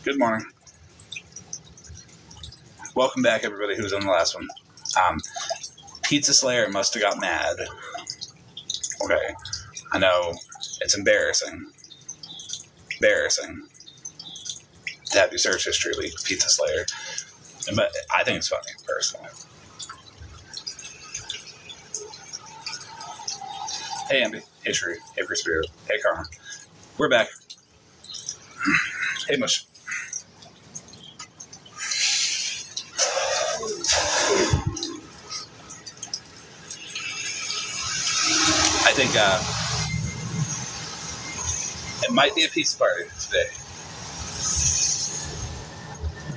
Good morning. Welcome back, everybody who's on the last one. Pizza Slayer must have got mad. Okay. I know it's embarrassing. Embarrassing to have your search history leak Pizza Slayer. But I think it's funny, personally. Hey, Andy. Hey, Sheree. Hey, Free Spirit. Hey, Karma. We're back. Hey, Mush. I think it might be a pizza party today.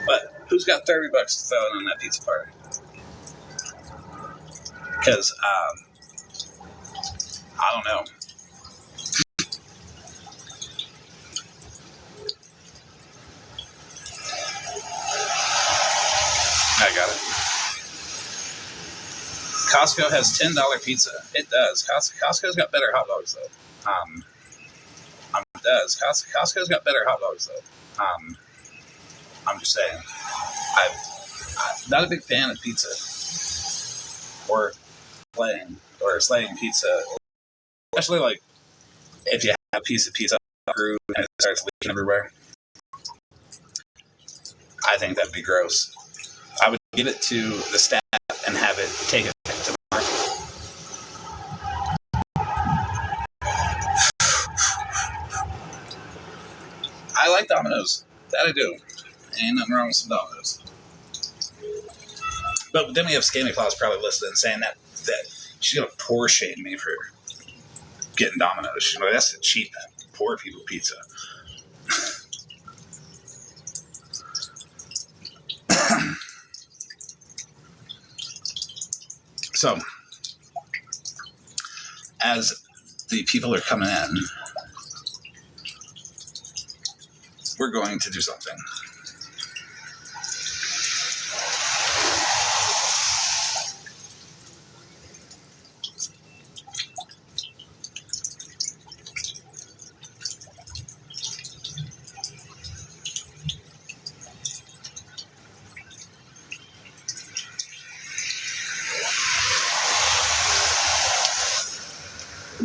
But who's got $30 to throw in on that pizza party? Because I don't know. I got it. Costco has $10 pizza. It does. Costco's got better hot dogs, though. It does. Costco's got better hot dogs, though. I'm just saying. I'm not a big fan of pizza. Or slaying pizza. Especially, like, if you have a piece of pizza through and it starts leaking everywhere. I think that'd be gross. I would give it to the staff and have it take it back to the market. I like Domino's. That I do. Ain't nothing wrong with some Domino's. But then we have Scammy Claus probably listening and saying that she's going to poor shame me for getting Domino's. She's like, that's a cheap, poor people pizza. So, as the people are coming in, we're going to do something.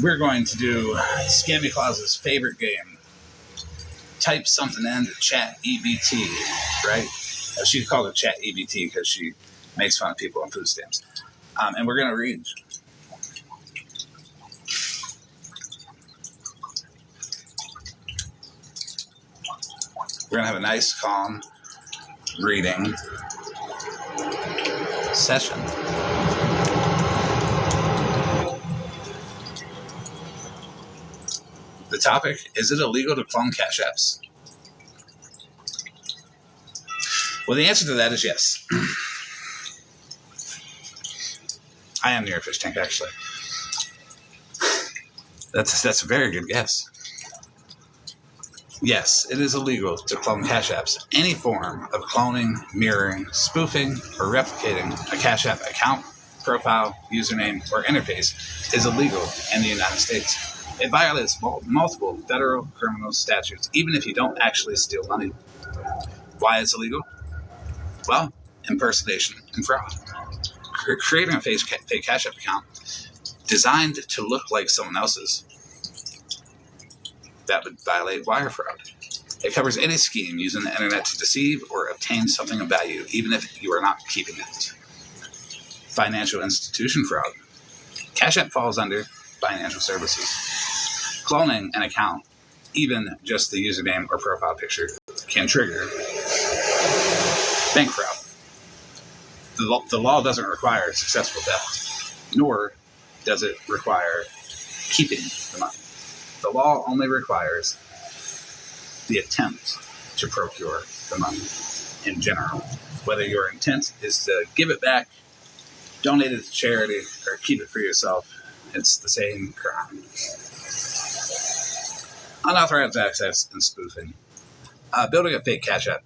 We're going to do Scammy Claus's favorite game. Type something into chat EBT, right? She called it chat EBT because she makes fun of people on food stamps. And we're going to read. We're going to have a nice, calm reading session. The topic, is it illegal to clone Cash Apps? Well, the answer to that is yes. I am near a fish tank, actually. That's a very good guess. Yes, it is illegal to clone Cash Apps. Any form of cloning, mirroring, spoofing, or replicating a Cash App account, profile, username, or interface is illegal in the United States. It violates multiple federal criminal statutes, even if you don't actually steal money. Why it's illegal? Well, impersonation and fraud. Creating a fake Cash App account designed to look like someone else's, that would violate wire fraud. It covers any scheme using the internet to deceive or obtain something of value, even if you are not keeping it. Financial institution fraud. Cash App falls under financial services. Cloning an account, even just the username or profile picture, can trigger bank fraud. The law doesn't require successful theft, nor does it require keeping the money. The law only requires the attempt to procure the money in general. Whether your intent is to give it back, donate it to charity, or keep it for yourself, it's the same crime. Unauthorized access and spoofing. Building a fake Cash App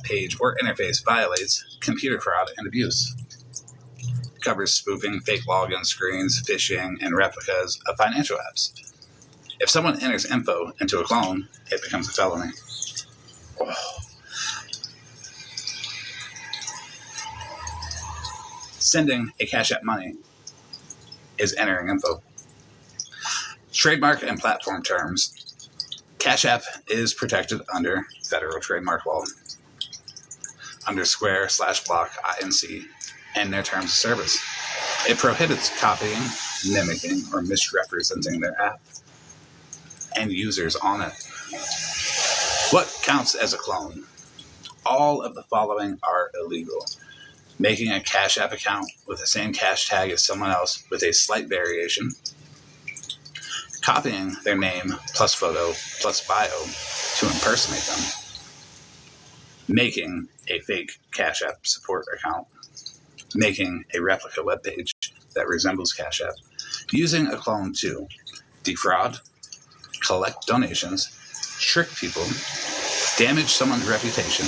page or interface violates computer fraud and abuse. It covers spoofing, fake login screens, phishing, and replicas of financial apps. If someone enters info into a clone, it becomes a felony. Sending a Cash App money is entering info. Trademark and platform terms. Cash App is protected under federal trademark law, under Square/Block INC and their terms of service. It prohibits copying, mimicking, or misrepresenting their app and users on it. What counts as a clone? All of the following are illegal. Making a Cash App account with the same cash tag as someone else with a slight variation. Copying their name plus photo plus bio to impersonate them. Making a fake Cash App support account. Making a replica webpage that resembles Cash App. Using a clone to defraud, collect donations, trick people, damage someone's reputation,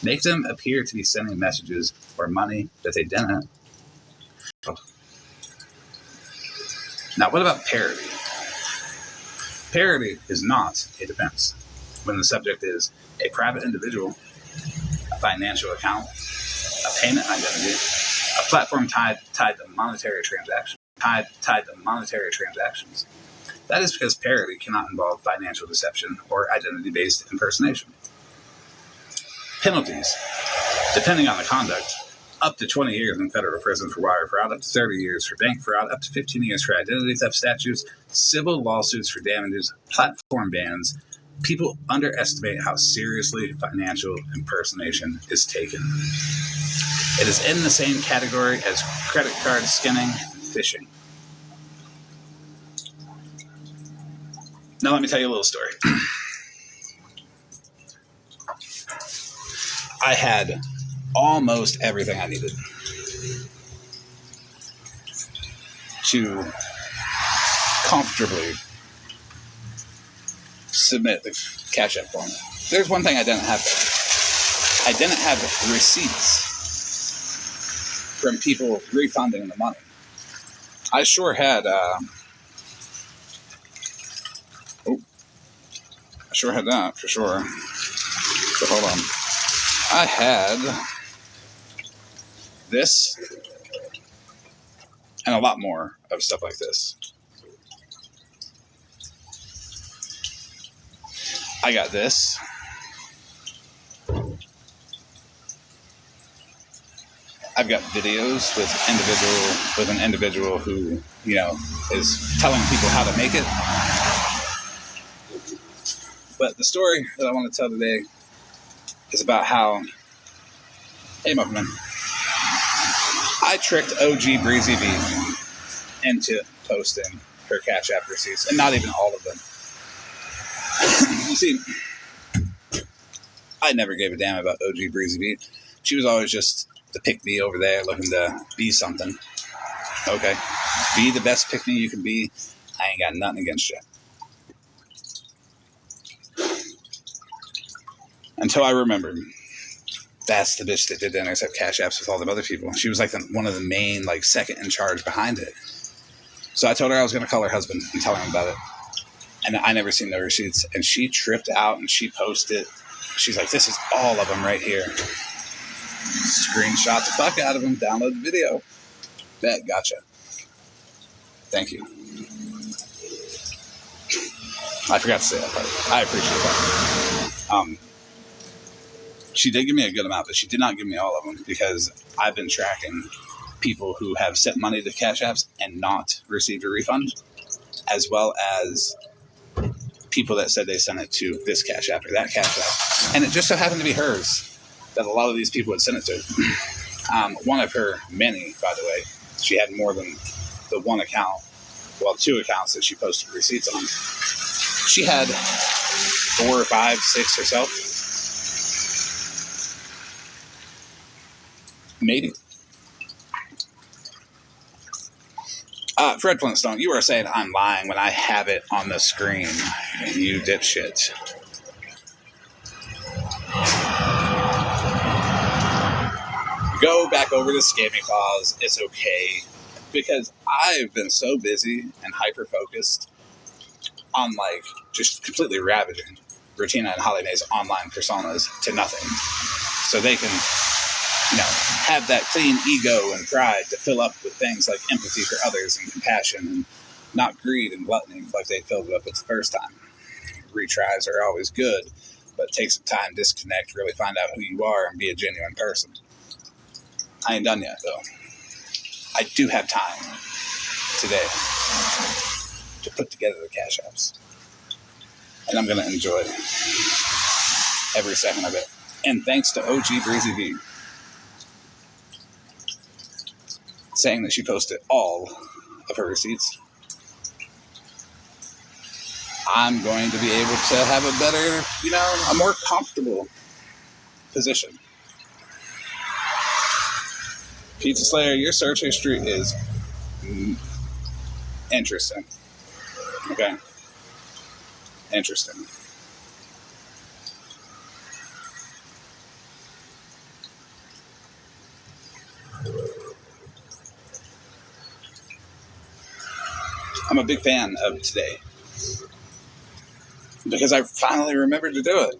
make them appear to be sending messages or money that they didn't. Now, what about parody? Parody is not a defense when the subject is a private individual, a financial account, a payment identity, a platform tied to monetary transactions. That is because parody cannot involve financial deception or identity-based impersonation. Penalties, depending on the conduct, up to 20 years in federal prison for wire fraud, up to 30 years for bank fraud, up to 15 years for identity theft statutes, civil lawsuits for damages, platform bans. People underestimate how seriously financial impersonation is taken. It is in the same category as credit card skimming and phishing. Now let me tell you a little story. I had almost everything I needed to comfortably submit the Cash App form. There's one thing I didn't have. I didn't have receipts from people refunding the money. I sure had that for sure. So hold on. I had this and a lot more of stuff like this. I got this. I've got videos with an individual who, is telling people how to make it. But the story that I want to tell today is about how, hey, Muffman, I tricked OG Breezy V into posting her Cash App receipts, and not even all of them. You see, I never gave a damn about OG Breezy V. She was always just the pick-me over there looking to be something. Okay, be the best pick-me you can be. I ain't got nothing against you. Until I remembered, that's the bitch that did the intercept Cash Apps with all them other people. She was like one of the main, second in charge behind it. So I told her I was going to call her husband and tell him about it. And I never seen no receipts. And she tripped out and she posted. She's like, this is all of them right here. Screenshot the fuck out of them. Download the video. Bet, gotcha. Thank you. I forgot to say that part. I appreciate that. She did give me a good amount, but she did not give me all of them because I've been tracking people who have sent money to Cash Apps and not received a refund, as well as people that said they sent it to this Cash App or that Cash App. And it just so happened to be hers that a lot of these people had sent it to. One of her many, by the way, she had more than the one account, well, 2 accounts that she posted receipts on. She had 4 or 5, 6 herself. Maybe. Fred Flintstone, you are saying I'm lying when I have it on the screen. You dipshit. Go back over to Scammy Claus. It's okay. Because I've been so busy and hyper-focused on, just completely ravaging Rutina and Holly-Mae's online personas to nothing. So they can, have that clean ego and pride to fill up with things like empathy for others and compassion and not greed and gluttony like they filled it up with the first time. Retries are always good, but take some time, disconnect, really find out who you are and be a genuine person. I ain't done yet, though. I do have time today to put together the cash apps. And I'm going to enjoy every second of it. And thanks to OG Breezy V, saying that she posted all of her receipts, I'm going to be able to have a better, a more comfortable position. Pizza Slayer, your search history is interesting. Okay? Interesting. I'm a big fan of today because I finally remembered to do it.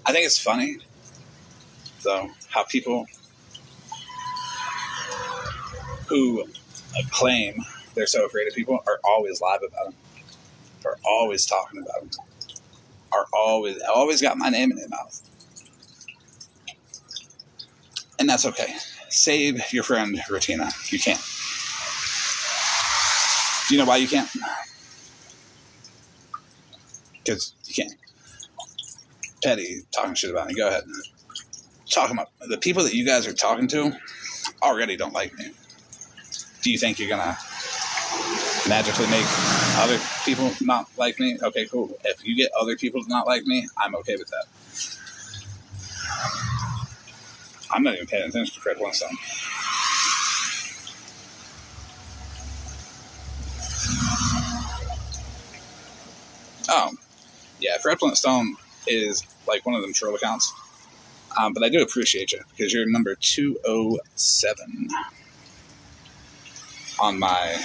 I think it's funny, though, how people who claim they're so afraid of people are always live about them, are always talking about them, are always got my name in their mouth. And that's okay. Save your friend Rutina. You can't. Do you know why you can't? Because you can't. Petty talking shit about me. Go ahead. Talk them up. The people that you guys are talking to already don't like me. Do you think you're going to magically make other people not like me? Okay, cool. If you get other people to not like me, I'm okay with that. I'm not even paying attention to Fred Flintstone. Oh, yeah, Fred Flintstone is like one of them troll accounts. But I do appreciate you because you're number 207 on my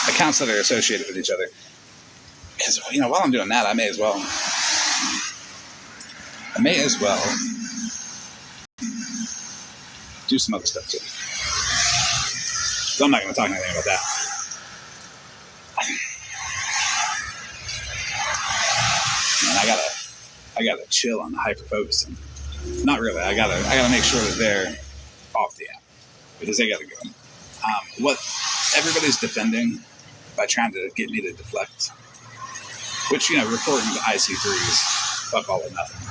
accounts that are associated with each other. Because, while I'm doing that, I may as well do some other stuff too. So I'm not going to talk anything about that. And I gotta chill on the hyper focusing. Not really. I gotta make sure that they're off the app because they gotta go. What everybody's defending by trying to get me to deflect, which reporting to IC3s, fuck all or nothing.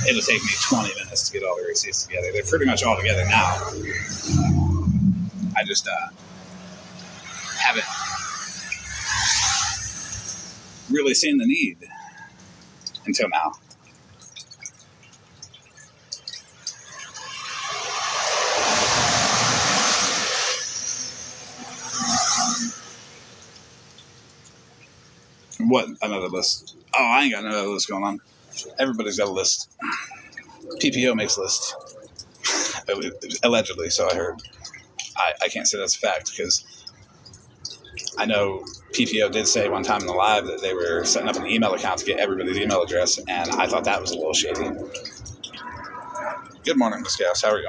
It'll take me 20 minutes to get all the receipts together. They're pretty much all together now. I just haven't really seen the need until now. What? Another list? Oh, I ain't got another list going on. Everybody's got a list. PPO makes lists. Allegedly, so I heard. I can't say that's a fact because I know PPO did say one time in the live that they were setting up an email account to get everybody's email address, and I thought that was a little shady. Good morning, Miss Gas. How are you?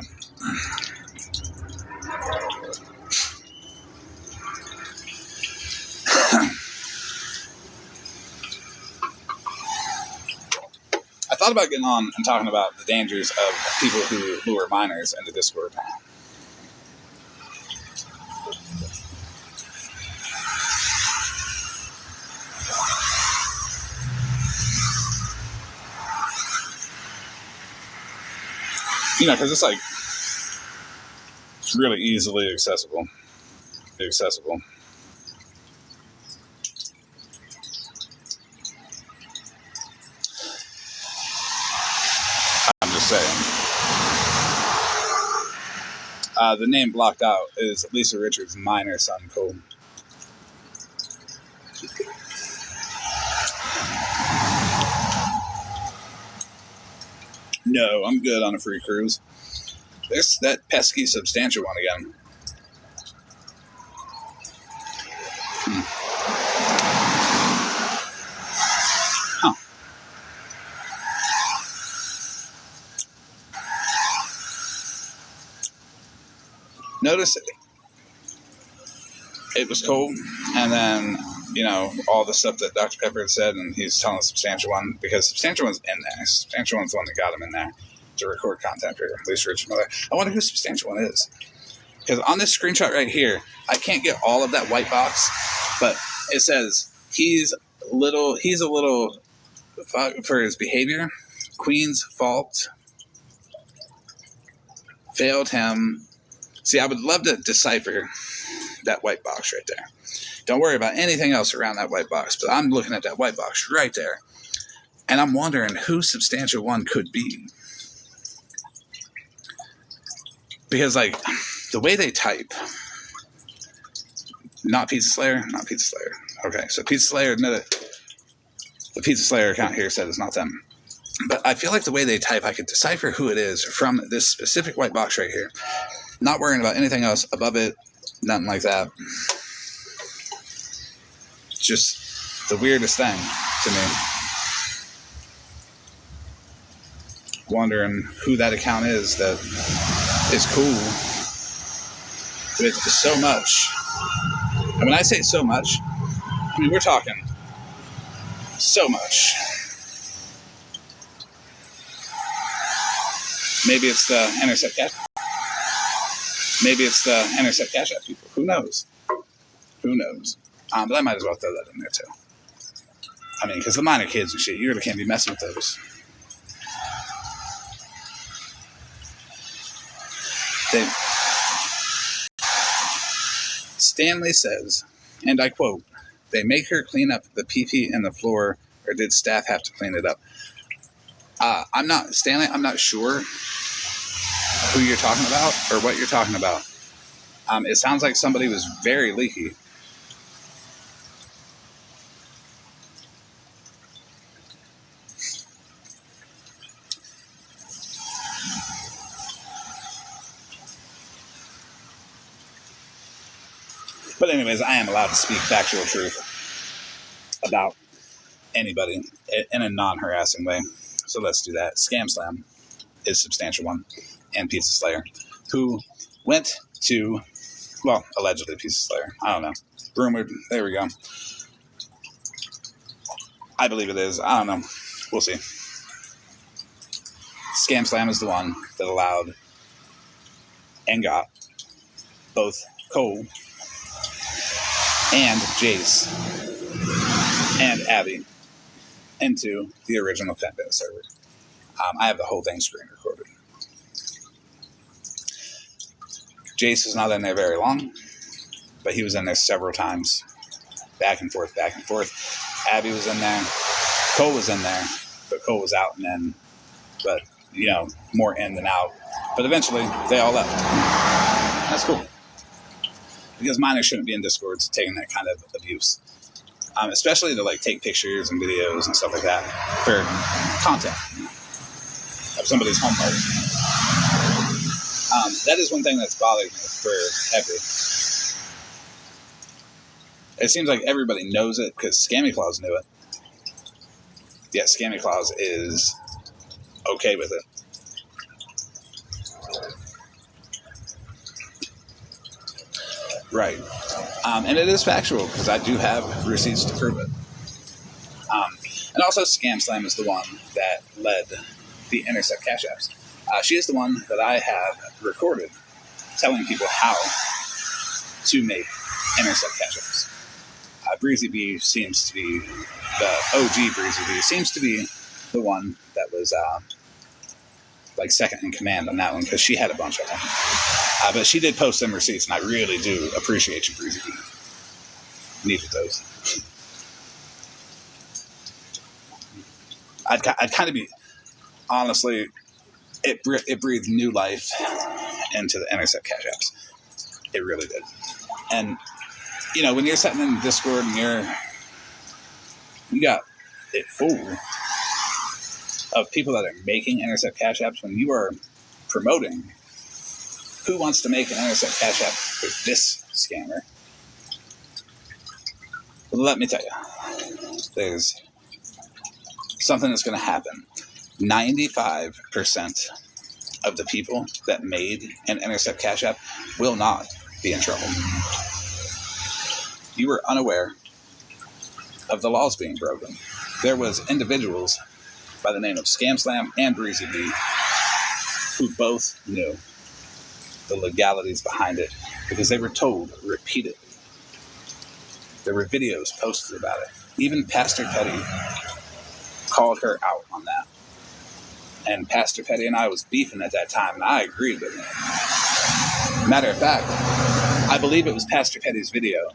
I thought about getting on and talking about the dangers of people who lure minors into Discord. Because it's really easily accessible. I'm just saying. The name blocked out is Lisa Richards' minor son, Cole. No, I'm good on a free cruise. There's that pesky substantial one again. notice it was cool, and then, all the stuff that Dr. Pepper had said, and he's telling Substantial One, because Substantial One's in there. Substantial One's the one that got him in there to record content for Lisa Rich Miller. I wonder who Substantial One is. Because on this screenshot right here, I can't get all of that white box, but it says he's a little for his behavior. Queen's fault failed him. See, I would love to decipher that white box right there. Don't worry about anything else around that white box, but I'm looking at that white box right there, and I'm wondering who Substantial One could be. Because, the way they type, not Pizza Slayer. Okay, so Pizza Slayer admitted, the Pizza Slayer account here said it's not them. But I feel like the way they type, I could decipher who it is from this specific white box right here. Not worrying about anything else above it, nothing like that. Just the weirdest thing to me. Wondering who that account is that is cool with so much. And when I say so much, I mean, we're talking so much. Maybe it's the Intercept Cash. Maybe it's the Intercept Cash App people. Who knows? But I might as well throw that in there too. I mean, because the minor kids and shit, you really can't be messing with those. Stanley says, and I quote, "They make her clean up the pee-pee in the floor, or did staff have to clean it up?" I'm not sure who you're talking about or what you're talking about. It sounds like somebody was very leaky. But anyways, I am allowed to speak factual truth about anybody in a non-harassing way. So let's do that. Scam Slam is Substantial One and Pizza Slayer, who went to, well, allegedly Pizza Slayer. I don't know. Rumored. There we go. I believe it is. I don't know. We'll see. Scam Slam is the one that allowed and got both Cole and Jace and Abby into the original FanBit server. I have the whole thing screen recorded. Jace was not in there very long, but he was in there several times. Back and forth. Abby was in there. Cole was in there, but Cole was out and in. But, more in than out. But eventually, they all left. That's cool. Because minors shouldn't be in Discords taking that kind of abuse. Especially to take pictures and videos and stuff like that for content of somebody's homework. That is one thing that's bothered me forever. It seems like everybody knows it because Scammy Claus knew it. Yeah, Scammy Claus is okay with it. Right. And it is factual because I do have receipts to prove it. And also Scam Slam is the one that led the Intercept Cash Apps. She is the one that I have recorded telling people how to make Intercept Cash Apps. Breezy B seems to be the OG Breezy B seems to be the one that was second in command on that one because she had a bunch of them. But she did post some receipts, and I really do appreciate you, Breezy B. Needed those. I'd kind of be, honestly, it breathed new life into the Intercept Cash Apps. It really did. And, when you're sitting in Discord and you got it full of people that are making Intercept Cash Apps, when you are promoting who wants to make an Intercept Cash App for this scammer, let me tell you, there's something that's going to happen. 95% of the people that made and intercept Cash App will not be in trouble. You were unaware of the laws being broken. There was individuals by the name of ScamSlam and Breezy B who both knew the legalities behind it because they were told repeatedly. There were videos posted about it. Even Pastor Petty called her out on that. And Pastor Petty and I was beefing at that time, and I agreed with him. Matter of fact, I believe it was Pastor Petty's video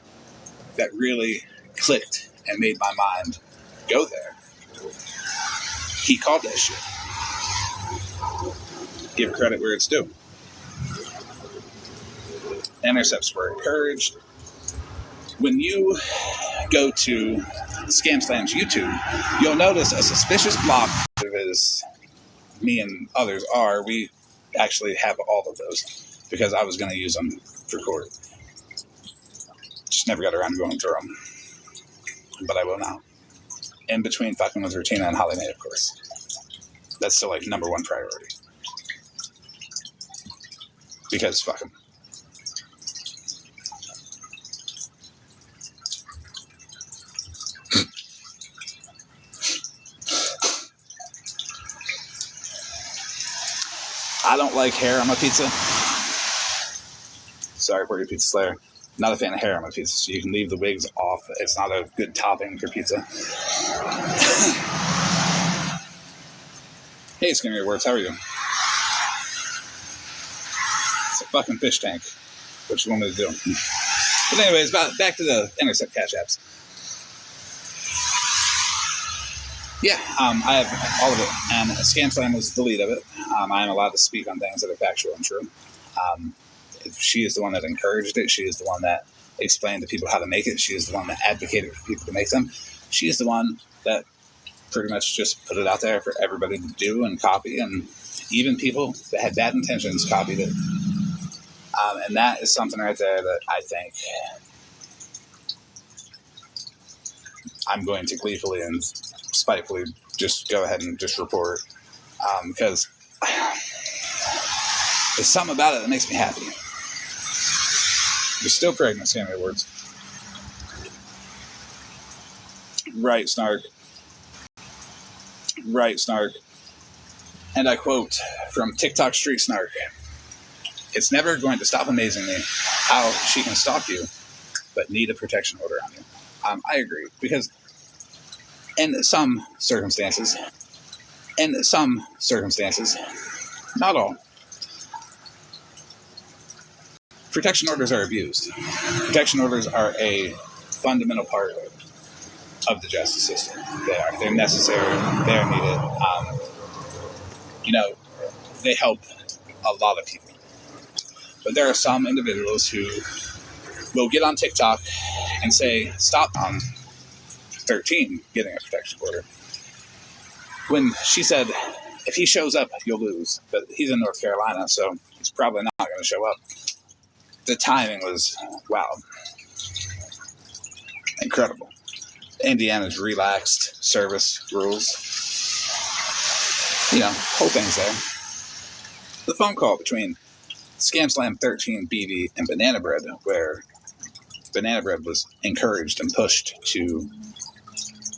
that really clicked and made my mind go there. He called that shit. Give credit where it's due. Intercepts were encouraged. When you go to ScamSlam's YouTube, you'll notice a suspicious block of his. Me and others are. We actually have all of those because I was going to use them for court. Just never got around to going through them. But I will now. In between fucking with Rutina and Holly Mae, of course. That's still like number one priority. Because fuck them. I don't like hair on my pizza. Sorry for your pizza slayer. Not a fan of hair on my pizza, so you can leave the wigs off. It's not a good topping for pizza. Hey, Skinny Words, how are you? It's a fucking fish tank. What you want me to do? But anyways, back to the intercept Cash Apps. Yeah, I have all of it, and ScamSlam was the lead of it. I am allowed to speak on things that are factual and true. She is the one that encouraged it. She is the one that explained to people how to make it. She is the one that advocated for people to make them. She is the one that pretty much just put it out there for everybody to do and copy, and even people that had bad intentions copied it. And that is something right there that I think I'm going to gleefully and spitefully just go ahead and just report, because there's something about it that makes me happy. You're still pregnant, Sammy Words. Right, Snark. Right, Snark. And I quote from TikTok Street Snark. It's never going to stop amazing me how she can stalk you, but need a protection order on you. I agree, because in some circumstances, not all, protection orders are abused. Protection orders are a fundamental part of the justice system. They are. They're necessary. They're needed. They help a lot of people. But there are some individuals who will get on TikTok and say, stop 13 getting a protection order. When she said, if he shows up, you'll lose. But he's in North Carolina, so he's probably not going to show up. The timing was, wow, incredible. Indiana's relaxed service rules. Whole thing's there. The phone call between ScamSlam 13, BB, and Banana Bread, where Banana Bread was encouraged and pushed to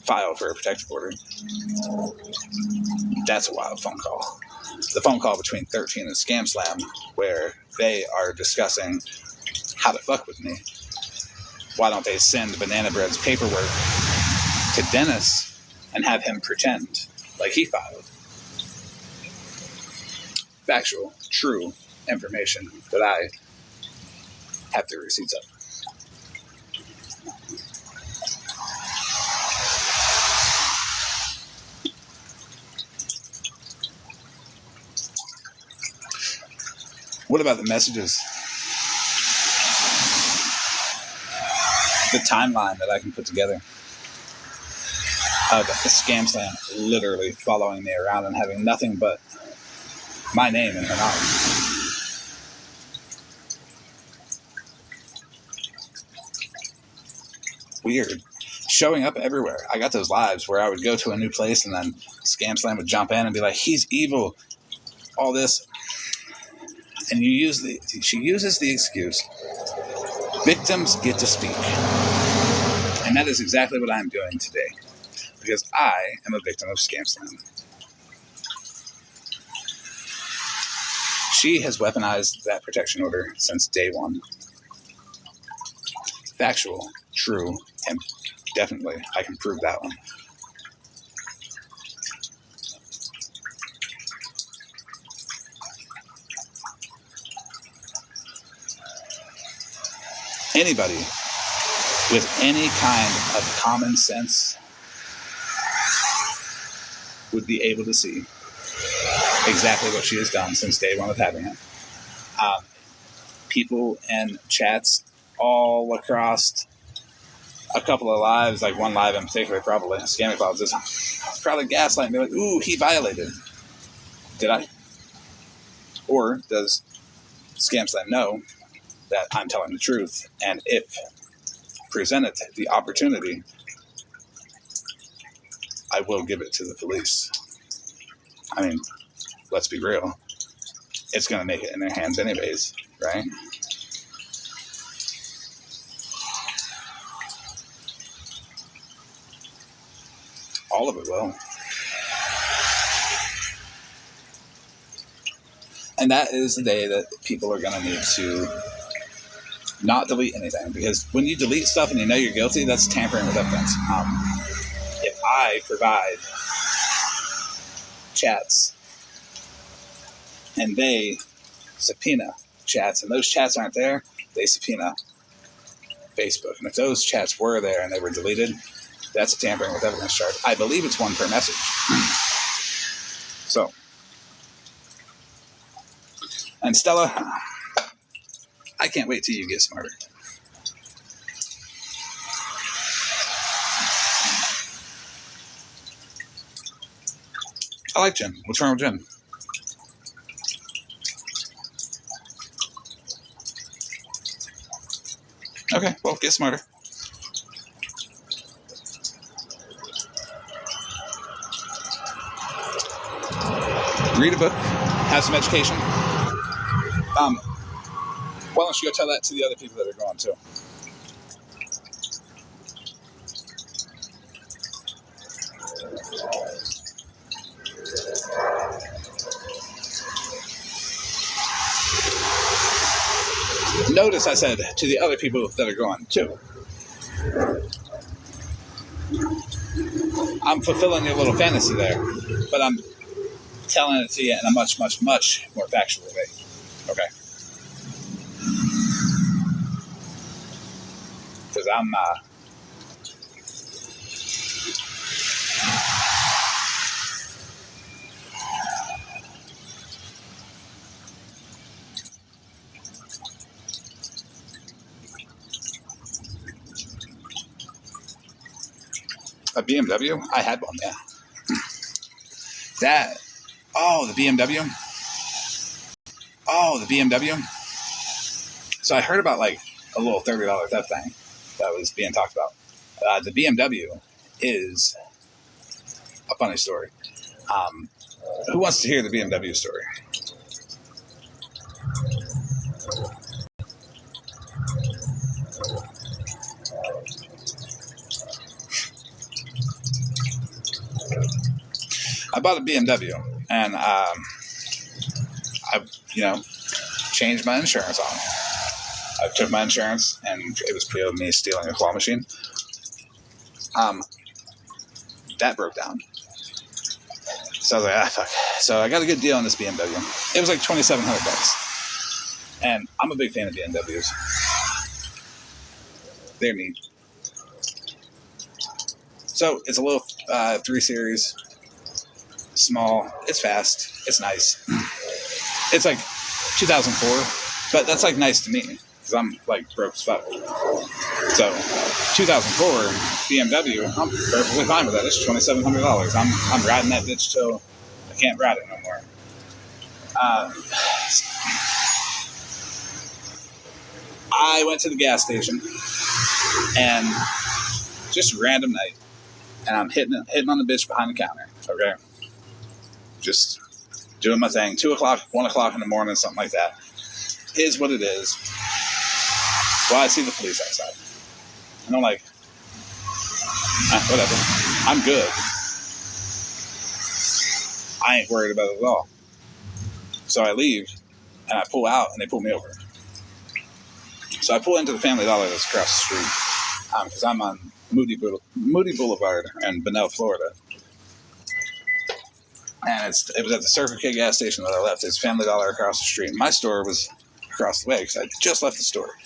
file for a protective order. That's a wild phone call. The phone call between 13 and ScamSlam, where they are discussing how to fuck with me. Why don't they send Banana Bread's paperwork to Dennis and have him pretend like he filed? Factual, true information that I have the receipts of. What about the messages? The timeline that I can put together of the ScamSlam literally following me around and having nothing but my name in her mouth. Weird. Showing up everywhere. I got those lives where I would go to a new place and then ScamSlam would jump in and be like, he's evil. all this, and she uses the excuse, victims get to speak. And that is exactly what I'm doing today, because I am a victim of Scam Slam. She has weaponized that protection order since day one. Factual, true, and definitely I can prove that one. Anybody with any kind of common sense would be able to see exactly what she has done since day one of having it. People and chats all across a couple of lives, like one live in particular, probably Scamming Clouds, is probably gaslighting me like, ooh, he violated. Did I? Or does Scam Slam know that I'm telling the truth? And if presented the opportunity, I will give it to the police. I mean, let's be real. It's going to make it in their hands anyways, right? All of it will. And that is the day that people are going to need to not delete anything. Because when you delete stuff and you know you're guilty, that's tampering with evidence. If I provide chats and they subpoena chats and those chats aren't there, they subpoena Facebook. And if those chats were there and they were deleted, that's a tampering with evidence charge. I believe it's one per message. So, and Stella, I can't wait till you get smarter. I like Jim. What's wrong with Jim? Okay, well, get smarter. Read a book. Have some education. Why don't you go tell that to the other people that are going too? Notice I said to the other people that are going too. I'm fulfilling your little fantasy there, but I'm telling it to you in a much, much, much more factual way. Okay? Because I'm a BMW? I had one, yeah. The BMW? Oh, the BMW? So I heard about like a little $30 theft thing that was being talked about. The BMW is a funny story. Who wants to hear the BMW story? I bought a BMW and I changed my insurance on it. I took my insurance and it was pre of me stealing a claw machine. That broke down. So I was like, fuck. So I got a good deal on this BMW. It was like $2,700. And I'm a big fan of BMWs. They're neat. So it's a little 3 Series. Small. It's fast. It's nice. It's like 2004. But that's like nice to me. Because I'm like broke as fuck. So 2004 BMW, I'm perfectly fine with that. It's $2,700. I'm riding that bitch till I can't ride it no more. I went to the gas station and just a random night, and I'm hitting on the bitch behind the counter. Okay, just doing my thing, 2 o'clock, 1 o'clock in the morning, something like that. Is what it is. Well, I see the police outside. And I'm like, whatever. I'm good. I ain't worried about it at all. So I leave, and I pull out, and they pull me over. So I pull into the Family Dollar that's across the street, because I'm on Moody Boulevard in Bunnell, Florida. And it was at the Circle K gas station that I left. There's Family Dollar across the street. My store was across the way, because I just left the store.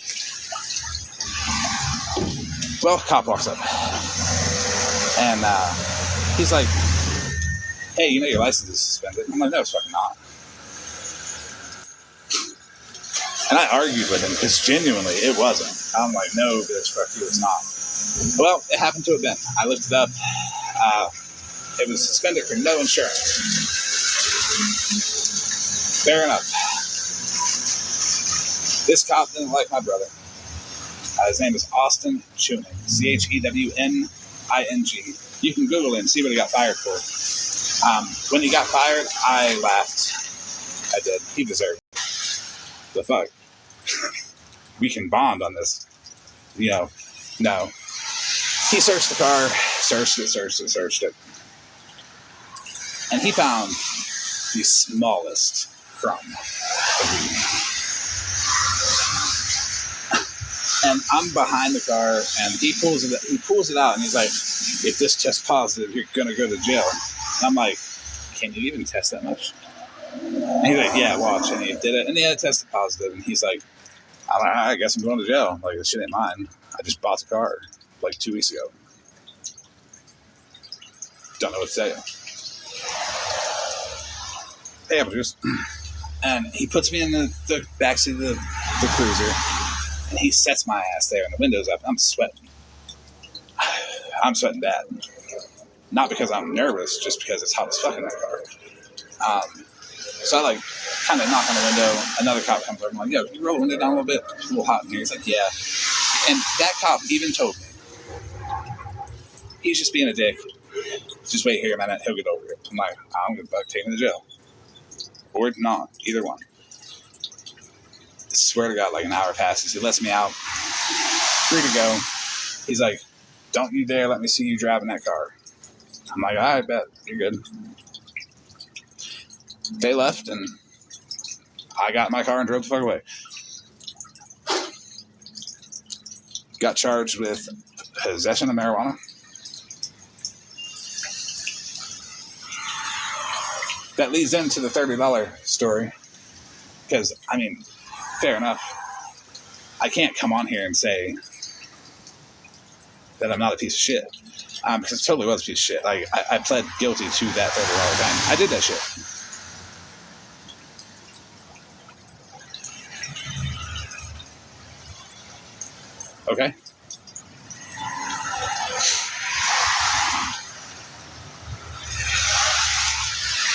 Well, cop walks up. And he's like, hey, you know your license is suspended. I'm like, no, it's fucking not. And I argued with him because genuinely it wasn't. I'm like, no, bitch, fuck you, it's not. Well, it happened to have been. I looked it up. It was suspended for no insurance. Fair enough. This cop didn't like my brother. His name is Austin Chewning. Chewning. You can Google it and see what he got fired for. When he got fired, I laughed. I did. He deserved it. The fuck? We can bond on this. No. He searched the car, searched it. And he found the smallest crumb of weed. And I'm behind the car, and he pulls it out, and he's like, if this tests positive, you're going to go to jail. And I'm like, can you even test that much? And he's like, yeah, watch. And he did it, and he had tested positive. And he's like, I guess I'm going to jail. Like, this shit ain't mine. I just bought the car like 2 weeks ago. Don't know what to tell you. Hey, apple juice. And he puts me in the backseat of the cruiser, and he sets my ass there, and the window's up. I'm sweating. I'm sweating bad. Not because I'm nervous, just because it's hot as fuck in that car. So I kind of knock on the window. Another cop comes over. I'm like, yo, can you roll the window down a little bit? It's a little hot in here. He's like, yeah. And that cop even told me, he's just being a dick. Just wait here a minute. He'll get over it. I'm like, I'm going to take him to jail. Or not. Either one. I swear to God, an hour passes. He lets me out. Free to go. He's like, don't you dare let me see you driving that car. I'm like, I bet. You're good. They left, and I got in my car and drove the fuck away. Got charged with possession of marijuana. That leads into the $30 story. Because, fair enough. I can't come on here and say that I'm not a piece of shit. Because it totally was a piece of shit. I pled guilty to that $30 thing. I did that shit. Okay?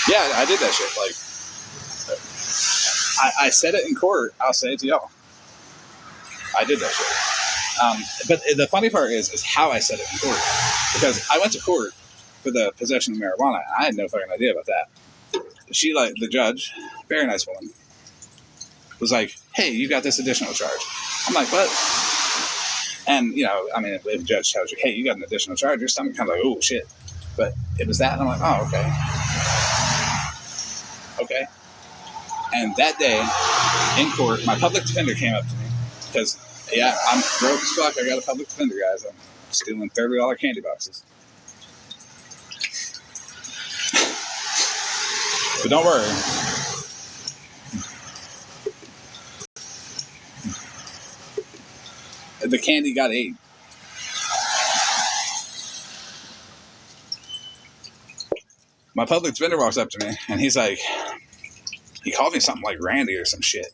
Yeah, I did that shit. I said it in court. I'll say it to y'all. I did that shit. But the funny part is how I said it in court. Because I went to court for the possession of marijuana, and I had no fucking idea about that. She, the judge, very nice woman, was like, hey, you got this additional charge. I'm like, what? And, if the judge tells you, hey, you got an additional charge, your stomach kind of like, oh, shit. But it was that, and I'm like, oh, okay. Okay. And that day, in court, my public defender came up to me. Because, yeah, I'm broke as fuck. I got a public defender, guys. I'm stealing $30 candy boxes. But don't worry. The candy got ate. My public defender walks up to me, and he's like, he called me something like Randy or some shit.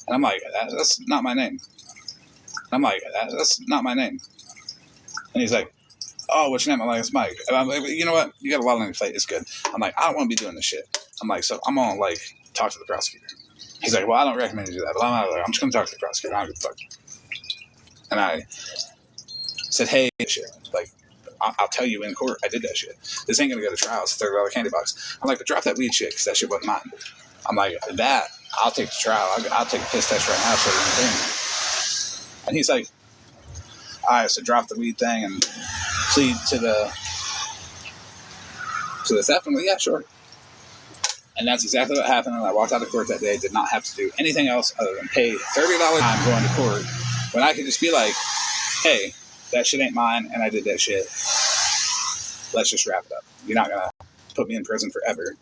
And I'm like, that's not my name. I'm like, that's not my name. And he's like, oh, what's your name? I'm like, it's Mike. And I'm like, you know what? You got a lot on your plate. It's good. I'm like, I don't want to be doing this shit. I'm like, so I'm going to talk to the prosecutor. He's like, well, I don't recommend you do that. But I'm just going to talk to the prosecutor. I don't give a fuck. And I said, hey, shit. I'll tell you in court I did that shit. This ain't gonna go to trial. It's a $30 candy box. I'm like, but drop that weed shit, because that shit wasn't mine. I'm like, that, I'll take the trial. I'll take a piss test right now, so you can. And he's like, all right, so drop the weed thing and plead to the theft. I'm like, yeah, sure. And that's exactly what happened. And I walked out of court that day, did not have to do anything else other than pay $30 time going to court, when I could just be like, hey, that shit ain't mine, and I did that shit. Let's just wrap it up. You're not going to put me in prison forever.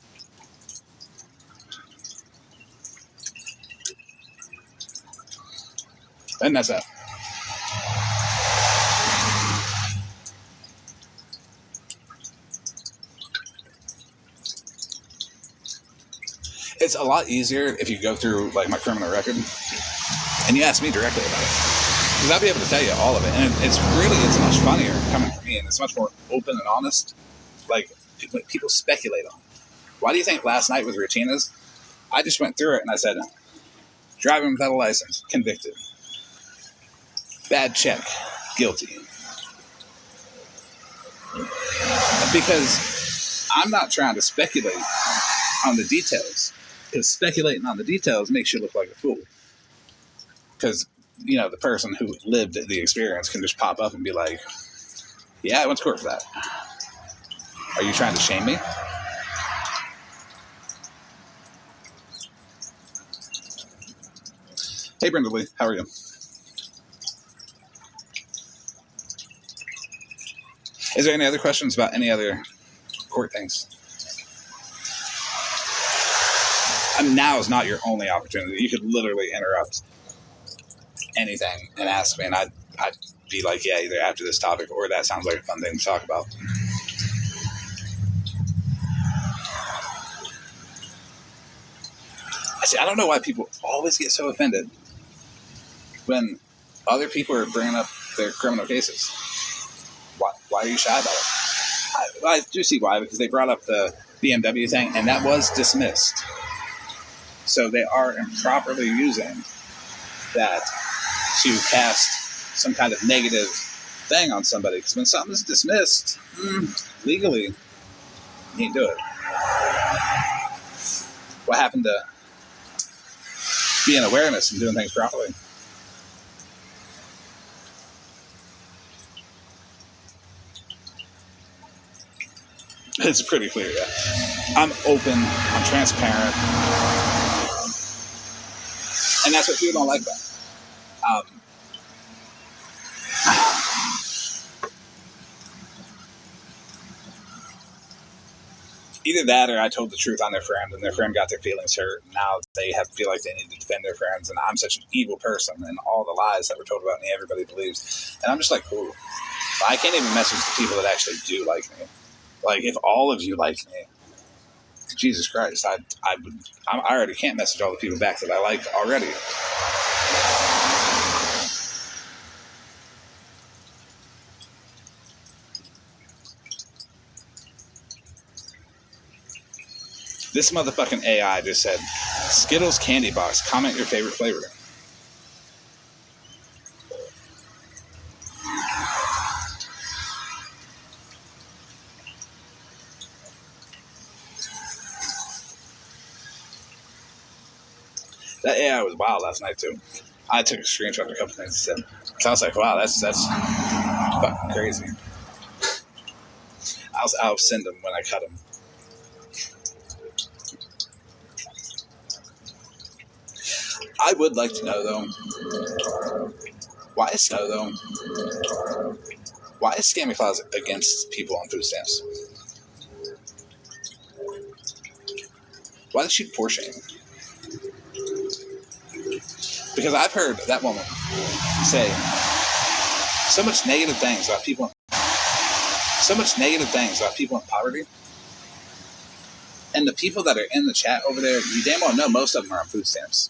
And that's that. It's a lot easier if you go through like my criminal record and you ask me directly about it, because I'll be able to tell you all of it. And it's much funnier coming from me, and it's much more open and honest. Like, people speculate on it. Why do you think last night with Rutina's, I just went through it and I said, driving without a license, convicted. Bad check, guilty. Because I'm not trying to speculate on the details, because speculating on the details makes you look like a fool. Because, the person who lived the experience can just pop up and be like, yeah, I went to court for that. Are you trying to shame me? Hey, Brenda Lee, how are you? Is there any other questions about any other court things? Now is not your only opportunity. You could literally interrupt anything and ask me, and I'd be like, yeah, either after this topic or that sounds like a fun thing to talk about. I don't know why people always get so offended when other people are bringing up their criminal cases. Why are you shy about it? I do see why, because they brought up the BMW thing, and that was dismissed. So they are improperly using that to cast some kind of negative thing on somebody. Because when something's dismissed, legally, you can't do it. What happened to being awareness and doing things properly? It's pretty clear, yeah. I'm open, I'm transparent. And that's what people don't like about it. Either that, or I told the truth on their friend, and their friend got their feelings hurt, and now they feel like they need to defend their friends, and I'm such an evil person, and all the lies that were told about me, everybody believes. And I'm just like, cool. I can't even message the people that actually do like me. Like, if all of you like me, Jesus Christ, I already can't message all the people back that I like already. This motherfucking AI just said, Skittles candy box, comment your favorite flavor. That AI was wild last night too. I took a screenshot of a couple things he said. So I was like, wow, that's fucking crazy. I'll send them when I cut them. I would like to know though, why is Scammy Closet against people on food stamps? Why does she pour shame? Because I've heard that woman say so much negative things about people in poverty. And the people that are in the chat over there, you damn well know most of them are on food stamps.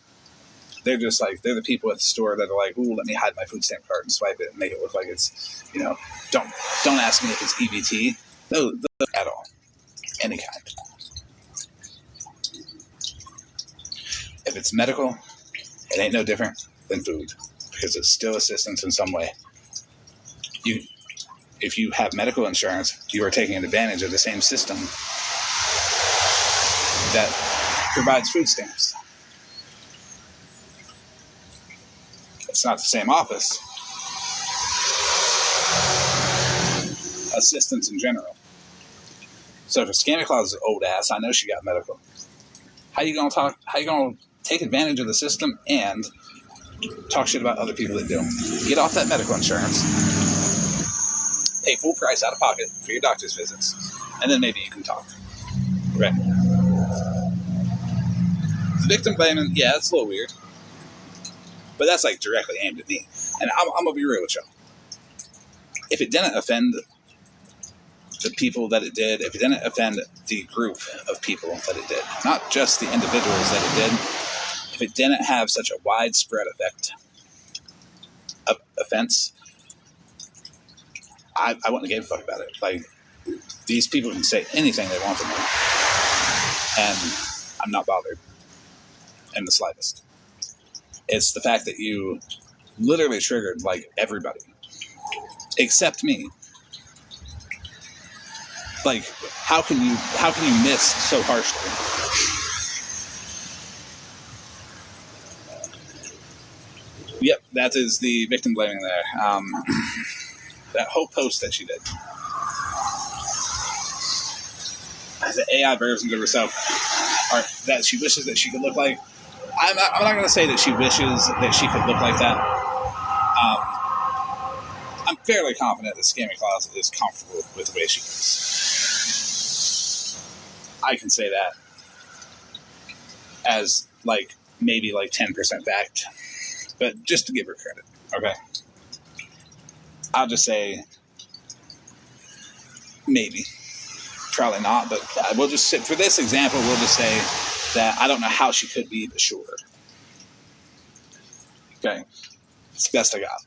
They're just like, they're the people at the store that are like, ooh, let me hide my food stamp card and swipe it and make it look like it's, don't ask me if it's EBT. No, at all. Any kind. If it's medical, it ain't no different than food, because it's still assistance in some way. if you have medical insurance, you are taking advantage of the same system that provides food stamps. It's not the same office. Assistance in general. So if Santa Claus is old ass, I know she got medical. How you gonna take advantage of the system and talk shit about other people that do? Get off that medical insurance. Pay full price out of pocket for your doctor's visits, and then maybe you can talk. Right? Victim blaming, yeah, it's a little weird, but that's like directly aimed at me. And I'm gonna be real with y'all. If it didn't offend the people that it did, if it didn't offend the group of people that it did, not just the individuals that it did, if it didn't have such a widespread offense, I wouldn't have gave a fuck about it. Like, these people can say anything they want to me, and I'm not bothered in the slightest. It's the fact that you literally triggered, like, everybody except me. Like, how can you miss so harshly? Yep, that is the victim blaming there. That whole post that she did. The AI version of herself, or that she wishes that she could look like. I'm not going to say that she wishes that she could look like that. I'm fairly confident that Scammy Claus is comfortable with the way she is. I can say that as, like, maybe like 10% fact, but just to give her credit, okay? I'll just say maybe. Probably not, but we'll just sit for this example. We'll just say that I don't know how she could be, but sure. Okay, it's the best I got.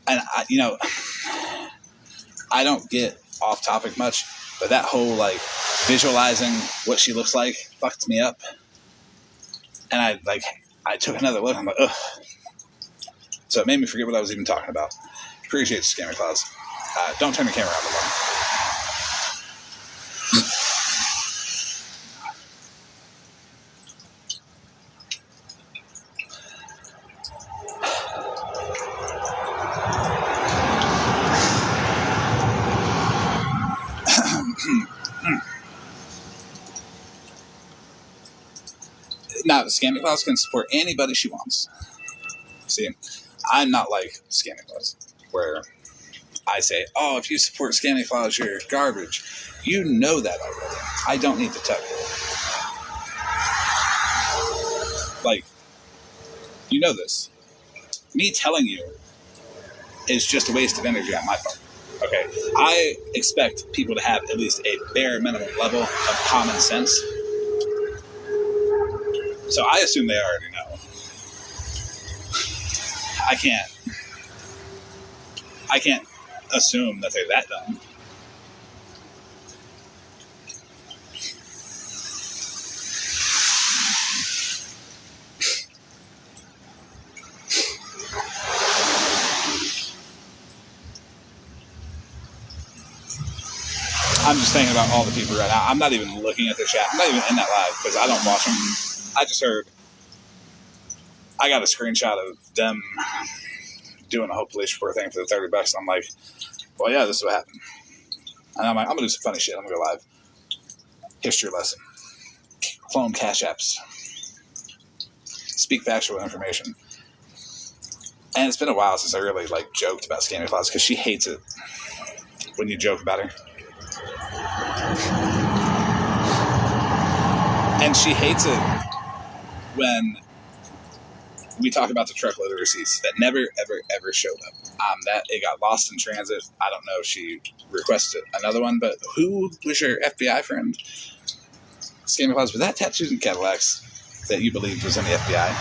And I don't get off topic much, but that whole, like, visualizing what she looks like fucked me up. And I took another look. I'm like, ugh. So it made me forget what I was even talking about. Appreciate you, Scammer Claus. Don't turn the camera on the Now, Scammy Claus can support anybody she wants. See, I'm not like Scammy Claus, where I say, oh, if you support Scammy Claus, you're garbage. You know that already. I don't need to tell you. Like, you know this. Me telling you is just a waste of energy on my part. Okay? I expect people to have at least a bare minimum level of common sense. So I assume they already know. I can't assume that they're that dumb. I'm just thinking about all the people right now. I'm not even looking at the chat. I'm not even in that live because I don't watch them. I just heard. I got a screenshot of them doing a whole police report thing for the $30. And I'm like, well, yeah, this is what happened. And I'm like, I'm going to do some funny shit. I'm going to go live. History lesson. Clone cash apps. Speak factual information. And it's been a while since I really, like, joked about Scammy Claus because she hates it when you joke about her. And she hates it when we talk about the truckload of receipts that never, ever, ever showed up. That it got lost in transit. I don't know if she requested another one, but who was your FBI friend? Scammy Claus, was that Tattoos and Cadillacs that you believed was in the FBI?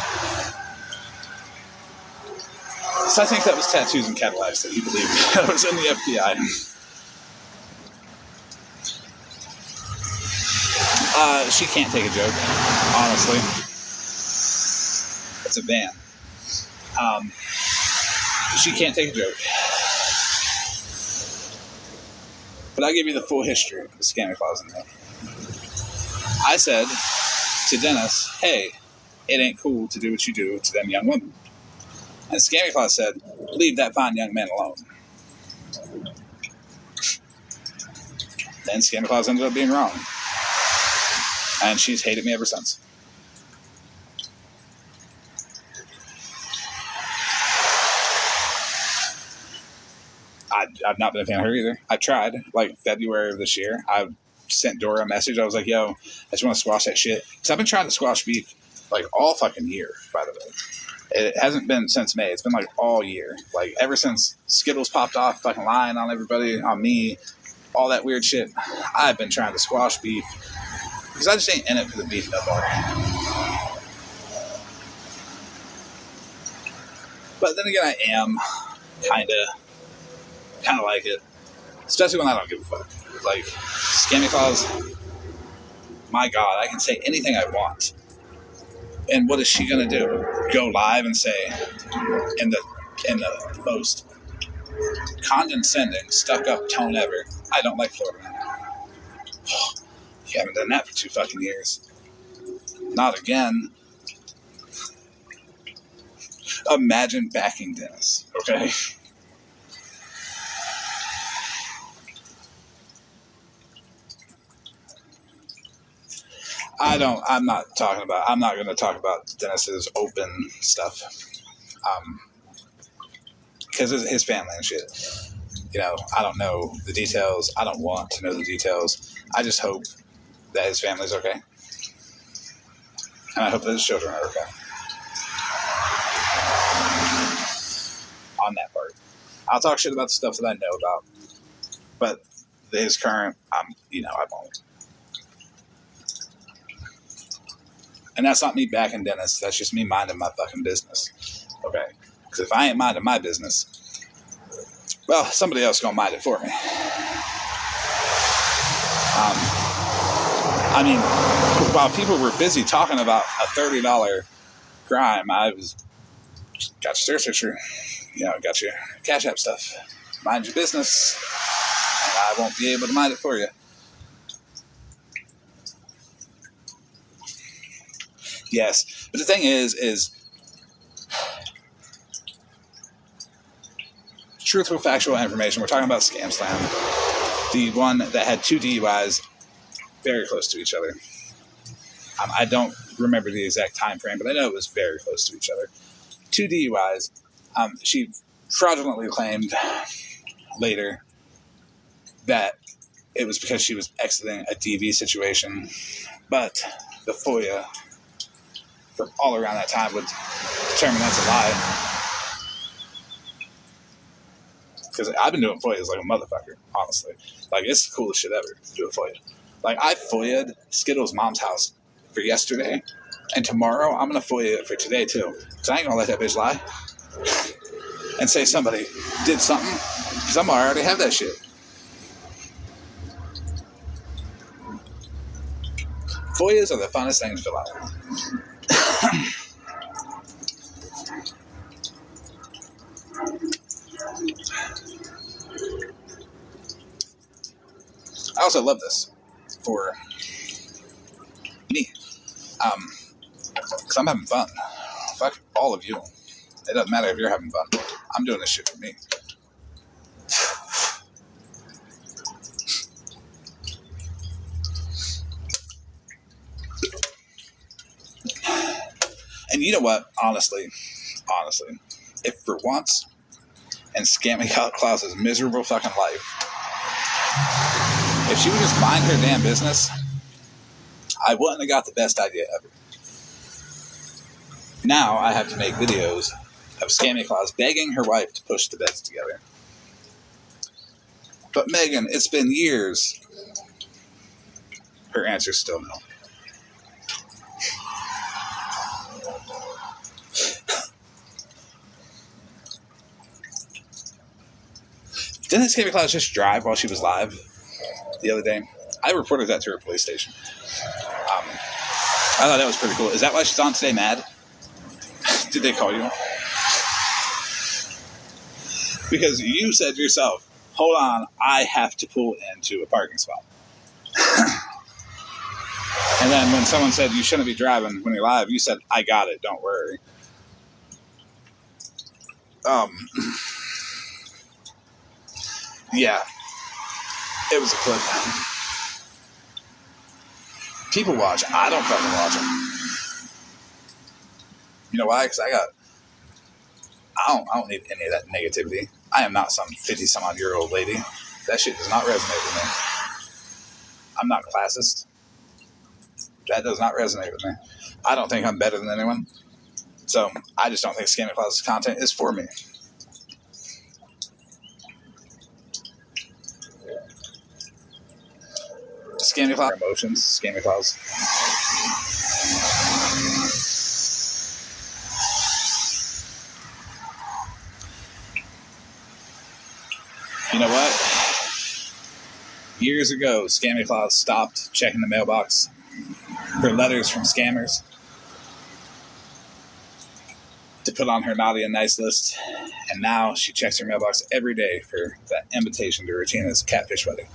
So I think that was Tattoos and Cadillacs that you believed was in the FBI. She can't take a joke, honestly. It's a van. She can't take a joke. But I'll give you the full history of the scammy clause in there. I said to Dennis, hey, it ain't cool to do what you do to them young women. And Scammy Claus said, leave that fine young man alone. Then Scammy Claus ended up being wrong. And she's hated me ever since. I've not been a fan of her either. I tried, like February of this year. I sent Dora a message. I was like, yo, I just want to squash that shit. Because I've been trying to squash beef like all fucking year, by the way. It hasn't been since May. It's been like all year. Like ever since Skittles popped off, fucking lying on everybody, on me, all that weird shit. I've been trying to squash beef. Because I just ain't in it for the beef no more. But then again, I am kind of like it. Especially when I don't give a fuck. Like, Scammy Claus, my God, I can say anything I want. And what is she gonna do? Go live and say, in the most condescending, stuck-up tone ever, I don't like Florida man. You haven't done that for 2 fucking years. Not again. Imagine backing Dennis, okay? I'm not going to talk about Dennis's open stuff. Because his family and shit. You know, I don't know the details. I don't want to know the details. I just hope that his family's okay. And I hope that his children are okay. On that part. I'll talk shit about the stuff that I know about. But his current, I won't. And that's not me backing Dennis. That's just me minding my fucking business. Okay? Because if I ain't minding my business, well, somebody else gonna mind it for me. I mean, while people were busy talking about a $30 crime, I was got your search picture, got your Cash App stuff. Mind your business. I won't be able to mind it for you. Yes, but the thing is truthful, factual information. We're talking about Scam Slam. The one that had 2 DUIs very close to each other. I don't remember the exact time frame, but I know it was very close to each other. 2 DUIs. She fraudulently claimed later that it was because she was exiting a DV situation, but the FOIA from all around that time would determine that's a lie. Because I've been doing FOIAs like a motherfucker, honestly. Like, it's the coolest shit ever to do a FOIA. Like, I FOIA'd Skittles' mom's house for yesterday, and tomorrow I'm going to FOIA it for today, too. Because I ain't going to let that bitch lie and say somebody did something, because I'm going to already have that shit. FOIAs are the funnest things to fill out. I also love this for me. Because I'm having fun. Fuck all of you. It doesn't matter if you're having fun. I'm doing this shit for me. And you know what? Honestly, if for once in Scammy Claus's miserable fucking life, if she would just mind her damn business, I wouldn't have got the best idea ever. Now I have to make videos of Scammy Claus begging her wife to push the beds together. But Megan, it's been years. Her answer's still no. Didn't Scammy Claus just drive while she was live the other day? I reported that to her police station. I thought that was pretty cool. Is that why she's on today mad? Did they call you? because you said yourself, hold on, I have to pull into a parking spot. And then when someone said you shouldn't be driving when you're live, you said, I got it, don't worry. Yeah, it was a clip. People watch. I don't fucking watch them. You know why? Because I don't need any of that negativity. I am not some 50-some-odd-year-old lady. That shit does not resonate with me. I'm not classist. That does not resonate with me. I don't think I'm better than anyone. So I just don't think Scammy Closet's content is for me. Scammy Closet emotions. Scammy Closet. You know what? Years ago, Scammy Claus stopped checking the mailbox for letters from scammers to put on her naughty and nice list, and now she checks her mailbox every day for that invitation to Regina's catfish wedding.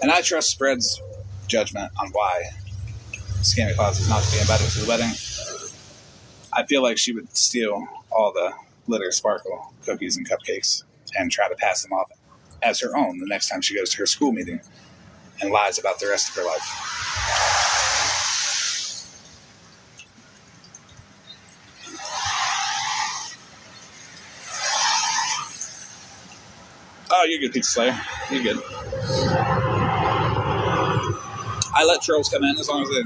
And I trust Spread's judgment on why Scammy Claus is not to be invited to the wedding. I feel like she would steal all the glitter sparkle cookies and cupcakes and try to pass them off as her own the next time she goes to her school meeting and lies about the rest of her life. Oh, you're good, Pizza Slayer. You're good. I let trolls come in as long as they,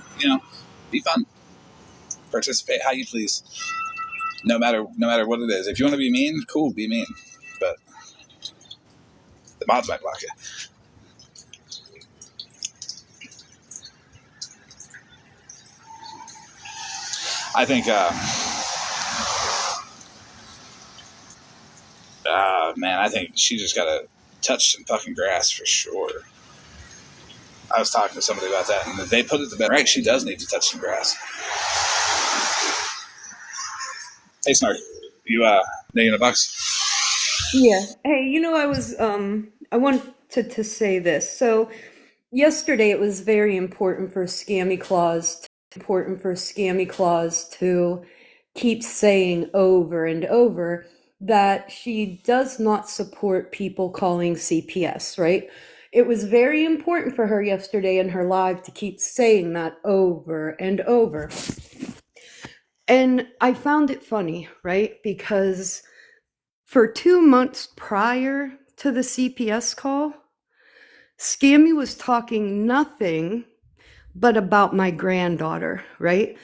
be fun. Participate how you please. No matter what it is. If you want to be mean, cool, be mean. But the mods might block you. I think, I think she just got to touch some fucking grass for sure. I was talking to somebody about that, and they put it to bed. Right, she does need to touch some grass. Hey, Snark, you digging a box? Yeah. Hey, I wanted to say this. So yesterday it was very important for Scammy Claus to keep saying over and over that she does not support people calling CPS, right? It was very important for her yesterday in her live to keep saying that over and over. And I found it funny, right? Because for 2 months prior to the CPS call, Scammy was talking nothing but about my granddaughter, right?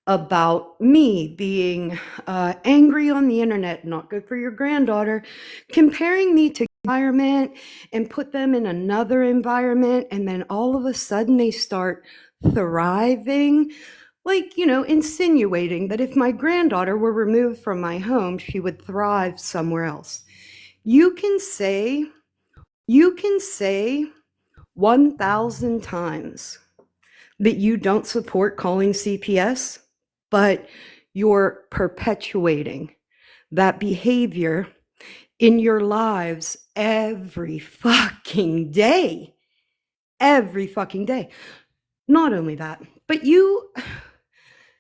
About me being angry on the internet, not good for your granddaughter, comparing me to environment and put them in another environment, and then all of a sudden they start thriving, like, insinuating that if my granddaughter were removed from my home, she would thrive somewhere else. You can say 1,000 times that you don't support calling CPS, but you're perpetuating that behavior in your lives every fucking day. Every fucking day. Not only that, but you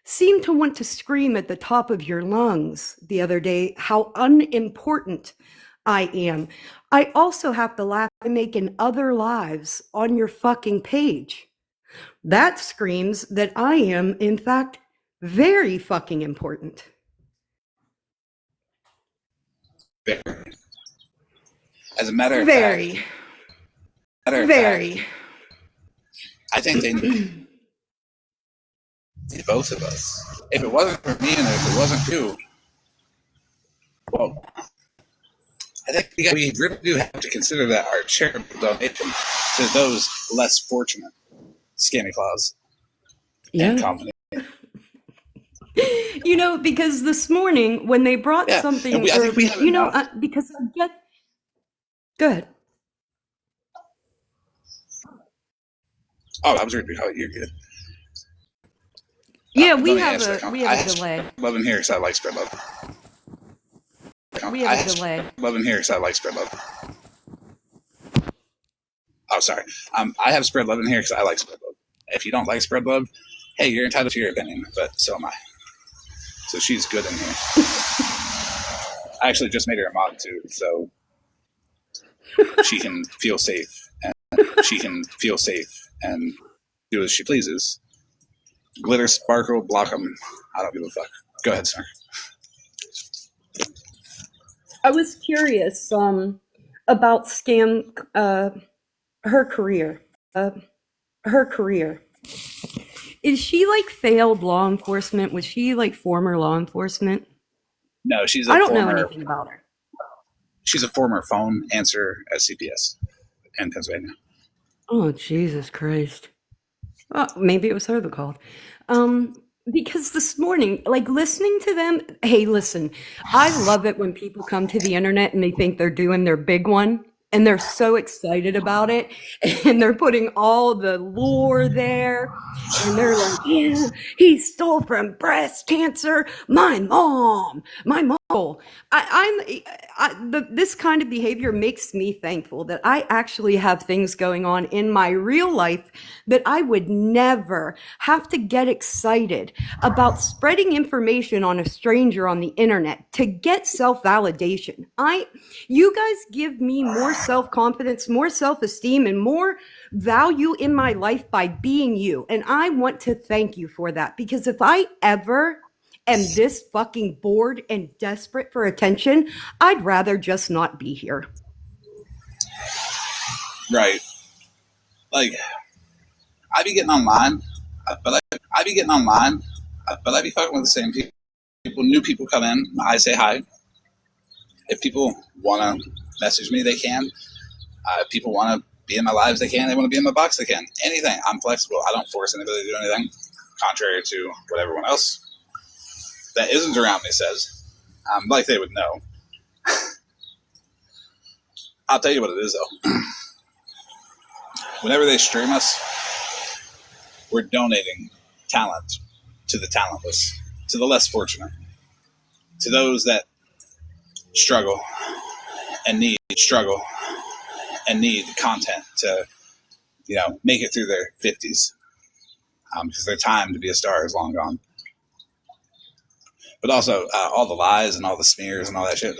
seemed to want to scream at the top of your lungs the other day how unimportant I am. I also have to laugh at making other lives on your fucking page. That screams that I am, in fact, very fucking important. As a matter of Very, fact, very. I think they need both of us. If it wasn't for me and if it wasn't for you, well, I think we really do have to consider that our charitable donation to those less fortunate, Scammy Claus and Yeah. company. Because this morning when they brought Yeah, and something, I think we have enough. because I get, go ahead. Oh, I was ready to call it. You're good. Yeah, Let me answer that. we have a delay. Love in here because I like spread love. We have a delay. Love in here because I like spread love. Oh, sorry. I have spread love in here because I like spread love. If you don't like spread love, hey, you're entitled to your opinion, but so am I. So she's good in here. I actually just made her a mod too, so she can feel safe and do as she pleases. Glitter, sparkle, block them. I don't give a fuck. Go ahead, sir. I was curious about Scam her career. Her career. Is she like failed law enforcement? Was she like former law enforcement? No, she's I don't know anything about her. She's a former phone answerer at CPS in Pennsylvania. Oh, Jesus Christ. Well, maybe it was her that called. Because this morning, like listening to them, hey, listen, I love it when people come to the internet and they think they're doing their big one and they're so excited about it and they're putting all the lore there and they're like, yeah, he stole from breast cancer. My mom. This kind of behavior makes me thankful that I actually have things going on in my real life that I would never have to get excited about spreading information on a stranger on the internet to get self-validation. You guys give me more self-confidence, more self-esteem, and more value in my life by being you. And I want to thank you for that, because if I ever am this fucking bored and desperate for attention, I'd rather just not be here. Right. Like, I be getting online, but I be fucking with the same people. New people come in, I say hi. If people want to message me, they can. If people want to be in my lives, they can. They want to be in my box, they can. Anything. I'm flexible. I don't force anybody to do anything, contrary to what everyone else that isn't around me says. Like they would know. I'll tell you what it is, though. Whenever they stream us, we're donating talent to the talentless, to the less fortunate, to those that struggle and need content to, make it through their 50s, because their time to be a star is long gone. But also all the lies and all the smears and all that shit.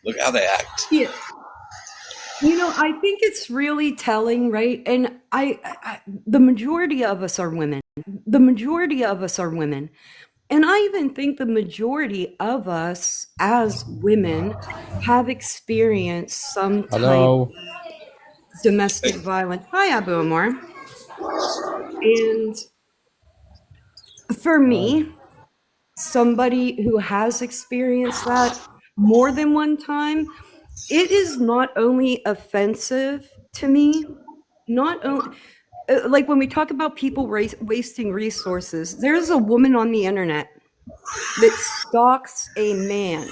Look how they act. Yeah. I think it's really telling, right? And the majority of us are women. The majority of us are women. And I even think the majority of us as women have experienced some type Hello. of domestic violence. Hi, Abu Amar. And for me, somebody who has experienced that more than one time, it is not only offensive to me, not only like when we talk about people wasting resources, there's a woman on the internet that stalks a man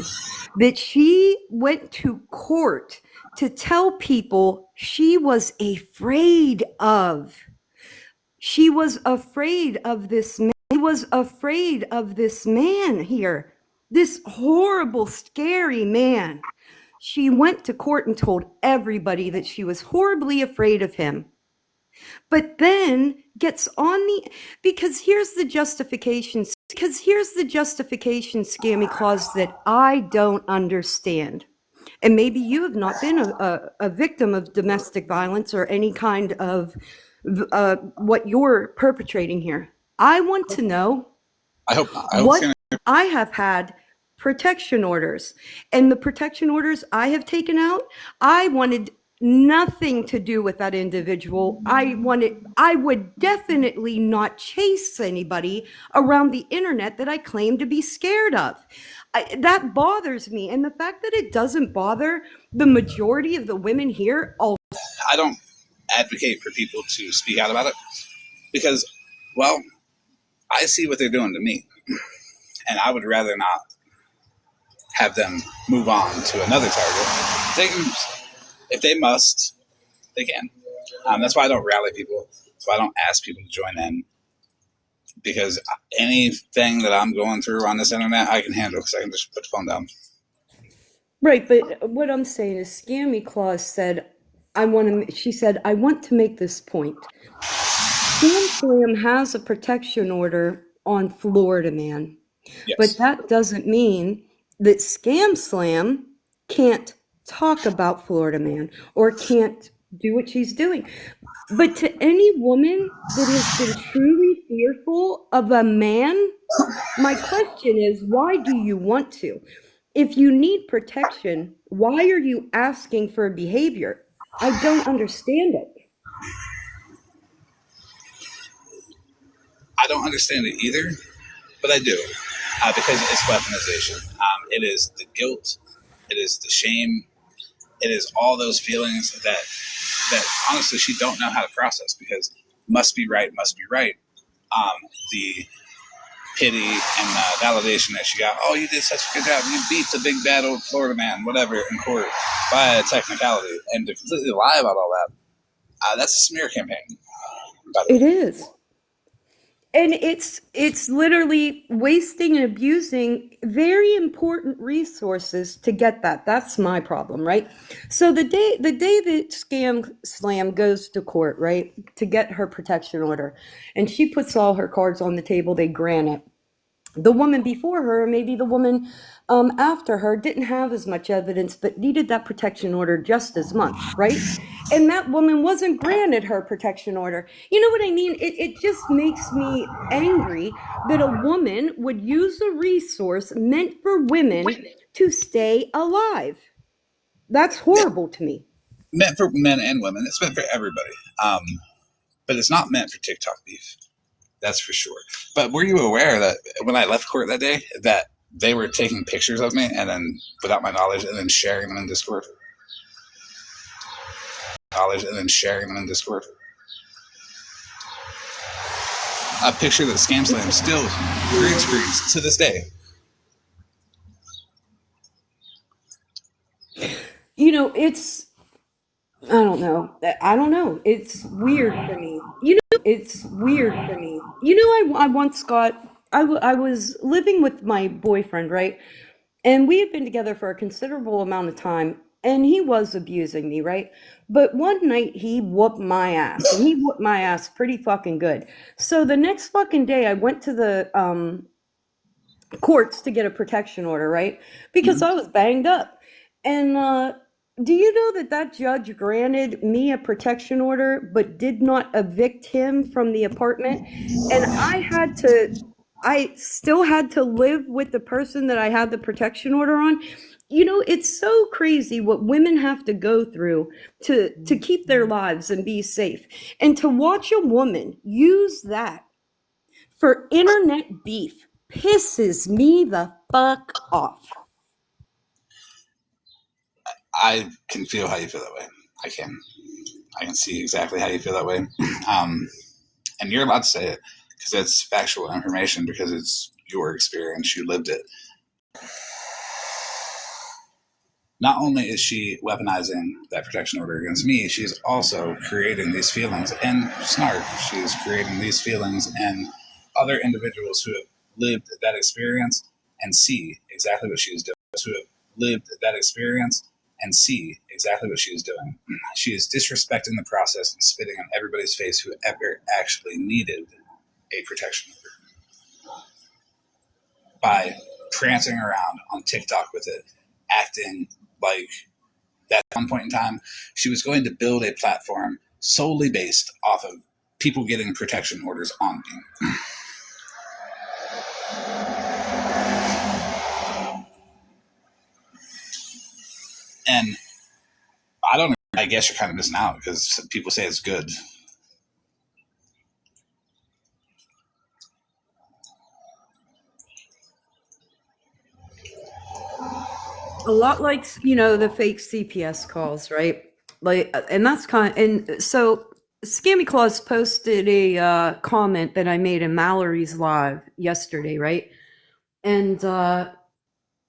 that she went to court to tell people she was afraid of. She was afraid of this man. She was afraid of this man here, this horrible, scary man. She went to court and told everybody that she was horribly afraid of him. But then gets on because here's the justification scammy clause that I don't understand. And maybe you have not been a victim of domestic violence or any kind of what you're perpetrating here. I want to know I have had protection orders, and the protection orders I have taken out, I wanted nothing to do with that individual. I would definitely not chase anybody around the internet that I claim to be scared of. That bothers me. And the fact that it doesn't bother the majority of the women here. I don't advocate for people to speak out about it because, well, I see what they're doing to me, and I would rather not have them move on to another target. If they must, they can. That's why I don't rally people. That's why I don't ask people to join in. because anything that I'm going through on this internet, I can handle because I can just put the phone down. Right, but what I'm saying is Scammy Claus said, she said, I want to make this point. Scam Slam has a protection order on Florida Man, but Yes. that doesn't mean that Scam Slam can't talk about Florida Man or can't do what she's doing. But to any woman that has been truly fearful of a man, my question is, why do you want to? If you need protection, why are you asking for behavior? I don't understand it. I don't understand it either, but I do because it's weaponization. It is the guilt, it is the shame, it is all those feelings that honestly she don't know how to process because must be right, must be right. The pity and validation that she got. Oh, you did such a good job. You beat the big bad old Florida man, whatever, in court by a technicality, and to completely lie about all that. That's a smear campaign. By the way. It is. And it's literally wasting and abusing very important resources to get that. That's my problem, right? So the day that Scam Slam goes to court, right, to get her protection order, and she puts all her cards on the table, they grant it. The woman before her, maybe the woman after her, didn't have as much evidence, but needed that protection order just as much, right? And that woman wasn't granted her protection order. You know what I mean? It just makes me angry that a woman would use a resource meant for women to stay alive. That's Yeah, horrible to me. meant for men and women. It's meant for everybody. But it's not meant for TikTok beef. That's for sure. But were you aware that when I left court that day, that they were taking pictures of me and then, without my knowledge, and then sharing them in Discord? A picture that Scam Slam still green screens to this day. You know, I don't know. It's weird for me. I once I was living with my boyfriend, right? And we had been together for a considerable amount of time, and he was abusing me, right? But one night he whooped my ass, and he whooped my ass pretty fucking good. So the next fucking day, I went to the courts to get a protection order, right? Because Mm-hmm. I was banged up. And do you know that that judge granted me a protection order but did not evict him from the apartment? And I still had to live with the person that I had the protection order on. You know, it's so crazy what women have to go through to keep their lives and be safe. And to watch a woman use that for internet beef pisses me the fuck off. I can feel how you feel that way. I can. I can see exactly how you feel that way. Um, and you're allowed to say it because it's factual information because it's your experience. You lived it. Not only is she weaponizing that protection order against me, she's also creating these feelings in Snark. She's creating these feelings in other individuals who have lived that experience and see exactly what she is doing. Who have lived that experience and see exactly what she is doing. She is disrespecting the process and spitting on everybody's face who ever actually needed a protection order by prancing around on TikTok with it, acting like that at one point in time, she was going to build a platform solely based off of people getting protection orders on me. And I don't know, I guess you're kind of missing out because people say it's good. A lot like, you know, the fake CPS calls, right? Like, and that's and so Scammy Claus posted a comment that I made in Mallory's live yesterday, right? And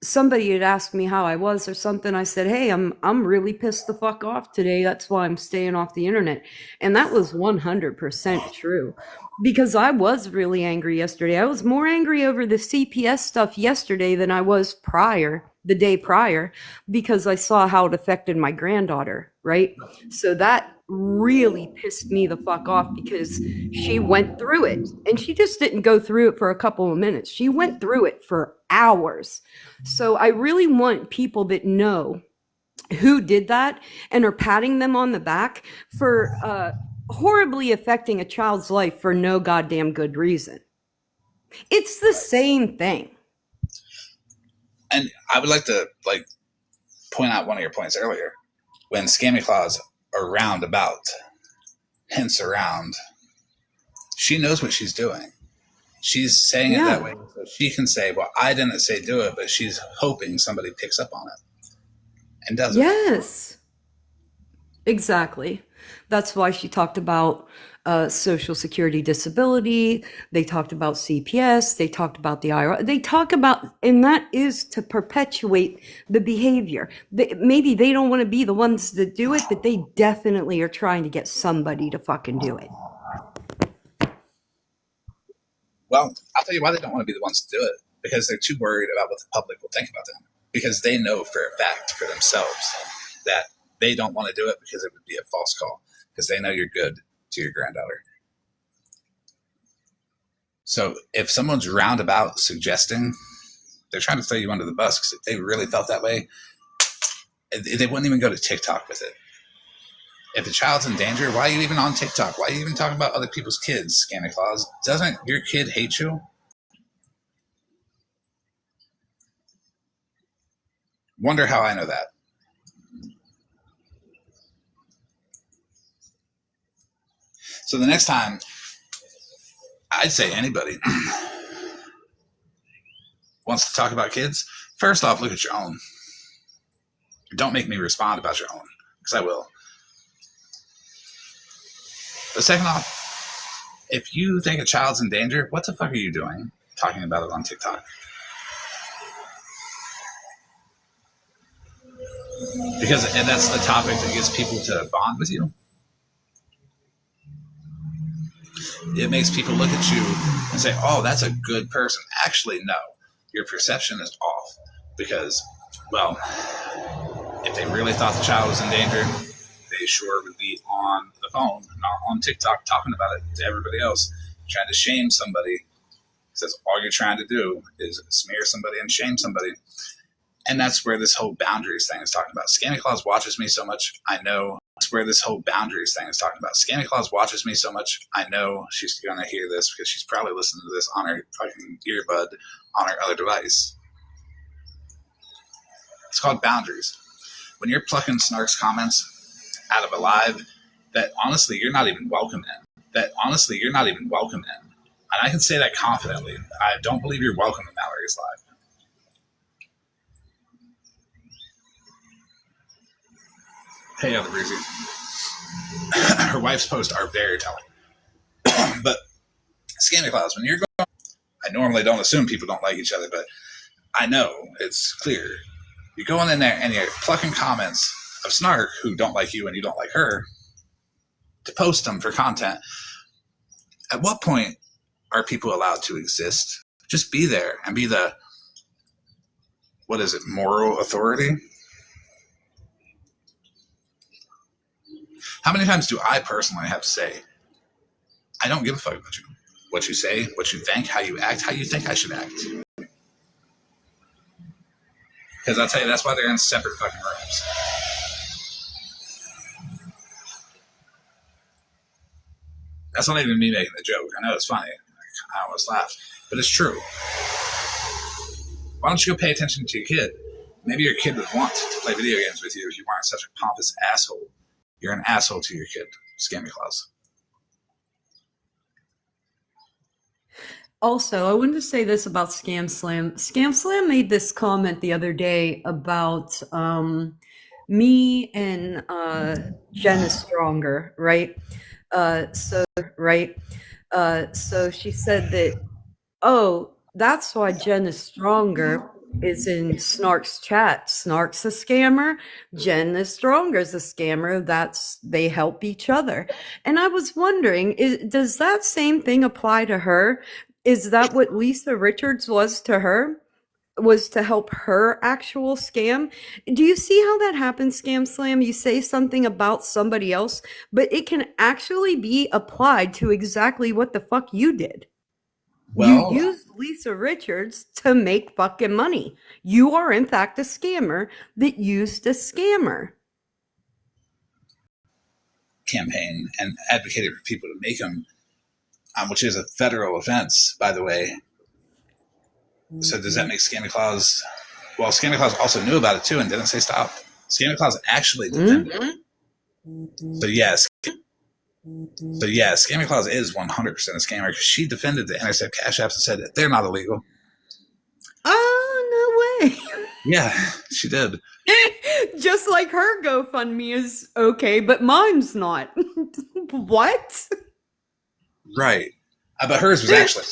somebody had asked me how I was or something. I said, "Hey, I'm really pissed the fuck off today. That's why I'm staying off the internet." And that was 100% true. Because I was really angry yesterday. I was more angry over the CPS stuff yesterday than I was the day prior, because I saw how it affected my granddaughter, right? So that really pissed me the fuck off because she went through it. And she just didn't go through it for a couple of minutes. She went through it for hours. So I really want people that know who did that and are patting them on the back for horribly affecting a child's life for no goddamn good reason. It's the same thing. And I would like to point out one of your points earlier. When Scammy Claus are roundabout, hints around, she knows what she's doing. She's saying it that way so she can say, well, I didn't say do it, but she's hoping somebody picks up on it and does it. Yes, exactly. That's why she talked about Social Security disability. They talked about CPS. They talked about the IRA. They talk about, and that is to perpetuate the behavior. Maybe they don't want to be the ones that do it, but they definitely are trying to get somebody to fucking do it. Well, I'll tell you why they don't want to be the ones to do it. Because they're too worried about what the public will think about them. Because they know for a fact for themselves that they don't want to do it because it would be a false call. Because they know you're good to your granddaughter. So if someone's roundabout suggesting, they're trying to throw you under the bus, because if they really felt that way, they wouldn't even go to TikTok with it. If a child's in danger, why are you even on TikTok? Why are you even talking about other people's kids, Santa Claus? Doesn't your kid hate you? Wonder how I know that. So the next time, I'd say anybody wants to talk about kids, first off, look at your own. Don't make me respond about your own, because I will. But second off, if you think a child's in danger, what the fuck are you doing talking about it on TikTok? Because and that's the topic that gets people to bond with you. It makes people look at you and say, oh, that's a good person. Actually, no. Your perception is off. Because, well, if they really thought the child was in danger, they sure would be on the phone, not on TikTok, talking about it to everybody else, trying to shame somebody. Says all you're trying to do is smear somebody and shame somebody. And that's where this whole boundaries thing is talking about. Santa Claus watches me so much, I know. That's where this whole boundaries thing is talking about. Santa Claus watches me so much, I know she's going to hear this because she's probably listening to this on her fucking earbud on her other device. It's called boundaries. When you're plucking Snark's comments out of a live that honestly you're not even welcome in. And I can say that confidently. I don't believe you're welcome in Mallory's live. Hey, Other Breezy. Her wife's posts are very telling. But Santa Claus, when you're going, I normally don't assume people don't like each other, but I know it's clear. You're going in there and you're plucking comments of Snark who don't like you and you don't like her to post them for content. At what point are people allowed to exist? Just be there and be the, what is it, moral authority? How many times do I personally have to say, I don't give a fuck about you. What you say, what you think, how you act, how you think I should act. Because I'll tell you, that's why they're in separate fucking rooms. That's not even me making the joke. I know it's funny. I almost laughed. But it's true. Why don't you go pay attention to your kid? Maybe your kid would want to play video games with you if you weren't such a pompous asshole. You're an asshole to your kid, Scammy Claus. Also, I wanted to say this about Scam Slam. Scam Slam made this comment the other day about me and Jen is stronger, right? So she said that, oh, that's why Jen is stronger is in Snark's chat. Snark's a scammer. Jen is stronger as a scammer. They help each other. And I was wondering, does that same thing apply to her? Is that what Lisa Richards was to her? Was to help her actual scam? Do you see how that happens, Scam Slam? You say something about somebody else, but it can actually be applied to exactly what the fuck you did. You Well, used Lisa Richards to make fucking money. You are, in fact, a scammer that used a scammer. campaign and advocated for people to make them, which is a federal offense, by the way. So does that make Scammy Claus? Well, Scammy Claus also knew about it too and didn't say stop. Scammy Claus actually defended it. So yes, Scammy Claus is 100% a scammer because she defended the Intercept Cash Apps and said that they're not illegal. Oh, no way. Yeah, she did. Just like her GoFundMe is okay, but mine's not. What? Right. But hers was actually,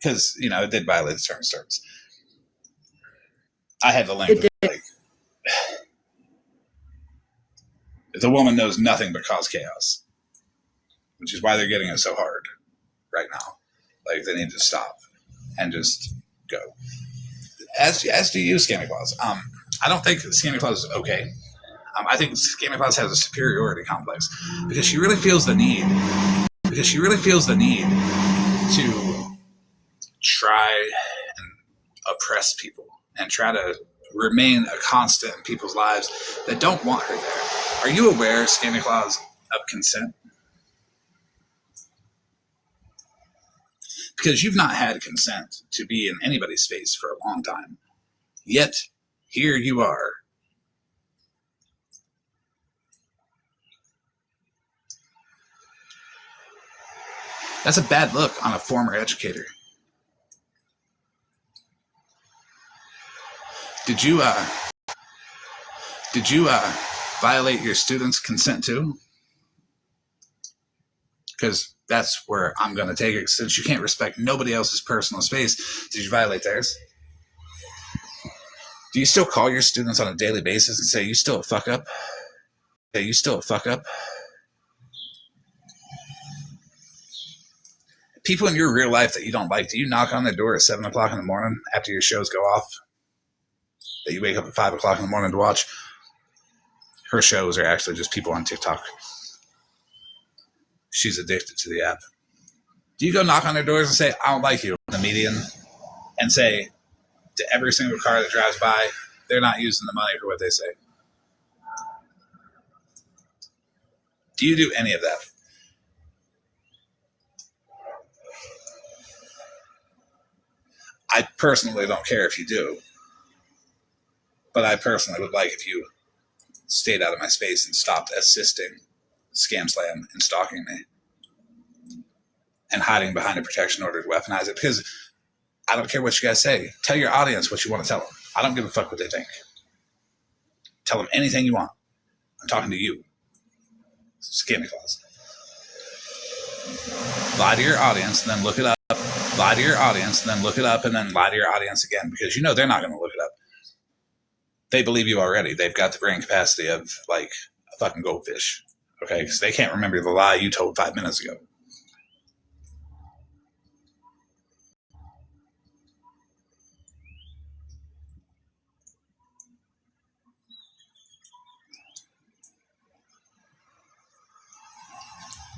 because, it did violate the terms of service. I had the link. Like, the woman knows nothing but cause chaos, which is why they're getting it so hard right now. Like, they need to stop and just go. As do you, Scammy Claus. I don't think Scammy Claus is okay. I think Scammy Claus has a superiority complex because she really feels the need. To try and oppress people and try to remain a constant in people's lives that don't want her there. Are you aware, Scammy Claus, of consent? Because you've not had consent to be in anybody's space for a long time. Yet, here you are. That's a bad look on a former educator. Did you violate your students' consent too? Because that's where I'm going to take it. Since you can't respect nobody else's personal space, did you violate theirs? Do you still call your students on a daily basis and say, you still a fuck up? Yeah, you still a fuck up? People in your real life that you don't like, do you knock on their door at 7 o'clock in the morning after your shows go off? That you wake up at 5 o'clock in the morning to watch? Her shows are actually just people on TikTok. She's addicted to the app. Do you go knock on their doors and say, I don't like you, in the median, and say to every single car that drives by, they're not using the money for what they say? Do you do any of that? I personally don't care if you do, but I personally would like if you stayed out of my space and stopped assisting Scam Slam and stalking me and hiding behind a protection order to weaponize it, because I don't care what you guys say. Tell your audience what you want to tell them. I don't give a fuck what they think. Tell them anything you want. I'm talking to you, Scammy Claus. Lie to your audience and then look it up. Lie to your audience and then look it up, and then lie to your audience again, because they're not going to look it up. They believe you already. They've got the brain capacity of like a fucking goldfish. Okay? Because they can't remember the lie you told 5 minutes ago.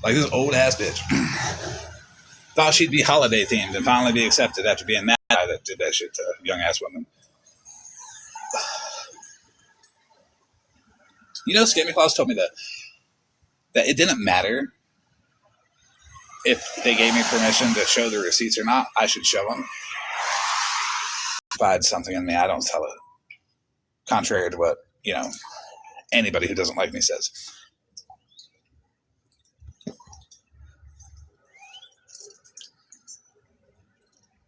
Like this old ass bitch thought she'd be holiday themed and finally be accepted after being mad that did that shit to young ass women. Scammy Claus told me that it didn't matter if they gave me permission to show the receipts or not. I should show them. If I had something in me, I don't tell it. Contrary to what, anybody who doesn't like me says.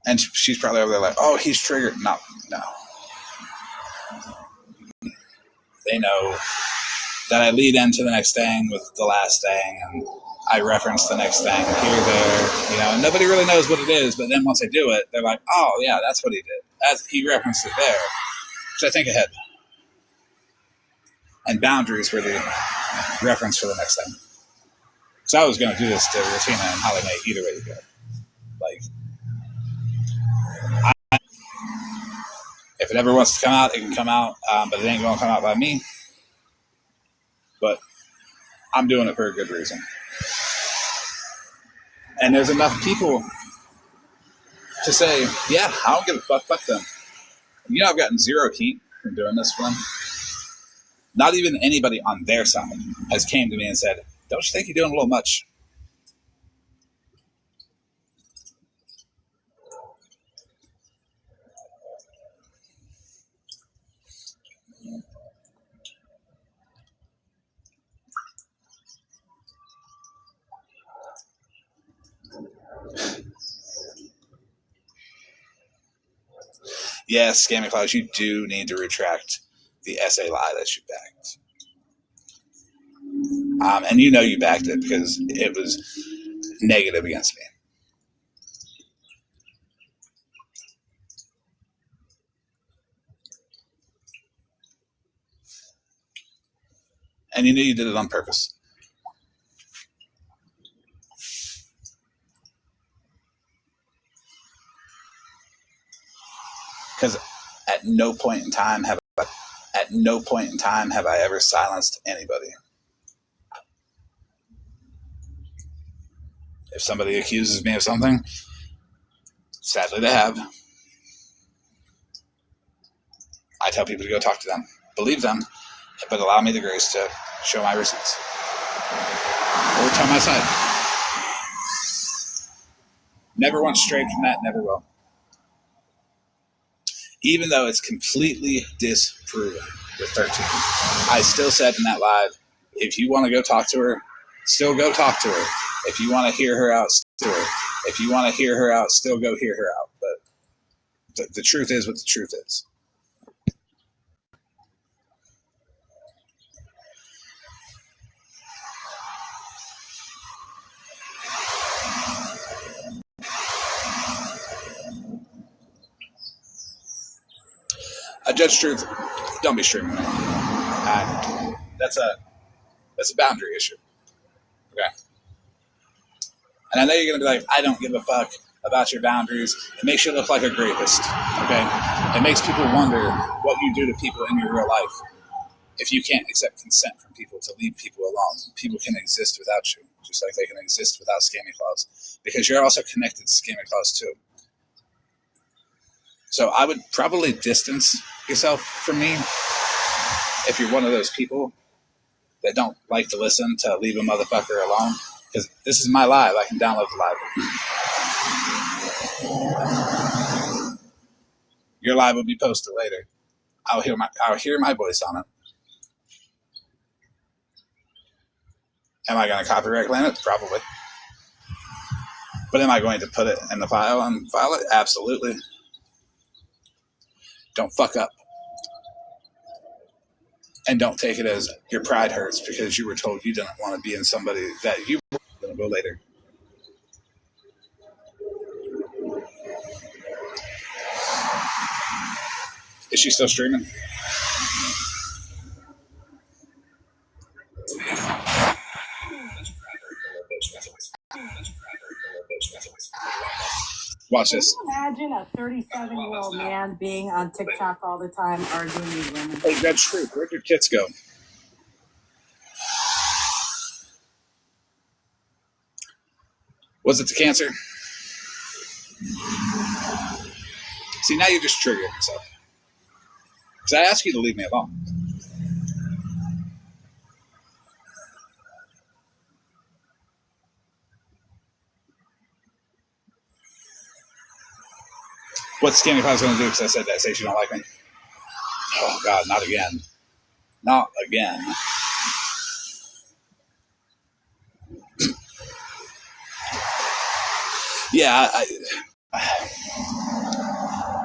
And she's probably over there like, oh, he's triggered. No. They know that I lead into the next thing with the last thing, and I reference the next thing here, there, and nobody really knows what it is. But then once I do it, they're like, "Oh yeah, that's what he did. He referenced it there." So I think ahead, and boundaries were the reference for the next thing. So I was going to do this to Rutina and Holly Mae either way you go. Like, if it ever wants to come out, it can come out, but it ain't going to come out by me. But I'm doing it for a good reason. And there's enough people to say, yeah, I don't give a fuck them. I've gotten zero heat from doing this for them. Not even anybody on their side has came to me and said, don't you think you're doing a little much? Yes, Scammy Claus, you do need to retract the essay lie that you backed. And you backed it because it was negative against me. And you knew you did it on purpose. Because at no point in time have I ever silenced anybody. If somebody accuses me of something, sadly they have, I tell people to go talk to them. Believe them, but allow me the grace to show my receipts. Or tell my side. Never once strayed from that, never will. Even though it's completely disproven with 13. I still said in that live, if you want to go talk to her, still go talk to her. If you want to hear her out, still her. If you want to hear her out, still go hear her out. But the truth is what the truth is. Judge Truth, don't be streaming me. That's a boundary issue. Okay. And I know you're going to be like, I don't give a fuck about your boundaries. It makes you look like a rapist. Okay. It makes people wonder what you do to people in your real life. If you can't accept consent from people to leave people alone, people can exist without you, just like they can exist without Scammy Claus, because you're also connected to Scammy Claus too. So I would probably distance yourself from me if you're one of those people that don't like to listen to leave a motherfucker alone, because this is my live. I can download the live. Your live will be posted later. I'll hear my voice on it. Am I going to copyright claim it? Probably. But am I going to put it in the file and file it? Absolutely. Don't fuck up. And don't take it as your pride hurts because you were told you didn't want to be in somebody that you were going to go later. Is she still streaming? Watch this. Can you imagine a 37-year-old man being on TikTok all the time arguing with women? Hey, that's true. Where'd your tits go? Was it the cancer? See, now you're just triggering yourself. Because I asked you to leave me alone. What's Scammy Claus going to do because I said that? Say she don't like me? Oh, God, not again. Not again. Yeah,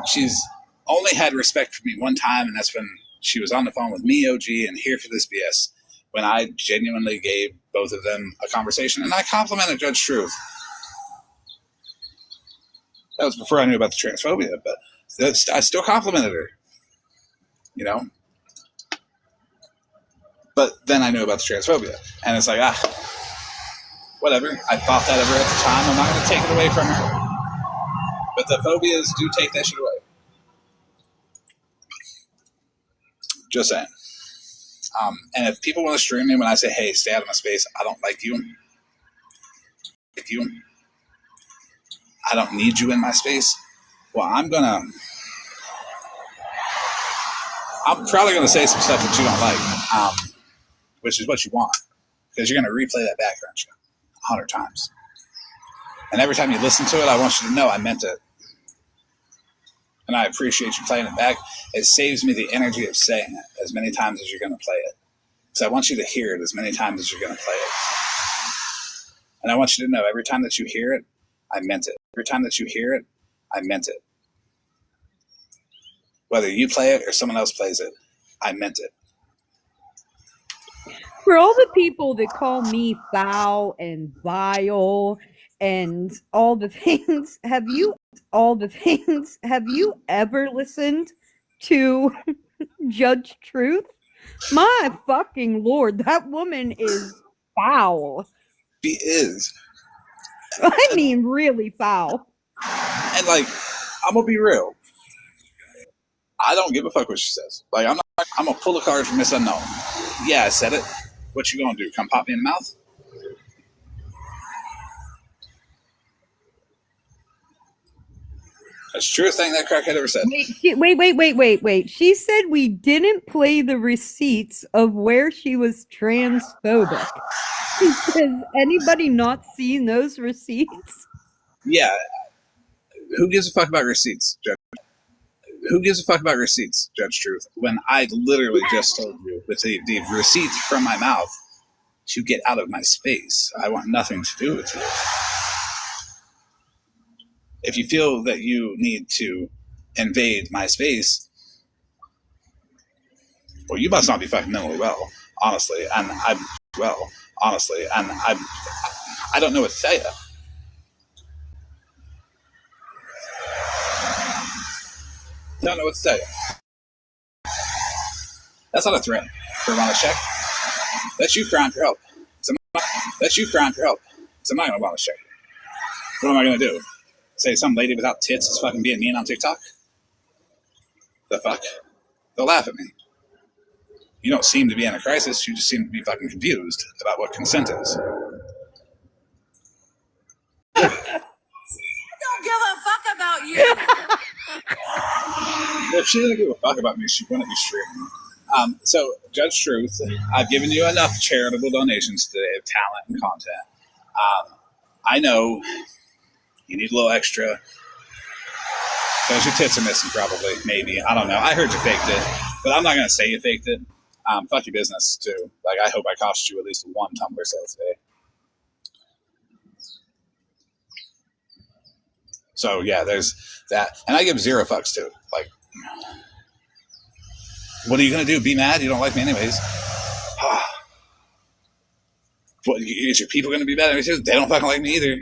she's only had respect for me one time, and that's when she was on the phone with me, OG, and here for this BS. When I genuinely gave both of them a conversation, and I complimented Judge Truth. That was before I knew about the transphobia, but I still complimented her, you know? But then I knew about the transphobia, and it's like, whatever. I thought that of her at the time. I'm not going to take it away from her. But the phobias do take that shit away. Just saying. And if people want to stream me when I say, hey, stay out of my space, I don't like you. I don't need you in my space. Well, I'm probably going to say some stuff that you don't like, which is what you want. Because you're going to replay that back, aren't you? 100 times. And every time you listen to it, I want you to know I meant it. And I appreciate you playing it back. It saves me the energy of saying it as many times as you're going to play it. Because I want you to hear it as many times as you're going to play it. And I want you to know every time that you hear it, I meant it. Every time that you hear it, I meant it. Whether you play it or someone else plays it, I meant it. For all the people that call me foul and vile and all the things, have you ever listened to Judge Truth? My fucking Lord, that woman is foul. She is. I mean, really foul. And like, I'm gonna be real. I don't give a fuck what she says. Like, I'm gonna pull a card from Miss Unknown. Yeah, I said it. What you gonna do? Come pop me in the mouth? That's the truest thing that crackhead ever said. Wait. She said we didn't play the receipts of where she was transphobic. Has anybody not seen those receipts? Yeah. Who gives a fuck about receipts, Judge? Who gives a fuck about receipts, Judge Truth? When I literally just told you with the receipts from my mouth to get out of my space. I want nothing to do with you. If you feel that you need to invade my space, well, you must not be fucking mentally well, honestly. And I don't know what to tell you. Don't know what to tell you. That's not a threat for a wellness check. That's you crying for help. That's you crying for help. So I'm not going to wellness check. What am I going to do? Say some lady without tits is fucking being mean on TikTok? The fuck? They'll laugh at me. You don't seem to be in a crisis. You just seem to be fucking confused about what consent is. I don't give a fuck about you. If she didn't give a fuck about me, she wouldn't be streaming. So, Judge Truth, I've given you enough charitable donations today of talent and content. I know you need a little extra because your tits are missing, probably, maybe. I don't know. I heard you faked it, but I'm not going to say you faked it. Fuck your business, too. Like, I hope I cost you at least one Tumblr sale today. So, yeah, there's that. And I give zero fucks, too. Like, what are you going to do? Be mad? You don't like me anyways. What, is your people going to be mad at me, too? They don't fucking like me either.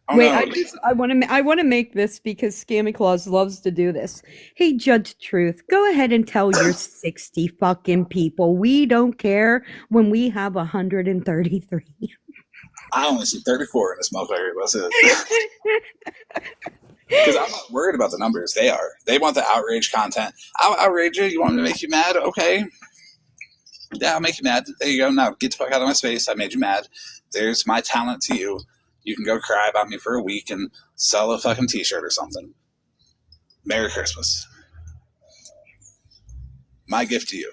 Oh, wait, no. I want to make this because Scammy Claus loves to do this. Hey, Judge Truth, go ahead and tell your 60 fucking people we don't care when we have 133. I only see 34 in this motherfucker. What's it? Because I'm not worried about the numbers. They are. They want the outrage content. I'll outrage you. You want me to make you mad? Okay. Yeah, I'll make you mad. There you go. Now get the fuck out of my space. I made you mad. There's my talent to you. You can go cry about me for a week and sell a fucking t-shirt or something. Merry Christmas. My gift to you.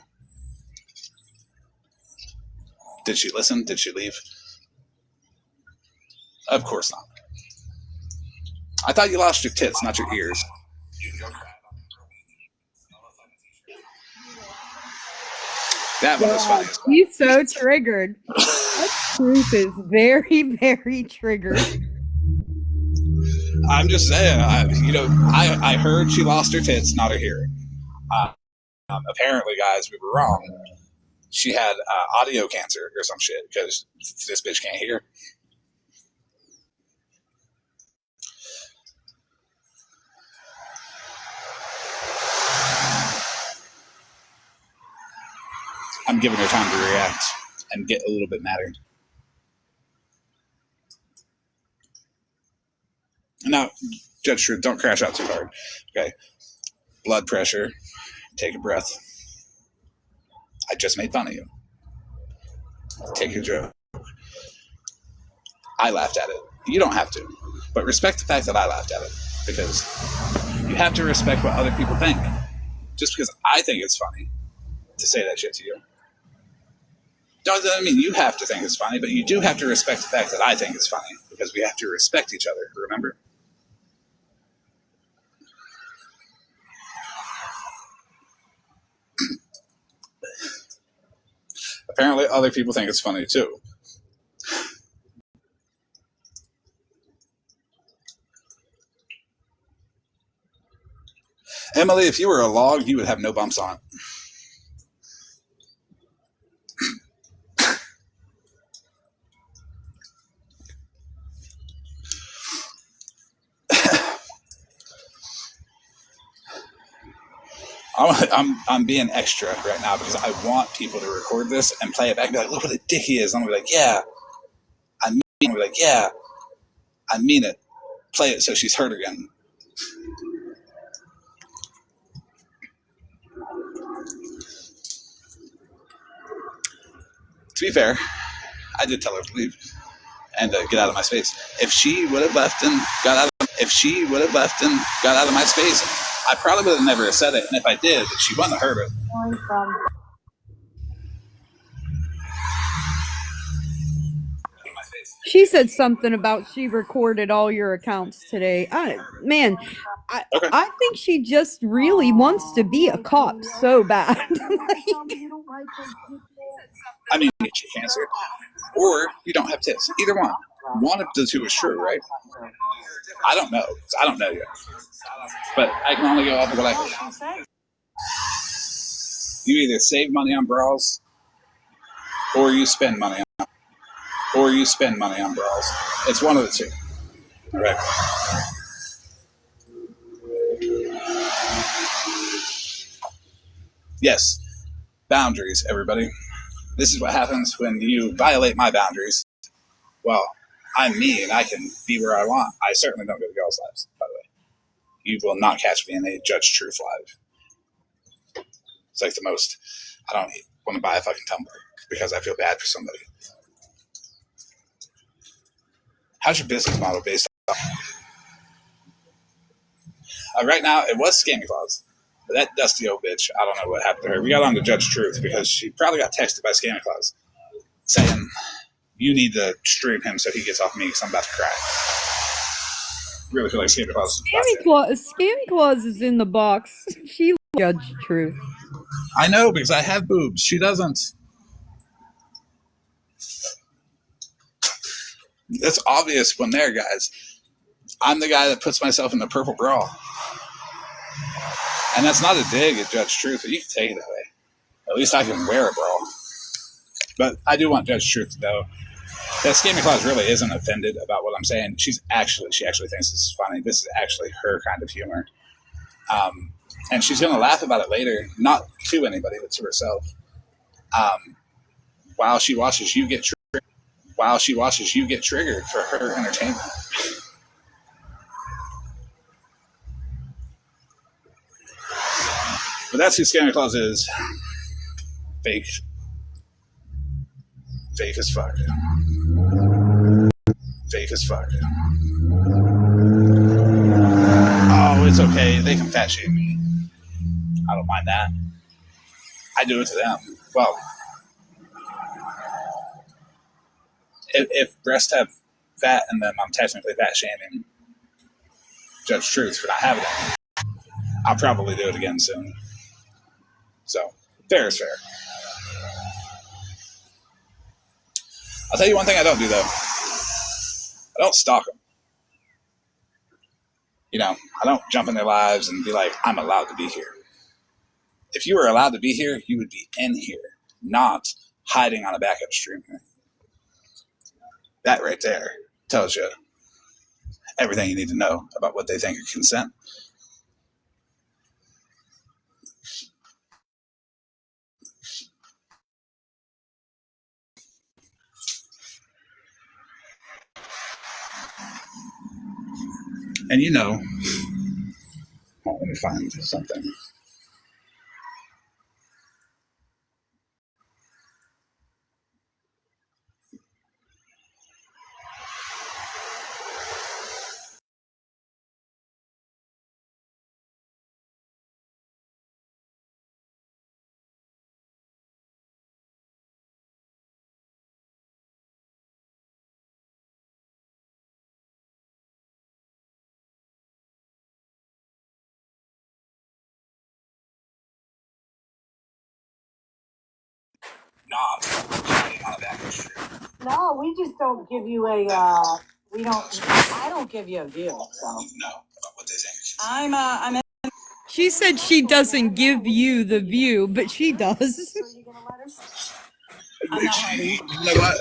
Did she listen? Did she leave? Of course not. I thought you lost your tits, not your ears. That one was funny. He's so triggered. Truth is very, very triggered. I'm just saying, I heard she lost her tits, not her hearing. Apparently, guys, we were wrong. she had audio cancer or some shit because this bitch can't hear. I'm giving her time to react and get a little bit madder. Now, Judge Truth, don't crash out too hard. Okay. Blood pressure. Take a breath. I just made fun of you. Take a joke. I laughed at it. You don't have to. But respect the fact that I laughed at it. Because you have to respect what other people think. Just because I think it's funny to say that shit to you. Doesn't mean you have to think it's funny, but you do have to respect the fact that I think it's funny. Because we have to respect each other, remember? Apparently other people think it's funny too. Emily, if you were a log, you would have no bumps on it. I'm being extra right now because I want people to record this and play it back and be like, look what a dick he is. And I'm like, yeah, I mean it. Play it so she's heard again. To be fair, I did tell her to leave and get out of my space. If she would have left and got out of my space, I probably would have never said it. And if I did, she wouldn't have heard it. She said something about she recorded all your accounts today. I think she just really wants to be a cop so bad. I mean, you get your cancer, or you don't have tits. Either one. One of the two is true, right? I don't know. I don't know yet. But I can only go off of what I heard. You either save money on bras, or you spend money on bras. It's one of the two. Right. Yes. Boundaries, everybody. This is what happens when you violate my boundaries. Well, I'm me and I can be where I want. I certainly don't go to girls' lives, by the way. You will not catch me in a Judge Truth live. It's like the most, I don't want to buy a fucking tumbler because I feel bad for somebody. How's your business model based on? Right now, it was Scammy Claus. But that dusty old bitch, I don't know what happened to her. We got on to Judge Truth because she probably got texted by Scammy Claus saying, you need to stream him so he gets off me because I'm about to cry. Really feel like Scammy Claus. Scammy Claus is in the box. She Judge Truth. I know because I have boobs. She doesn't. It's obvious when they're guys. I'm the guy that puts myself in the purple bra. And that's not a dig at Judge Truth, but you can take it that way. At least I can wear a bra. But I do want Judge Truth to know that Scammy Claus really isn't offended about what I'm saying. She actually thinks this is funny. This is actually her kind of humor. And she's going to laugh about it later, not to anybody, but to herself. While she watches you get triggered for her entertainment. But that's who Scammy Claus is. Fake. Fake as fuck. Fake as fuck. Oh, it's okay. They can fat shame me. I don't mind that. I do it to them. Well, if breasts have fat in them, I'm technically fat shaming Judge Truth for not having it. I'll probably do it again soon. So, fair is fair. I'll tell you one thing I don't do, though. I don't stalk them. You know, I don't jump in their lives and be like, I'm allowed to be here. If you were allowed to be here, you would be in here, not hiding on a backup stream. That right there tells you everything you need to know about what they think of consent. And let me find something. Not hiding on a backup stream. No, we just don't give you I don't give you a view, so. No, about what they think. I'm She said she doesn't give you the view, but she does. So you gonna let us? I'm not hiding. You know what?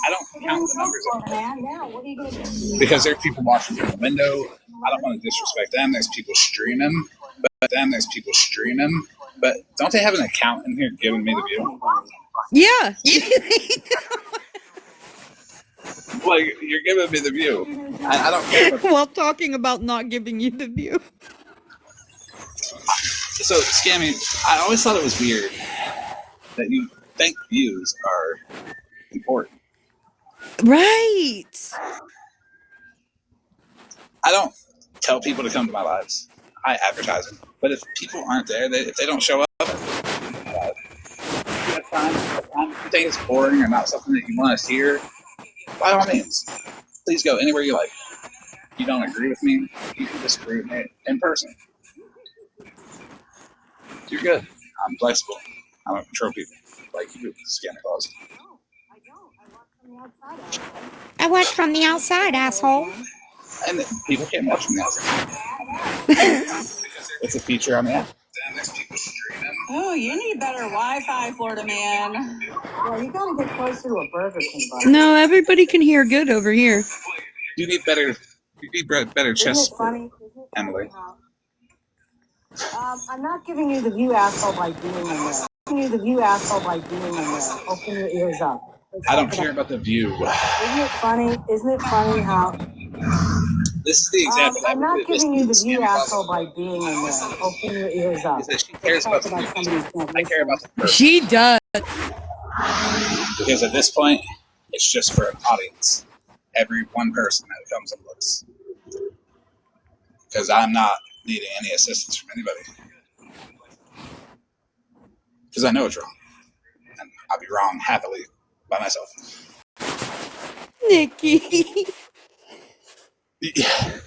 I don't count the numbers of Man, now what are you gonna do? because there's people watching from the window. I don't want to disrespect them. There's people streaming, but don't they have an account in here giving me the view? Yeah. Like, you're giving me the view. I don't care. While talking about not giving you the view. So, Scammy, I always thought it was weird that you think views are important. Right. I don't tell people to come to my lives. I advertise them. But if people aren't there, if they don't show up, if you have time, if you think it's boring or not something that you want to hear, by all means, please go anywhere you like. If you don't agree with me, you can disagree with me in person. You're good. I'm flexible. I don't control people like you do, Santa Claus. I watch from the outside, asshole. And people can't watch from the outside. It's a feature on the app. Oh, you need better Wi-Fi, Florida man. Well, you gotta get closer to a Burger King, buddy. No, everybody can hear good over here. You need better chest support, Emily. I'm not giving you the view, asshole, by being in there. I'm giving you the view, asshole, by being in there. Open your ears up. I don't care about the view. Isn't it funny? Isn't it funny how? This is the example. I'm not giving you the view, asshole, by being in there. Open your ears up. Is that she cares about the view. I care about the person. She does. Because at this point, it's just for an audience. Every one person that comes and looks. Because I'm not needing any assistance from anybody. Because I know it's wrong. And I'll be wrong happily by myself. Nikki. Yeah.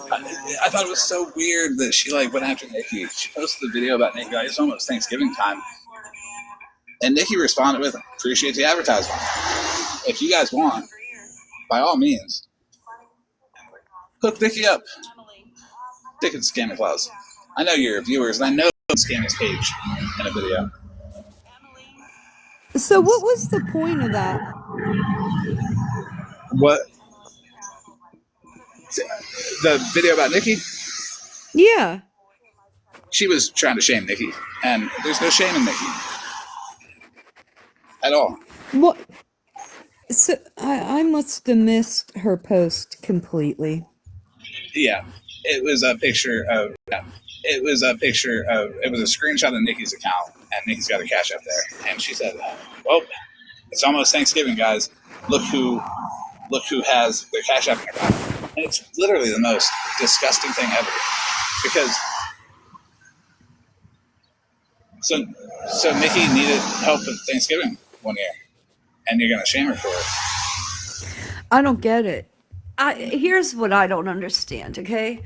I thought it was so weird that she went after Nikki. She posted a video about Nikki. It's almost Thanksgiving time. And Nikki responded with, appreciate the advertisement. If you guys want, by all means, hook Nikki up. Dick and Scammy Claus. I know you're viewers, and I know Scammy's page in a video. So what was the point of that? What? The video about Nikki? Yeah. She was trying to shame Nikki, and there's no shame in Nikki. At all. What? So I must have missed her post completely. Yeah. It was a picture of... It was a screenshot of Nikki's account, and Nikki's got a cash up there. And she said, well, it's almost Thanksgiving, guys. Look who has their cash app in their account. And it's literally the most disgusting thing ever. Because so Nikki needed help with Thanksgiving one year, and you're gonna shame her for it. I don't get it. Here's what I don't understand, okay?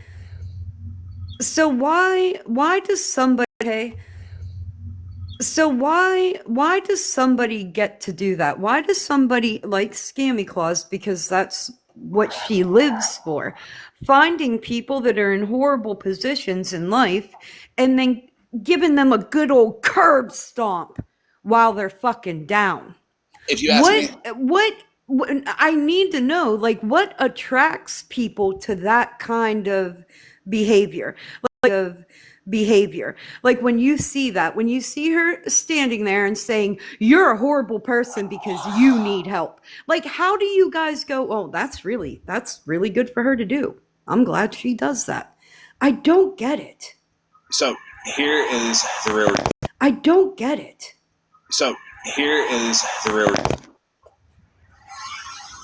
So why does somebody why does somebody get to do that? Why does somebody like Scammy Claus, because that's what she lives for, finding people that are in horrible positions in life and then giving them a good old curb stomp while they're fucking down. If you ask me, what I need to know, like, what attracts people to that kind of behavior? Like when you see that, when you see her standing there and saying, "You're a horrible person because you need help." Like, how do you guys go, "Oh, that's really good for her to do. I'm glad she does that." I don't get it. So here is the real. I don't get it. So here is the real.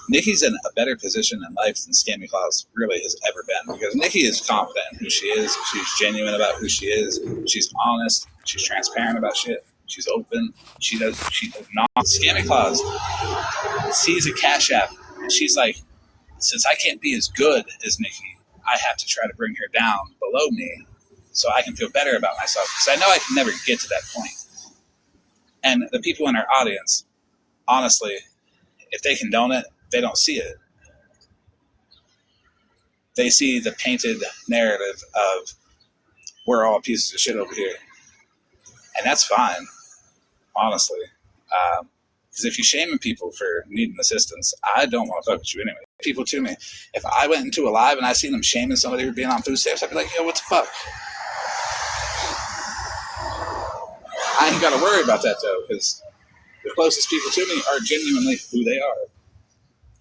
Nikki's in a better position in life than Scammy Claus really has ever been, because Nikki is confident in who she is. She's genuine about who she is. She's honest. She's transparent about shit. She's open. She does not. Scammy Claus sees a Cash App and she's like, since I can't be as good as Nikki, I have to try to bring her down below me so I can feel better about myself, because I know I can never get to that point. And the people in our audience, honestly, if they condone it, they don't see it. They see the painted narrative of we're all pieces of shit over here. And that's fine, honestly. Because if you're shaming people for needing assistance, I don't want to fuck with you anyway. People to me, if I went into a live and I seen them shaming somebody for being on food stamps, I'd be like, yo, what the fuck? I ain't got to worry about that, though, because the closest people to me are genuinely who they are.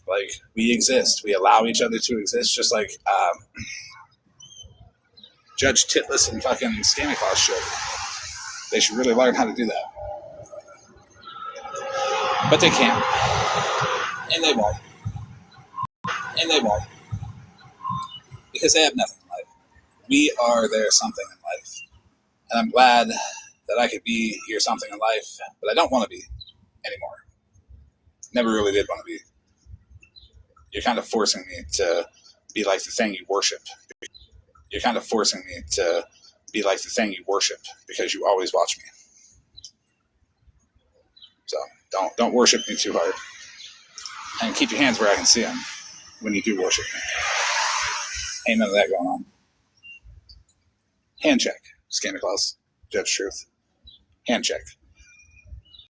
Like, we exist. We allow each other to exist, just like Judge Titless and fucking Scammy Claus should. They should really learn how to do that. But they can't. And they won't. And they won't. Because they have nothing in life. We are their something in life. And I'm glad that I could be your something in life, but I don't want to be anymore. Never really did want to be. You're kind of forcing me to be like the thing you worship. You're kind of forcing me to be like the thing you worship because you always watch me. So don't worship me too hard. And keep your hands where I can see them when you do worship me. Ain't none of that going on. Hand check. Scammy Claus. Judge Truth. Hand check.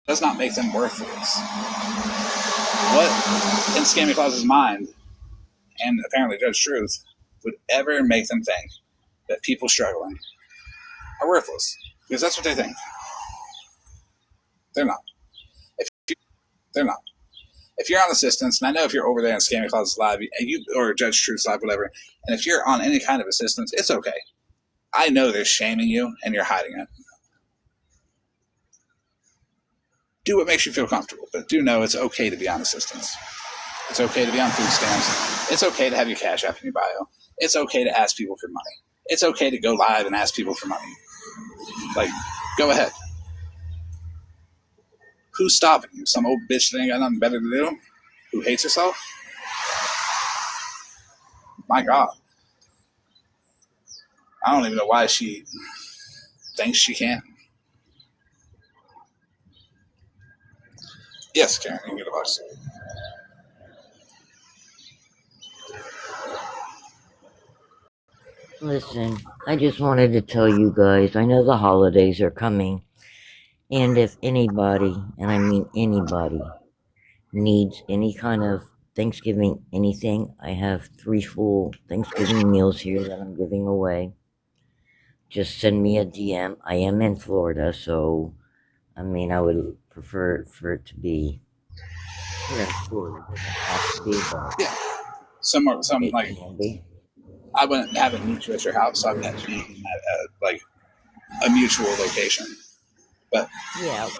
Does not make them worthless. What in Scammy Claus's mind, and apparently Judge Truth, would ever make them think that people struggling are worthless? Because that's what they think. They're not. They're not. If you're on assistance, and I know if you're over there in Scammy Claus's live, or Judge Truth's live, whatever, and if you're on any kind of assistance, it's okay. I know they're shaming you and you're hiding it. Do what makes you feel comfortable, but do know it's okay to be on assistance. It's okay to be on food stamps. It's okay to have your Cash App in your bio. It's okay to ask people for money. It's okay to go live and ask people for money. Like, go ahead. Who's stopping you? Some old bitch that ain't got nothing better to do? Who hates herself? My God. I don't even know why she thinks she can. Yes, Karen, you can get a box. Listen, I just wanted to tell you guys, I know the holidays are coming, and if anybody, and I mean anybody, needs any kind of Thanksgiving anything, I have 3 full Thanksgiving meals here that I'm giving away. Just send me a DM. I am in Florida, so, I mean, I would prefer for it to be here in Florida. It doesn't have to be, but Yeah. Some it like, can be. I wouldn't have it meet you at your house, so I would have to meet at like a mutual location. But Yeah,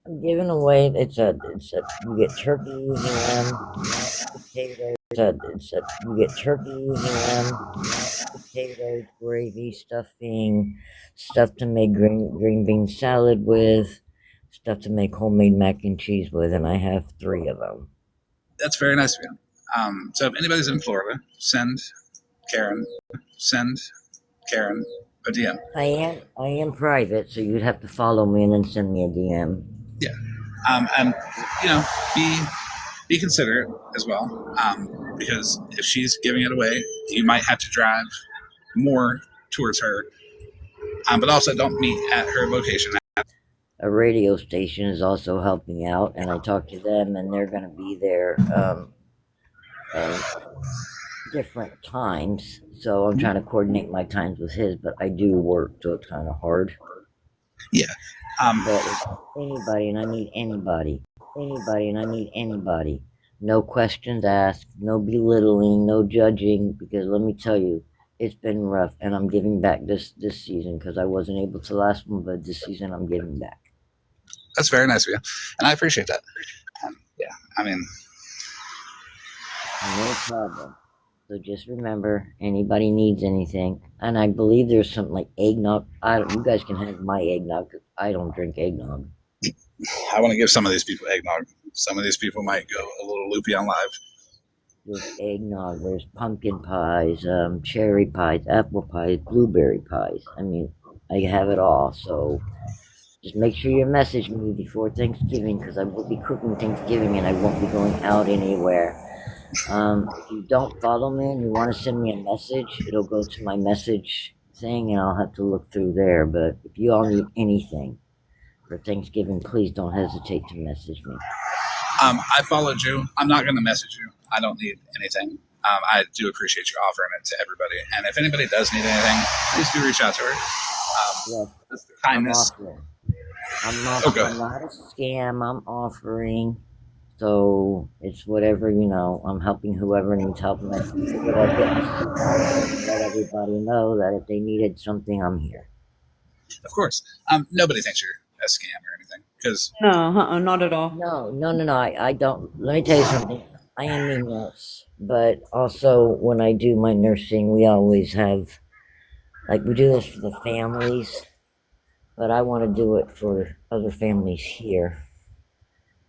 I'm giving away. You get turkey, ham, mashed potatoes. You get turkey, ham, mashed potatoes, gravy, stuffing, stuff to make green bean salad with, stuff to make homemade mac and cheese with, and I have 3 of them. that's very nice of you. So if anybody's in Florida, send Karen a DM. I am private, so you'd have to follow me and then send me a DM. Yeah. And be considerate as well. Because if she's giving it away, you might have to drive more towards her but also don't meet at her location. A radio station is also helping out, and I talked to them, and they're going to be there different times. So I'm trying to coordinate my times with his, but I do work, so it's kind of hard. Yeah. But if anybody, and I need anybody, and I need anybody. No questions asked, no belittling, no judging, because let me tell you, it's been rough, and I'm giving back this season because I wasn't able to last one, but this season I'm giving back. That's very nice of you, and I appreciate that. Yeah, I mean, No problem. So just remember, anybody needs anything, and I believe there's something like eggnog. You guys can have my eggnog 'cause I don't drink eggnog. I want to give some of these people eggnog. Some of these people might go a little loopy on live. There's eggnog. There's pumpkin pies, cherry pies, apple pies, blueberry pies. I mean, I have it all. So just make sure you message me before Thanksgiving because I will be cooking Thanksgiving and I won't be going out anywhere. If you don't follow me and you want to send me a message, it'll go to my message thing and I'll have to look through there. But if you all need anything for Thanksgiving, please don't hesitate to message me. I followed you. I'm not going to message you. I don't need anything. I do appreciate you offering it to everybody. And if anybody does need anything, please do reach out to her. Yes, That's the kindness. I'm offering. I'm not a scam. I'm offering. So it's whatever, I'm helping whoever needs help. And I figured I'd get and let everybody know that if they needed something, I'm here. Of course. Nobody thinks you're a scam or anything. Because No, not at all. No. I don't. Let me tell you something. I am a nurse, but also when I do my nursing, we always have, we do this for the families, but I want to do it for other families here.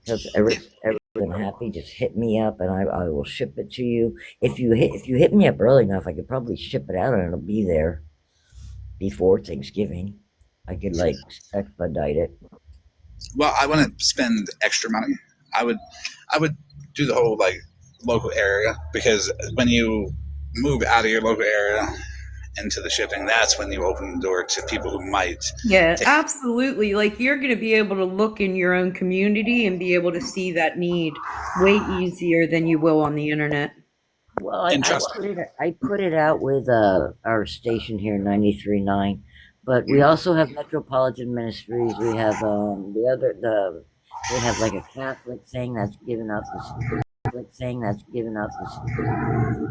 Because everyone's happy, just hit me up and I will ship it to you. If you hit me up early enough, I could probably ship it out and it'll be there before Thanksgiving. I could expedite it. well, I wouldn't spend extra money. I would do the whole local area, because when you move out of your local area into the shipping, that's when you open the door to people who might. Yeah, absolutely. You're going to be able to look in your own community and be able to see that need way easier than you will on the internet. Well, I put it out with our station here, 93.9, but we also have Metropolitan Ministries. We have they have a Catholic thing that's giving out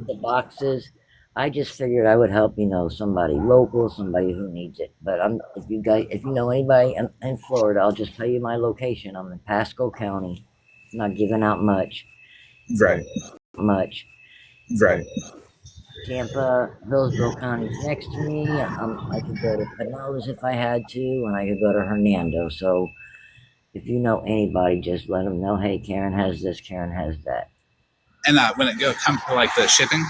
the boxes. I just figured I would help, somebody local, somebody who needs it. But if you know anybody in Florida, I'll just tell you my location. I'm in Pasco County. Not giving out much. Right. Much. Right. Tampa, Hillsborough County's next to me. I could go to Pinellas if I had to, and I could go to Hernando. So if you know anybody, just let them know, hey, Karen has this, Karen has that. And when it comes to the shipping,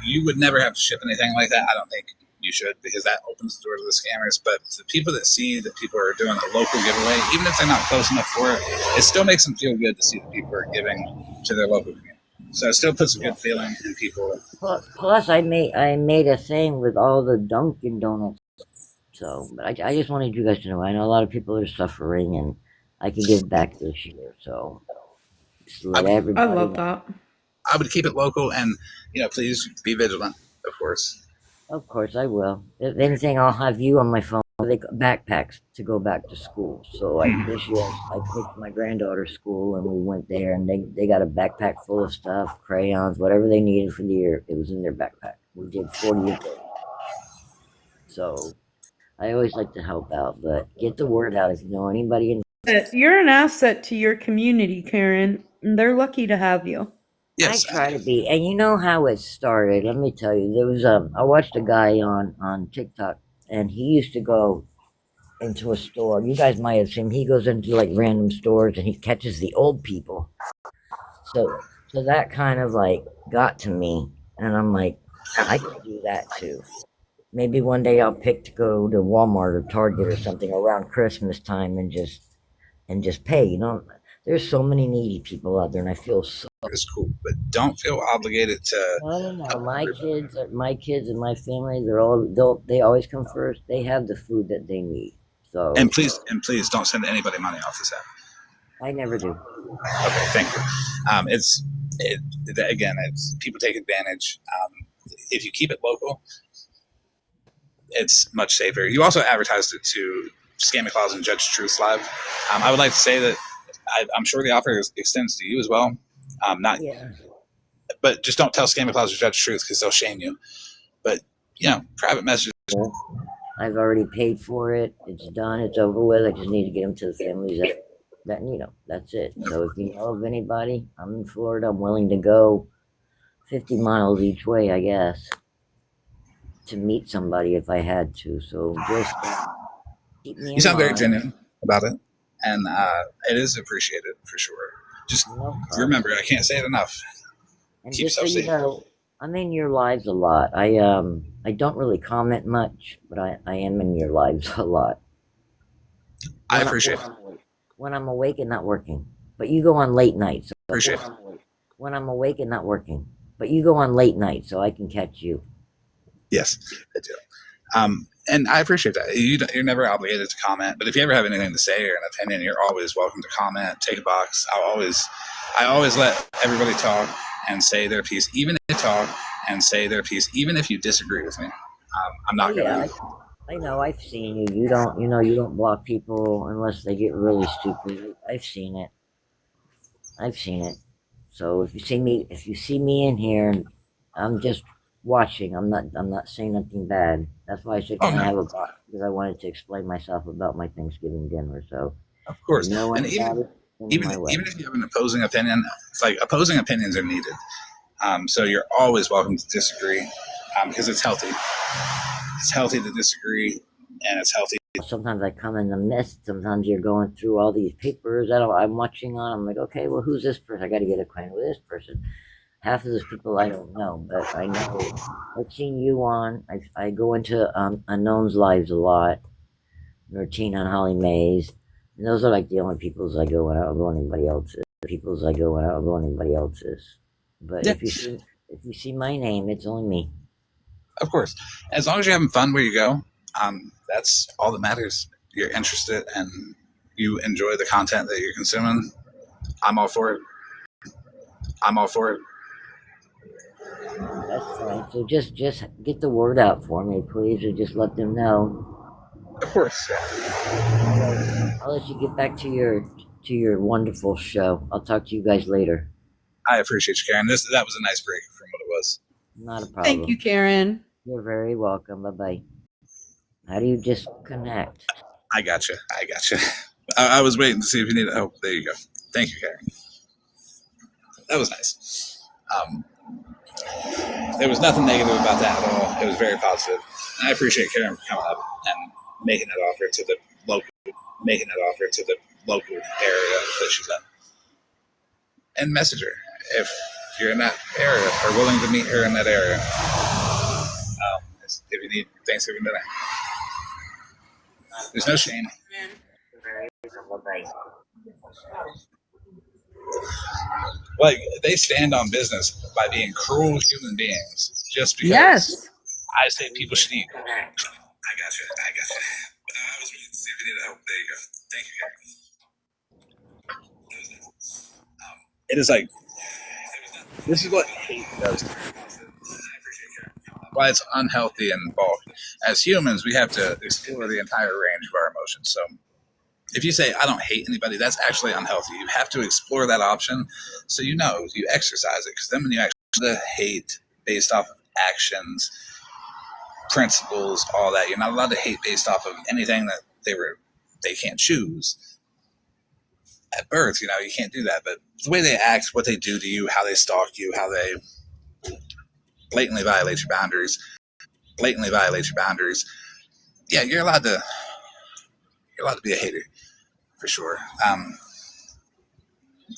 you would never have to ship anything like that. I don't think you should, because that opens the door to the scammers. But the people that see that people are doing a local giveaway, even if they're not close enough for it, it still makes them feel good to see that people are giving to their local community. So it still puts a good feeling in people. Plus, I made a thing with all the Dunkin' Donuts. So, but I just wanted you guys to know. I know a lot of people are suffering, and I can give back this year. So, just let everybody. I love that. I would keep it local, and please be vigilant, of course. Of course, I will. If anything, I'll have you on my phone. They got backpacks to go back to school. So this year, I picked my granddaughter's school, and we went there, and they got a backpack full of stuff, crayons, whatever they needed for the year. It was in their backpack. We did 40 of those. So I always like to help out, but get the word out if you know anybody in. You're an asset to your community, Karen. And they're lucky to have you. Yes, I try to be, and you know how it started. Let me tell you, there was I watched a guy on TikTok, and he used to go into a store. You guys might have seen him. He goes into random stores and he catches the old people. So that kind of got to me, and I'm like, I can do that too. Maybe one day I'll pick to go to Walmart or Target or something around Christmas time and just pay. There's so many needy people out there, and I feel so is cool, but don't feel obligated to. No. My kids and my family, they always come first. They have the food that they need. So And please don't send anybody money off this app. I never do. Okay, thank you. It's people take advantage. If you keep it local, it's much safer. You also advertised it to Scammy Claus and Judge Truth Live. I would like to say that I'm sure the offer extends to you as well. But just don't tell Scammy Claus or Judge Truth because they'll shame you. But private messages. I've already paid for it. It's done. It's over with. I just need to get them to the families that need them. That's it. So if you know of anybody, I'm in Florida. I'm willing to go 50 miles each way, I guess, to meet somebody if I had to. So just keep me in You sound very mind. genuine about it, and it is appreciated for sure. Just remember, I can't say it enough. And Keep just so yourself you safe. know, I'm in your lives a lot. I don't really comment much, but I am in your lives a lot. I appreciate it. When I'm awake and not working. But you go on late nights. Appreciate it. When I'm awake and not working. But you go on late nights so I can catch you. Yes, I do. And I appreciate that. You're never obligated to comment, but if you ever have anything to say or an opinion, you're always welcome to comment. Take a box. I always let everybody talk and say their piece, even if you disagree with me. I'm not gonna. I know. I've seen you. You don't block people unless they get really stupid. I've seen it. So if you see me in here, I'm just watching. I'm not saying nothing bad. That's why I said can I have a box, because I wanted to explain myself about my Thanksgiving dinner. So of course, and even if you have an opposing opinion, it's like opposing opinions are needed. So you're always welcome to disagree, because it's healthy. It's healthy to disagree, and it's healthy. Sometimes I come in the mist. Sometimes you're going through all these papers that I'm watching on. I'm like, okay, well, who's this person? I got to get acquainted with this person. Half of those people I don't know, but I know. I've seen you on. I go into unknowns' lives a lot. Tina and Holly Mays. And those are like the only peoples I go when I don't go anybody else's. But if you see my name, it's only me. Of course, as long as you're having fun where you go, that's all that matters. You're interested and you enjoy the content that you're consuming. I'm all for it. That's fine. So just get the word out for me, please, or just let them know. Of course. I'll let you get back to your wonderful show. I'll talk to you guys later. I appreciate you, Karen. That was a nice break from what it was. Not a problem. Thank you, Karen. You're very welcome. Bye-bye. How do you disconnect? I got you. I was waiting to see if you needed help. There you go. Thank you, Karen. That was nice. There was nothing negative about that at all. It was very positive. And I appreciate Karen for coming up and making that offer to the local area that she's in. And message her if you're in that area or willing to meet her in that area. If you need Thanksgiving dinner. There's no shame. Like, they stand on business by being cruel human beings just because I say people should eat. I got you. I was waiting to see if you needed help. There you go. Thank you, Karen. It is like, this is what hate does to me. Why it's unhealthy in bulk. As humans, we have to explore the entire range of our emotions. So if you say, I don't hate anybody, that's actually unhealthy. You have to explore that option so you exercise it. Because then when you actually hate based off of actions, principles, all that, you're not allowed to hate based off of anything that they can't choose. At birth, you can't do that. But the way they act, what they do to you, how they stalk you, how they blatantly violate your boundaries. Yeah, you're allowed to be a hater, for sure.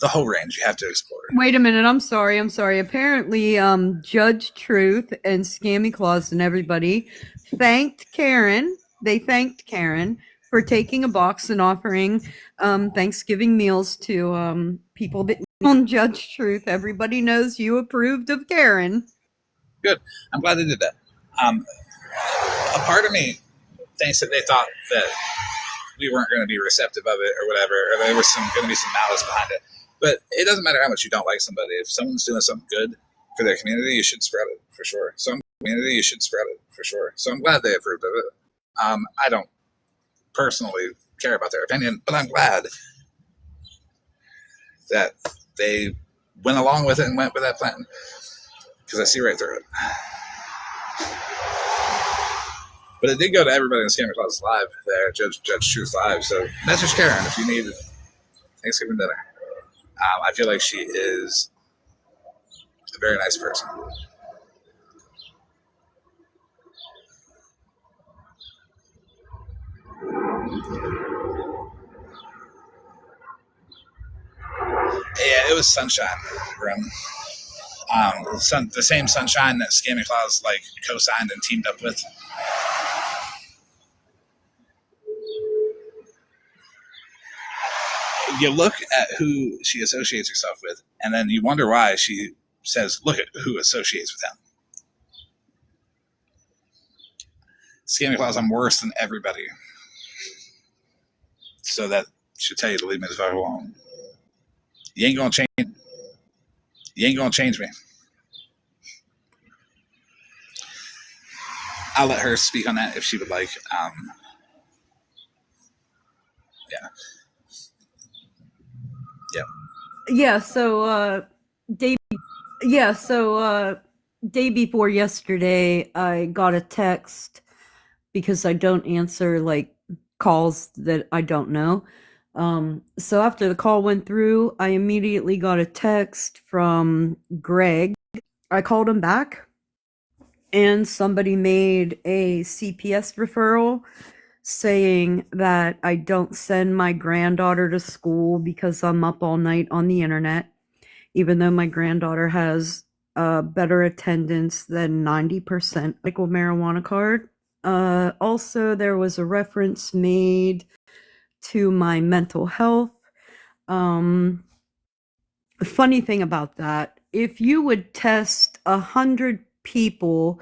The whole range you have to explore. Wait a minute, I'm sorry. Apparently, Judge Truth and Scammy Claus and everybody thanked Karen. They thanked Karen for taking a box and offering Thanksgiving meals to people that On Judge Truth, everybody knows you approved of Karen. Good. I'm glad they did that. A part of me thinks that they thought that we weren't going to be receptive of it or whatever, or there was going to be some malice behind it. But it doesn't matter how much you don't like somebody. If someone's doing something good for their community, you should spread it for sure. So I'm glad they approved of it. I don't personally care about their opinion, but I'm glad that they went along with it and went with that plan, because I see right through it. But it did go to everybody in Scammer Closet Live there, Judge Truth Live. So message Karen if you need Thanksgiving dinner. I feel like she is a very nice person. Yeah, it was Sunshine Room. The same Sunshine that Scammy Claus like co-signed and teamed up with. You look at who she associates herself with, and then you wonder why she says, "Look at who associates with him." Scammy Claus, I'm worse than everybody. So that should tell you to leave me the fuck alone. You ain't gonna change me. I'll let her speak on that if she would like. Yeah. Yep. Yeah, so day before yesterday, I got a text because I don't answer like calls that I don't know. So after the call went through, I immediately got a text from Greg. I called him back, and somebody made a CPS referral saying that I don't send my granddaughter to school because I'm up all night on the internet, even though my granddaughter has better attendance than 90% medical marijuana card. Also, there was a reference made to my mental health. The funny thing about that, if you would test 100 people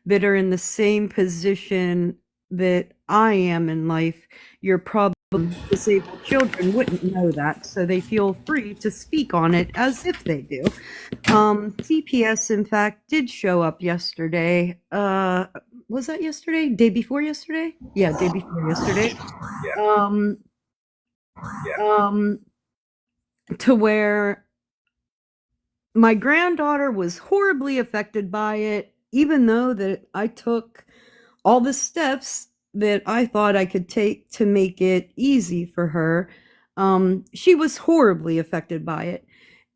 that are in the same position that I am in life, your problem disabled children wouldn't know that, so they feel free to speak on it as if they do. CPS, in fact, did show up yesterday. Was that yesterday? Day before yesterday? Yeah, day before yesterday. Um, to where my granddaughter was horribly affected by it, even though that I took all the steps that I thought I could take to make it easy for her. She was horribly affected by it.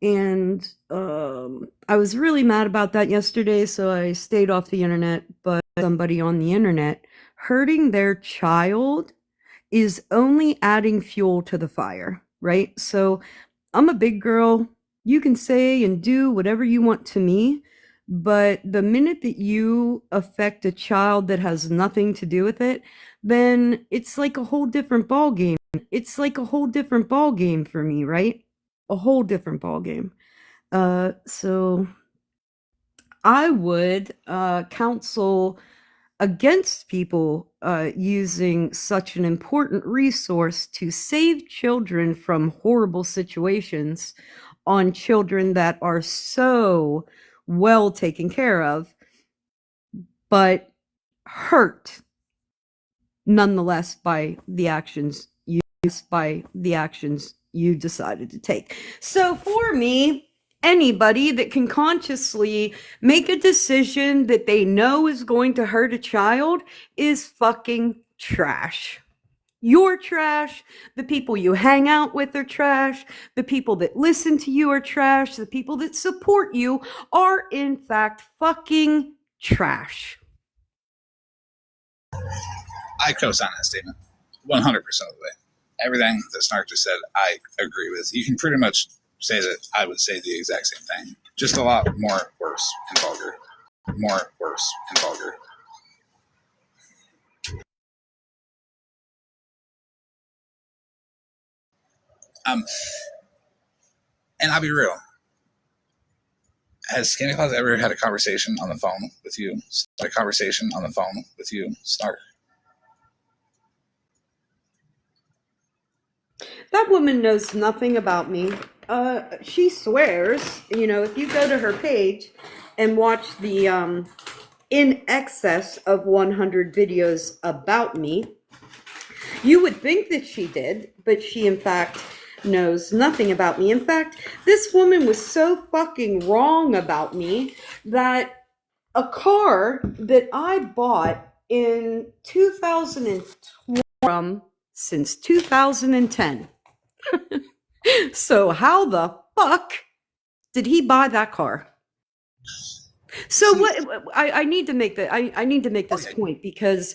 And I was really mad about that yesterday, so I stayed off the internet. But somebody on the internet hurting their child is only adding fuel to the fire, right? So I'm a big girl. You can say and do whatever you want to me, but the minute that you affect a child that has nothing to do with it, then it's like a whole different ball game. It's like a whole different ball game for me, right? A whole different ball game. So I would counsel against people using such an important resource to save children from horrible situations on children that are so well taken care of, but hurt nonetheless by the actions you decided to take. So for me, anybody that can consciously make a decision that they know is going to hurt a child is fucking trash. You're trash. The people you hang out with are trash. The people that listen to you are trash. The people that support you are, in fact, fucking trash. I co-sign that statement 100% of the way. Everything that Snark just said, I agree with. You can pretty much say that I would say the exact same thing. Just a lot more worse and vulgar. More worse and vulgar. And I'll be real. Has Skinny Claus ever had a conversation on the phone with you? Snark. That woman knows nothing about me. She swears, if you go to her page and watch the in excess of 100 videos about me, you would think that she did, but she in fact knows nothing about me. In fact, this woman was so fucking wrong about me that a car that I bought in 2012 since 2010. So how the fuck did he buy that car? So what I need to make that I need to make this point, because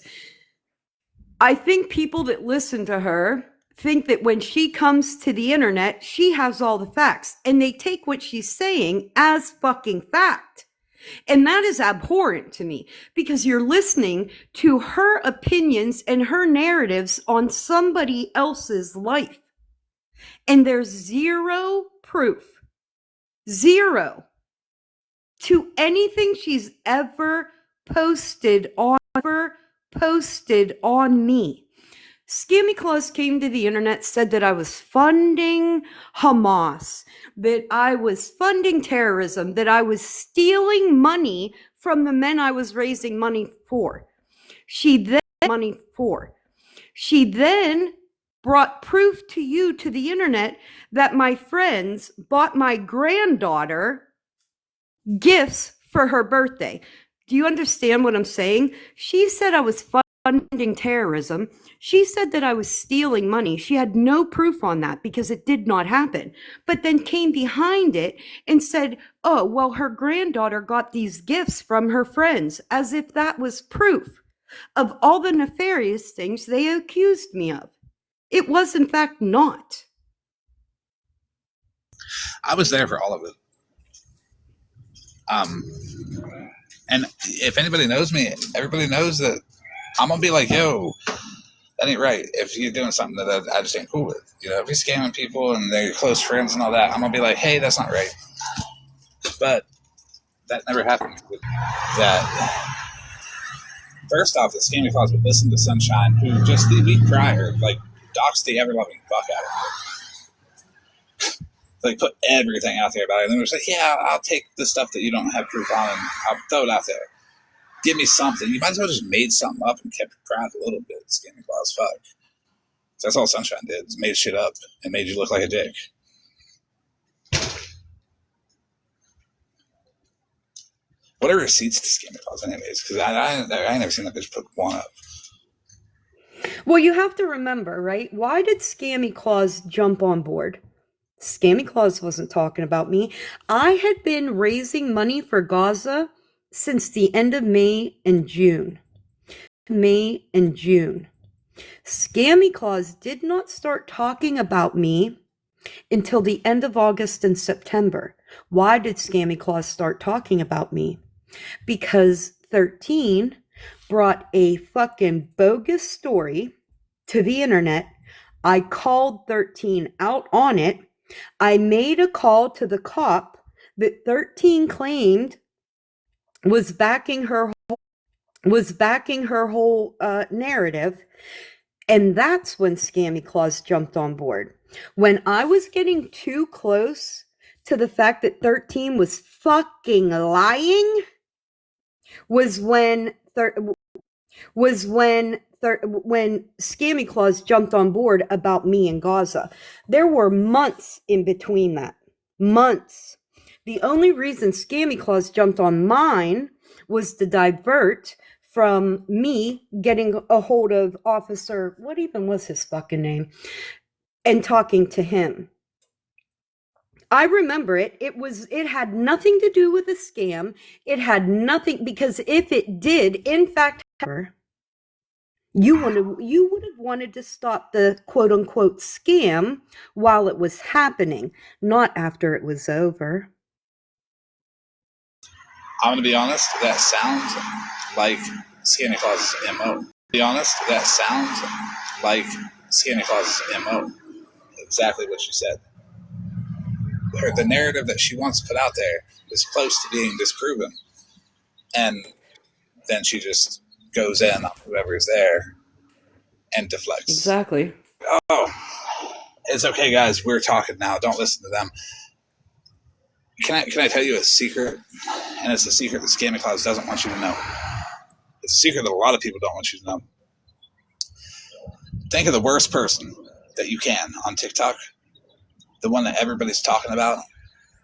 I think people that listen to her think that when she comes to the internet, she has all the facts, and they take what she's saying as fucking fact. And that is abhorrent to me, because you're listening to her opinions and her narratives on somebody else's life. And there's zero proof, zero, to anything she's ever posted on me. Scammy Claus came to the internet, said that I was funding Hamas, that I was funding terrorism, that I was stealing money from the men I was raising money for. She then brought proof to you, to the internet, that my friends bought my granddaughter gifts for her birthday. Do you understand what I'm saying? She said I was funding terrorism. She said that I was stealing money. She had no proof on that because it did not happen. But then came behind it and said, oh, well, her granddaughter got these gifts from her friends, as if that was proof of all the nefarious things they accused me of. It was, in fact, not. I was there for all of it. And if anybody knows me, everybody knows that I'm gonna be like, yo, that ain't right. If you're doing something that I just ain't cool with, if you're scamming people and they're close friends and all that, I'm gonna be like, hey, that's not right. But that never happened. That first off, the Scammy Claus would listen to Sunshine, who just the week prior, doxed the ever loving fuck out of her. Put everything out there about it. And then it was like, yeah, I'll take the stuff that you don't have proof on and I'll throw it out there. Give me something. You might as well just made something up and kept your crowd a little bit. Scammy Claus, fuck. So that's all Sunshine did. Just made shit up and made you look like a dick. What are receipts to Scammy Claus, anyways? Because I ain't never seen that bitch put one up. Well, you have to remember, right? Why did Scammy Claus jump on board? Scammy Claus wasn't talking about me. I had been raising money for Gaza since the end of May and June. Scammy Claus did not start talking about me until the end of August and September. Why did Scammy Claus start talking about me? Because 13 brought a fucking bogus story to the internet. I called 13 out on it. I made a call to the cop that 13 claimed was backing her whole narrative. And that's when Scammy Claus jumped on board. When I was getting too close to the fact that 13 was fucking lying, was when Scammy Claus jumped on board about me in Gaza. There were months in between that. Months. The only reason Scammy Claus jumped on mine was to divert from me getting a hold of Officer, what even was his fucking name, and talking to him. I remember it. It had nothing to do with a scam. It had nothing, because if it did, in fact, you would have wanted to stop the quote unquote scam while it was happening, not after it was over. I'm gonna be honest, that sounds like Scammy Claus's MO. Exactly what you said. the narrative that she wants to put out there is close to being disproven. And then she just goes in on whoever's there and deflects. Exactly. Oh, it's okay, guys. We're talking now. Don't listen to them. Can I tell you a secret? And it's a secret that Scammy Clouds doesn't want you to know. It's a secret that a lot of people don't want you to know. Think of the worst person that you can on TikTok. The one that everybody's talking about,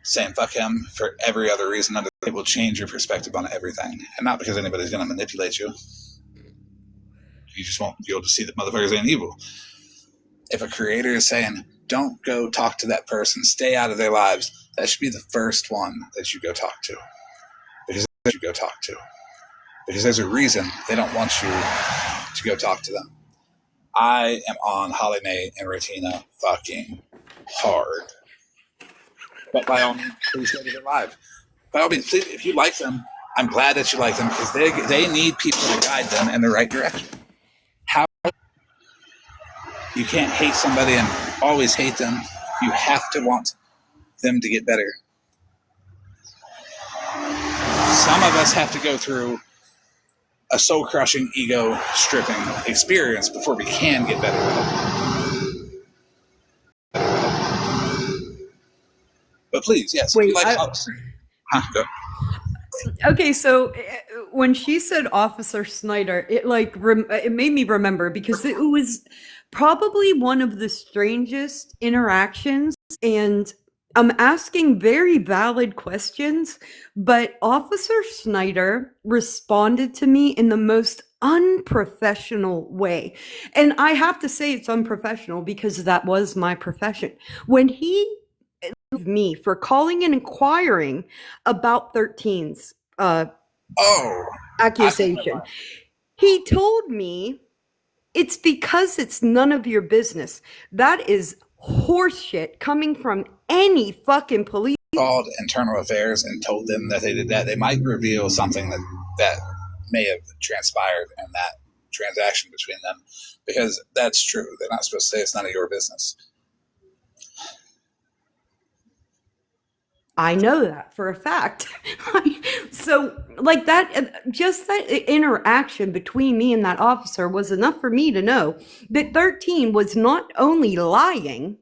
saying fuck him for every other reason. It will change your perspective on everything. And not because anybody's going to manipulate you. You just won't be able to see that motherfuckers ain't evil. If a creator is saying, don't go talk to that person, stay out of their lives, that should be the first one that you go talk to. Because there's a reason they don't want you to go talk to them. I am on Holly Mae and Ratina fucking hard. But by all means, please go to their live. By all means, please, if you like them, I'm glad that you like them because they need people to guide them in the right direction. How you can't hate somebody and always hate them. You have to want them to get better. Some of us have to go through a soul-crushing, ego-stripping experience before we can get better. But please, yes. Wait, if you like go. Okay, so when she said Officer Snyder, it it made me remember because it was probably one of the strangest interactions, and I'm asking very valid questions, but Officer Snyder responded to me in the most unprofessional way. And I have to say it's unprofessional because that was my profession. When he me for calling and inquiring about 13's accusation. He told me it's because it's none of your business. That is horseshit coming from any fucking police. Called internal affairs and told them that they did that. They might reveal something that may have transpired in that transaction between them because that's true. They're not supposed to say it's none of your business. I know that for a fact. So, like that, just that interaction between me and that officer was enough for me to know that 13 was not only lying,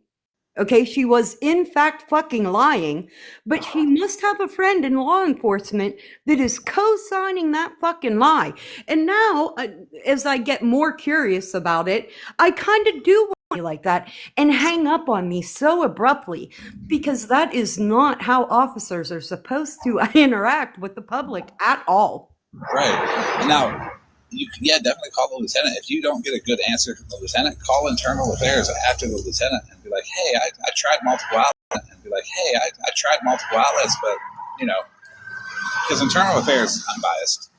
okay, she was in fact fucking lying, but she must have a friend in law enforcement that is co-signing that fucking lie. And now, as I get more curious about it, I kind of do want to be like that and hang up on me so abruptly because that is not how officers are supposed to interact with the public at all. Right. Now, you can, definitely call the lieutenant. If you don't get a good answer from the lieutenant, call internal affairs after the lieutenant and be like, hey, I tried multiple outlets. And be like, hey, I tried multiple outlets, but, because internal affairs is unbiased.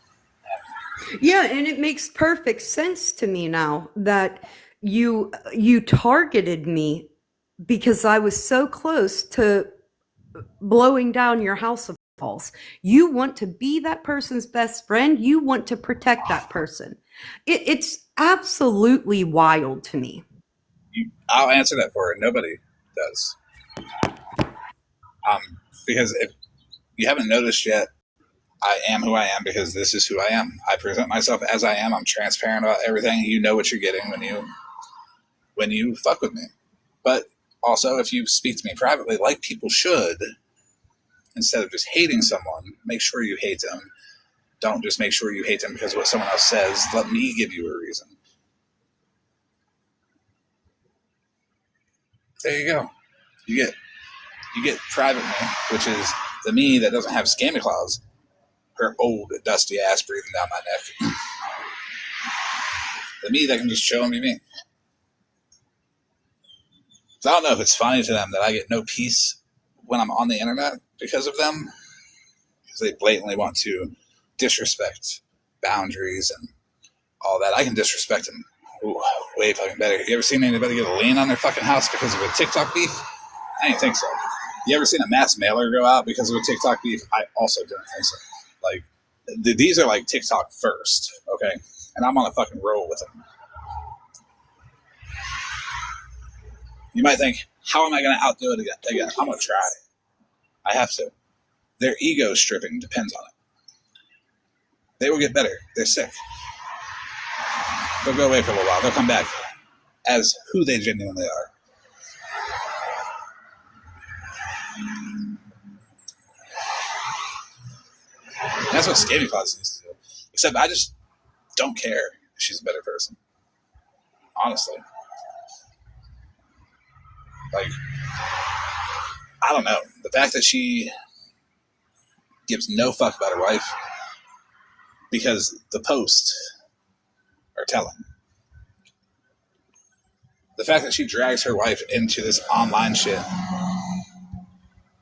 Yeah, and it makes perfect sense to me now that you targeted me because I was so close to blowing down your house of calls. You want to be that person's best friend. You want to protect that person. It's absolutely wild to me. I'll answer that for her. Nobody does. Because if you haven't noticed yet, I am who I am because this is who I am. I present myself as I am. I'm transparent about everything. You know what you're getting when you fuck with me. But also, if you speak to me privately, like people should, instead of just hating someone, make sure you hate them. Don't just make sure you hate them because of what someone else says. Let me give you a reason. There you go. You get private me, which is the me that doesn't have scammy claws. Her old dusty ass breathing down my neck. The me that can just chill and be me. So I don't know if it's funny to them that I get no peace when I'm on the internet because of them. Because they blatantly want to disrespect boundaries and all that. I can disrespect them way fucking better. You ever seen anybody get a lien on their fucking house because of a TikTok beef? I didn't think so. You ever seen a mass mailer go out because of a TikTok beef? I also didn't think so. Like, these are like TikTok first, okay? And I'm on a fucking roll with them. You might think, how am I going to outdo it again? I'm going to try. I have to. Their ego stripping depends on it. They will get better. They're sick. They'll go away for a little while. They'll come back as who they genuinely are. And that's what Scamming Claus needs to do. Except I just don't care if she's a better person. Honestly. Like, I don't know. The fact that she gives no fuck about her wife because the posts are telling. The fact that she drags her wife into this online shit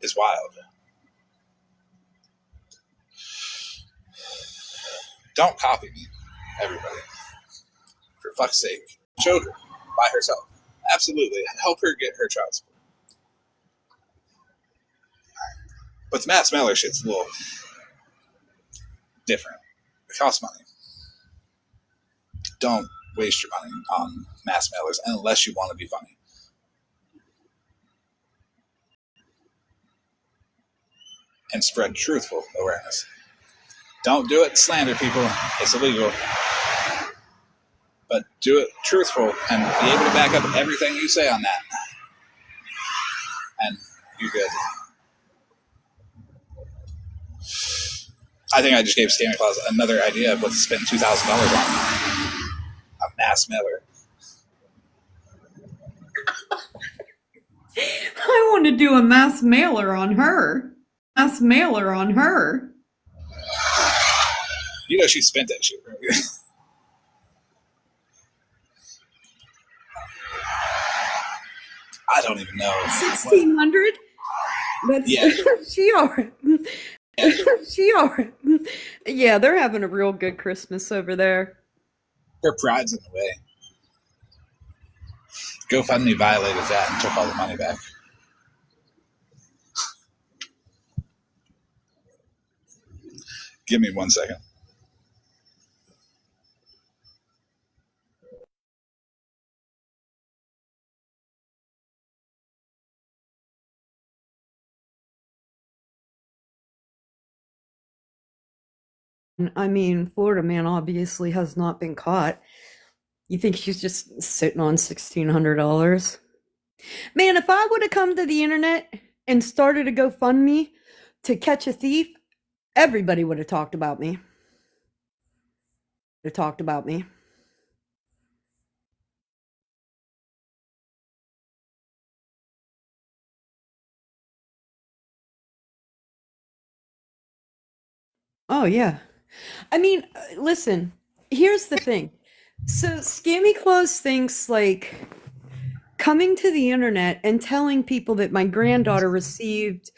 is wild. Don't copy me, everybody. For fuck's sake. Children, by herself. Absolutely. Help her get her child support. But the mass mailer shit's a little different. It costs money. Don't waste your money on mass mailers unless you want to be funny. And spread truthful awareness. Don't do it to slander people. It's illegal. But do it truthful and be able to back up everything you say on that. And you're good. I think I just gave Scamming Claus another idea of what to spend $2,000 on. A mass mailer. I want to do a mass mailer on her. Mass mailer on her. You know she spent that shit, right? I don't even know. 1,600? That's Yeah. She already. She already. Yeah, they're having a real good Christmas over there. Her pride's in the way. GoFundMe violated that and took all the money back. Give me 1 second. I mean, Florida man obviously has not been caught. You think she's just sitting on $1,600? Man, if I would have come to the internet and started a GoFundMe to catch a thief, everybody would have talked about me. They talked about me. Oh, yeah. I mean, listen, here's the thing. So, Scammy Claus thinks like coming to the internet and telling people that my granddaughter received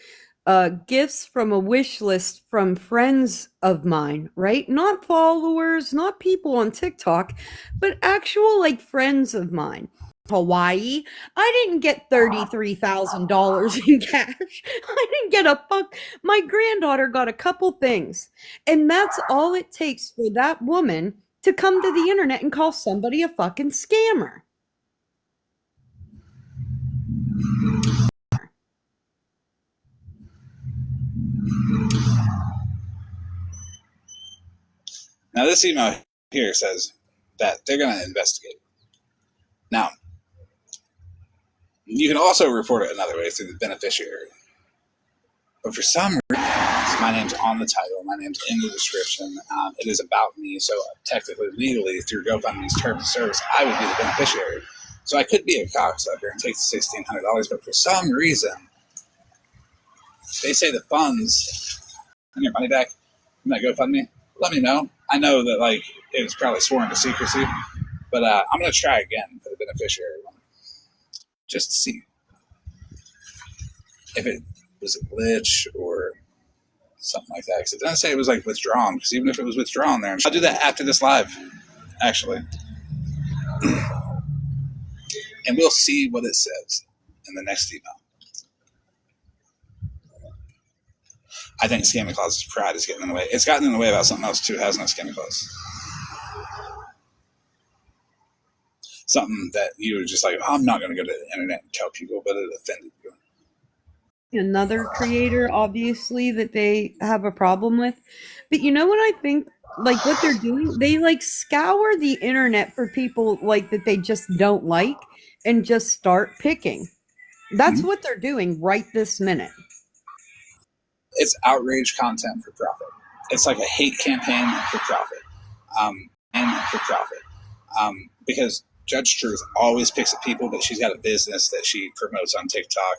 gifts from a wish list from friends of mine, right? Not followers, not people on TikTok, but actual like friends of mine. Hawaii. I didn't get $33,000 in cash. I didn't get a fuck. My granddaughter got a couple things. And that's all it takes for that woman to come to the internet and call somebody a fucking scammer. Now, this email here says that they're going to investigate. Now, you can also report it another way through the beneficiary. But for some reason, my name's on the title, my name's in the description. It is about me, so technically, legally, through GoFundMe's terms of service, I would be the beneficiary. So I could be a cocksucker and take the $1,600, but for some reason, they say the funds and your money back from that GoFundMe. Let me know. I know that like it was probably sworn to secrecy, but I'm gonna try again for the beneficiary one, just to see if it was a glitch or something like that. Because it doesn't say it was like withdrawn. Because even if it was withdrawn, there, I'll do that after this live, actually, and we'll see what it says in the next email. I think Scamming Claus's pride is getting in the way. It's gotten in the way about something else too, hasn't it, Scamming Claus? Something that you were just like, oh, I'm not going to go to the internet and tell people, but it offended you. another creator, obviously, that they have a problem with. But you know what I think? Like what they're doing, they like scour the internet for people like that they just don't like and just start picking. That's Mhm. what they're doing right this minute. It's outrage content for profit. It's like a hate campaign for profit. And for profit. Because Judge Truth always picks at people, but she's got a business that she promotes on TikTok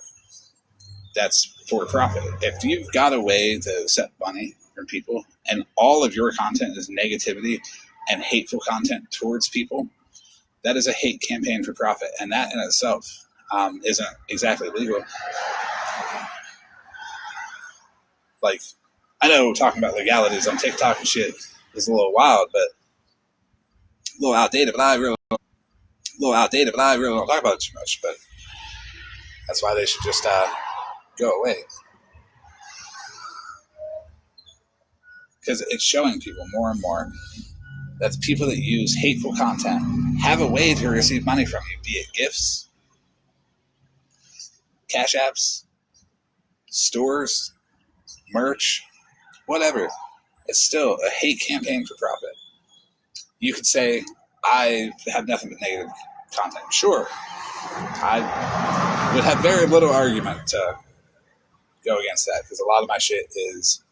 that's for profit. If you've got a way to accept money from people and all of your content is negativity and hateful content towards people, that is a hate campaign for profit. And that in itself isn't exactly legal. Like, I know talking about legalities on TikTok and shit is a little wild, but a little outdated, but I really don't talk about it too much. But that's why they should just go away. Because it's showing people more and more that the people that use hateful content have a way to receive money from you, be it gifts, cash apps, stores, merch, whatever. It's still a hate campaign for profit. You could say, I have nothing but negative content. Sure, I would have very little argument to go against that because a lot of my shit is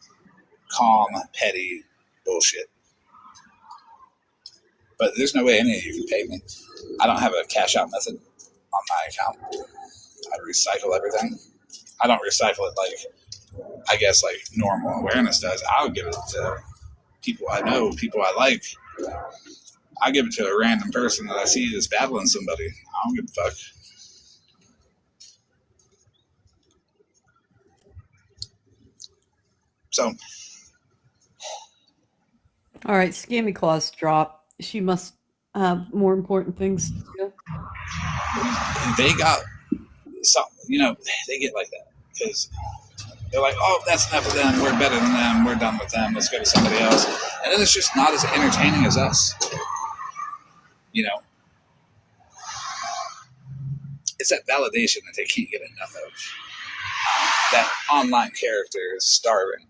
calm, petty bullshit. But there's no way any of you can pay me. I don't have a cash out method on my account. I recycle everything. I don't recycle it like, I guess, like normal awareness does. I'll give it to people I know, people I like. I give it to a random person that I see that's battling somebody. I don't give a fuck. So, All right, Scammy Claus drop. She must have more important things to do. they got some, they get like that because they're like, oh, that's enough of them. We're better than them. We're done with them. Let's go to somebody else. And then it's just not as entertaining as us. It's that validation that they can't get enough of. That online character is starving.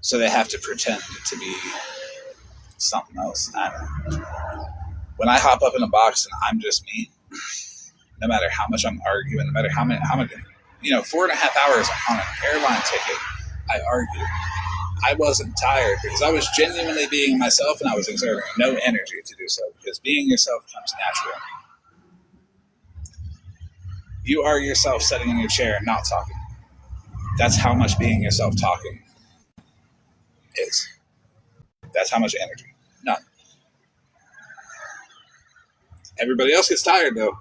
So they have to pretend to be something else. I don't know. When I hop up in a box and I'm just me, no matter how much I'm arguing, no matter how many, 4.5 hours on an airline ticket, I argued. I wasn't tired because I was genuinely being myself and I was exerting no energy to do so because being yourself comes natural. You are yourself sitting in your chair and not talking. That's how much being yourself talking is. That's how much energy. None. Everybody else gets tired though.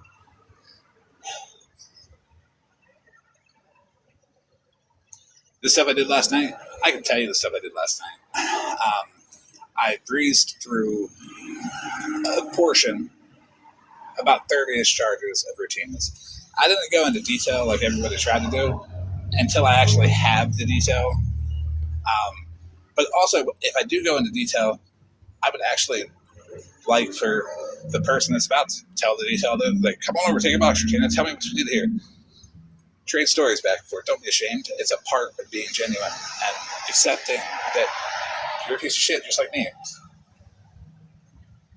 The stuff I did last night, I can tell you the stuff I did last night. I breezed through a portion, about 30-ish charges of routines. I didn't go into detail like everybody tried to do until I actually have the detail. But also, if I do go into detail, I would actually like for the person that's about to tell the detail to, like, come on over, take a box routine, and tell me what you did here. Trade stories back and forth. Don't be ashamed. It's a part of being genuine and accepting that you're a piece of shit just like me.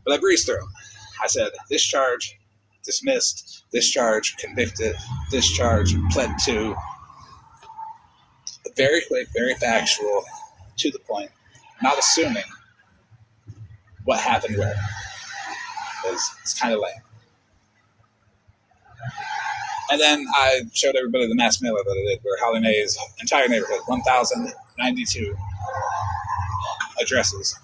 But I breezed through them. I said, this charge, dismissed. This charge, convicted. This charge, pled to. Very quick, very factual, to the point, not assuming what happened where. It's kind of lame. And then I showed everybody the mass mailer that I did, where Holly Mae's entire neighborhood, 1,092 addresses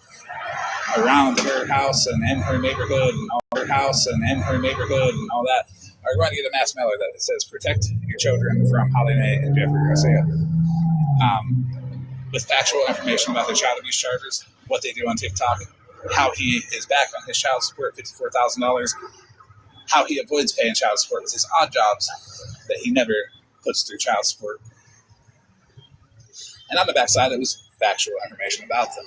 around her house and in her neighborhood and all her house and in her neighborhood and all that, are going to get a mass mailer that says protect your children from Holly Mae and Jeffrey Garcia. With factual information about their child abuse charges, what they do on TikTok, how he is back on his child support, $54,000, how he avoids paying child support with his odd jobs that he never puts through child support. And on the backside, it was factual information about them.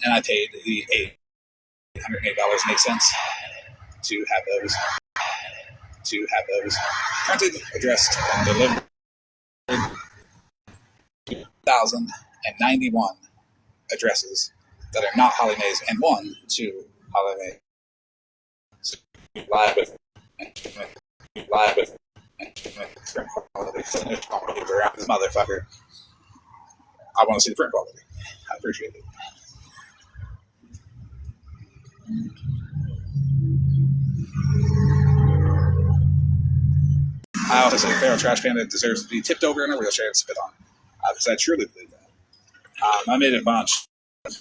And I paid the $808.08 to have those printed, addressed, and delivered. 1,091 addresses that are not Holly Mae's and one to Holly Mae. So live with print quality. This motherfucker. I want to see the print quality. I appreciate it. I also say feral trash panda deserves to be tipped over in a wheelchair and spit on, because I truly believe that. I made a bunch of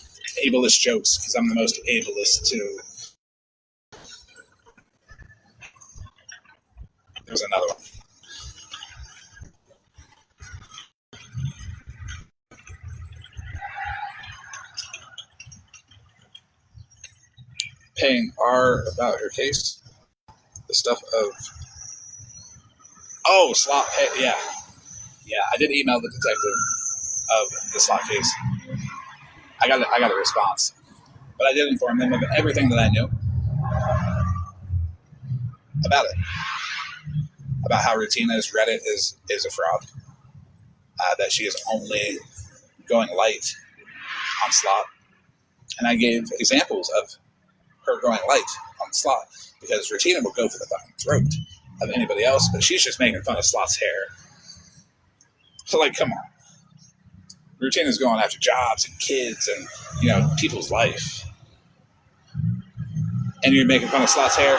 ableist jokes because I'm the most ableist too. There's another one. Paying R about her case. The stuff of slot pay. Yeah, I did email the detective of the slot case. I got a response, but I did inform them of everything that I knew about it, about how Routina's Reddit is a fraud, that she is only going light on slot, and I gave examples of her going light on slot because Rutina will go for the fucking throat of anybody else, but she's just making fun of slot's hair. So, like, come on. Rutina's going after jobs and kids and, people's life. And you're making fun of slot's hair?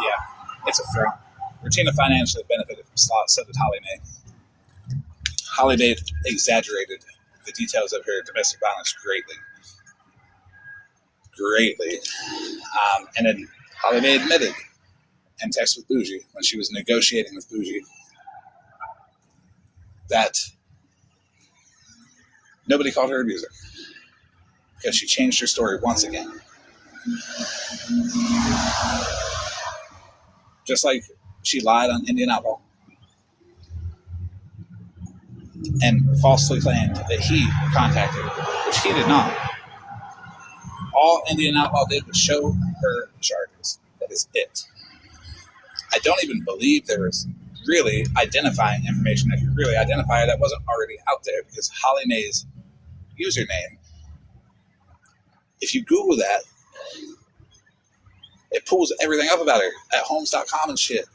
Yeah, it's a fraud. Rutina financially benefited from slot, so did Holly Mae. Holly Mae exaggerated the details of her domestic violence greatly. And then Holly Mae admitted in text with Bougie, when she was negotiating with Bougie, that nobody called her abuser because she changed her story once again. Just like she lied on Indian Outlaw and falsely claimed that he contacted her, which he did not. All Indian Outlaw did was show her charges. That is it. I don't even believe there was really identifying information that could really identify her that wasn't already out there, because Holly Mae's username, if you Google that, it pulls everything up about her at homes.com and shit.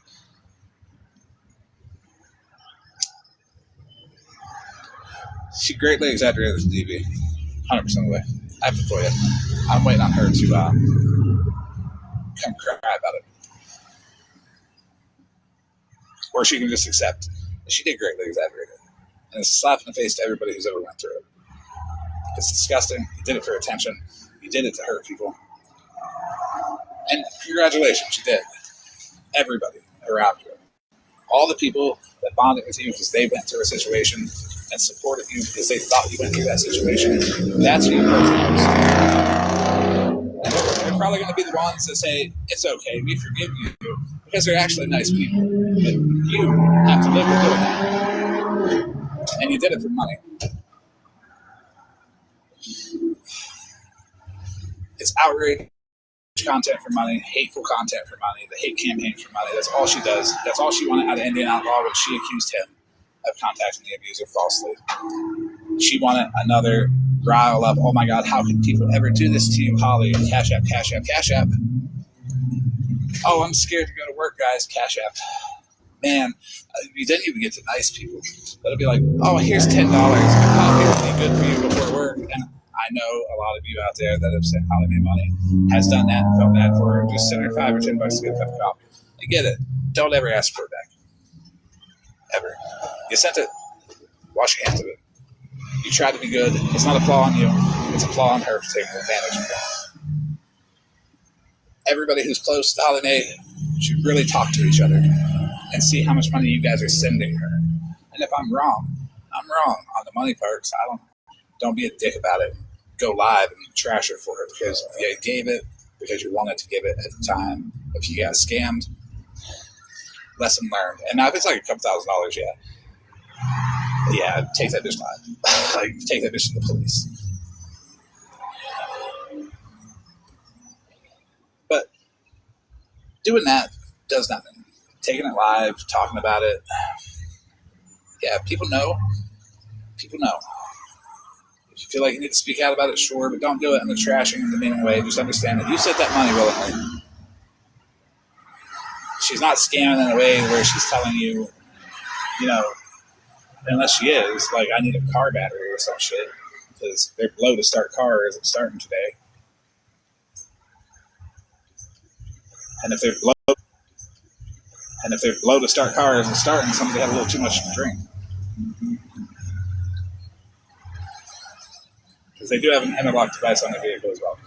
She greatly exaggerated the DV, 100% of the way. I have to tell you, I'm waiting on her to come cry about it. Or she can just accept. She did greatly exaggerate it. And it's a slap in the face to everybody who's ever went through it. It's disgusting. You did it for attention. You did it to hurt people. And congratulations, you did. Everybody around you. All the people that bonded with you because they went through a situation and supported you because they thought you went through that situation. That's who you hurt the most. And they're probably going to be the ones that say, it's okay, we forgive you, because they're actually nice people. But you have to live with doing that. And you did it for money. It's outrage content for money, hateful content for money, the hate campaign for money. That's all she does. That's all she wanted out of Indian Outlaw when she accused him of contacting the abuser falsely. She wanted another rile up. Oh my God, how could people ever do this to you, Holly? Cash App, Cash App, Cash App. Oh, I'm scared to go to work, guys. Cash App. Man, you didn't even get to nice people. That'll be like, oh, here's $10. Coffee will be good for you before work. And I know a lot of you out there that have sent Holly Mae money has done that and felt bad for her. Just send her $5 or $10 to get a cup of coffee. I get it. Don't ever ask for it back. Ever. You sent it. Wash your hands of it. You tried to be good. It's not a flaw on you. It's a flaw on her for taking advantage of it. Everybody who's close to Holly Mae should really talk to each other and see how much money you guys are sending her. And if I'm wrong, I'm wrong on the money part. So don't be a dick about it. Go live and trash her for her because you gave it because you wanted to give it at the time. If you got scammed, lesson learned. And now if it's like a couple $1,000s, yeah, take that bitch live. Like, take that bitch to the police. But doing that does nothing. Taking it live, talking about it, Yeah, people know. People know. If you feel like you need to speak out about it, sure, but don't do it in the trashing and demeaning way. Just understand that you sent that money willingly. She's not scamming in a way where she's telling you, you know, unless she is, like, I need a car battery or some shit, because they're low to start cars. I'm starting today. And if they're low to start cars and starting, somebody had a little too much to drink. Because they do have an interlock device on their vehicle as well.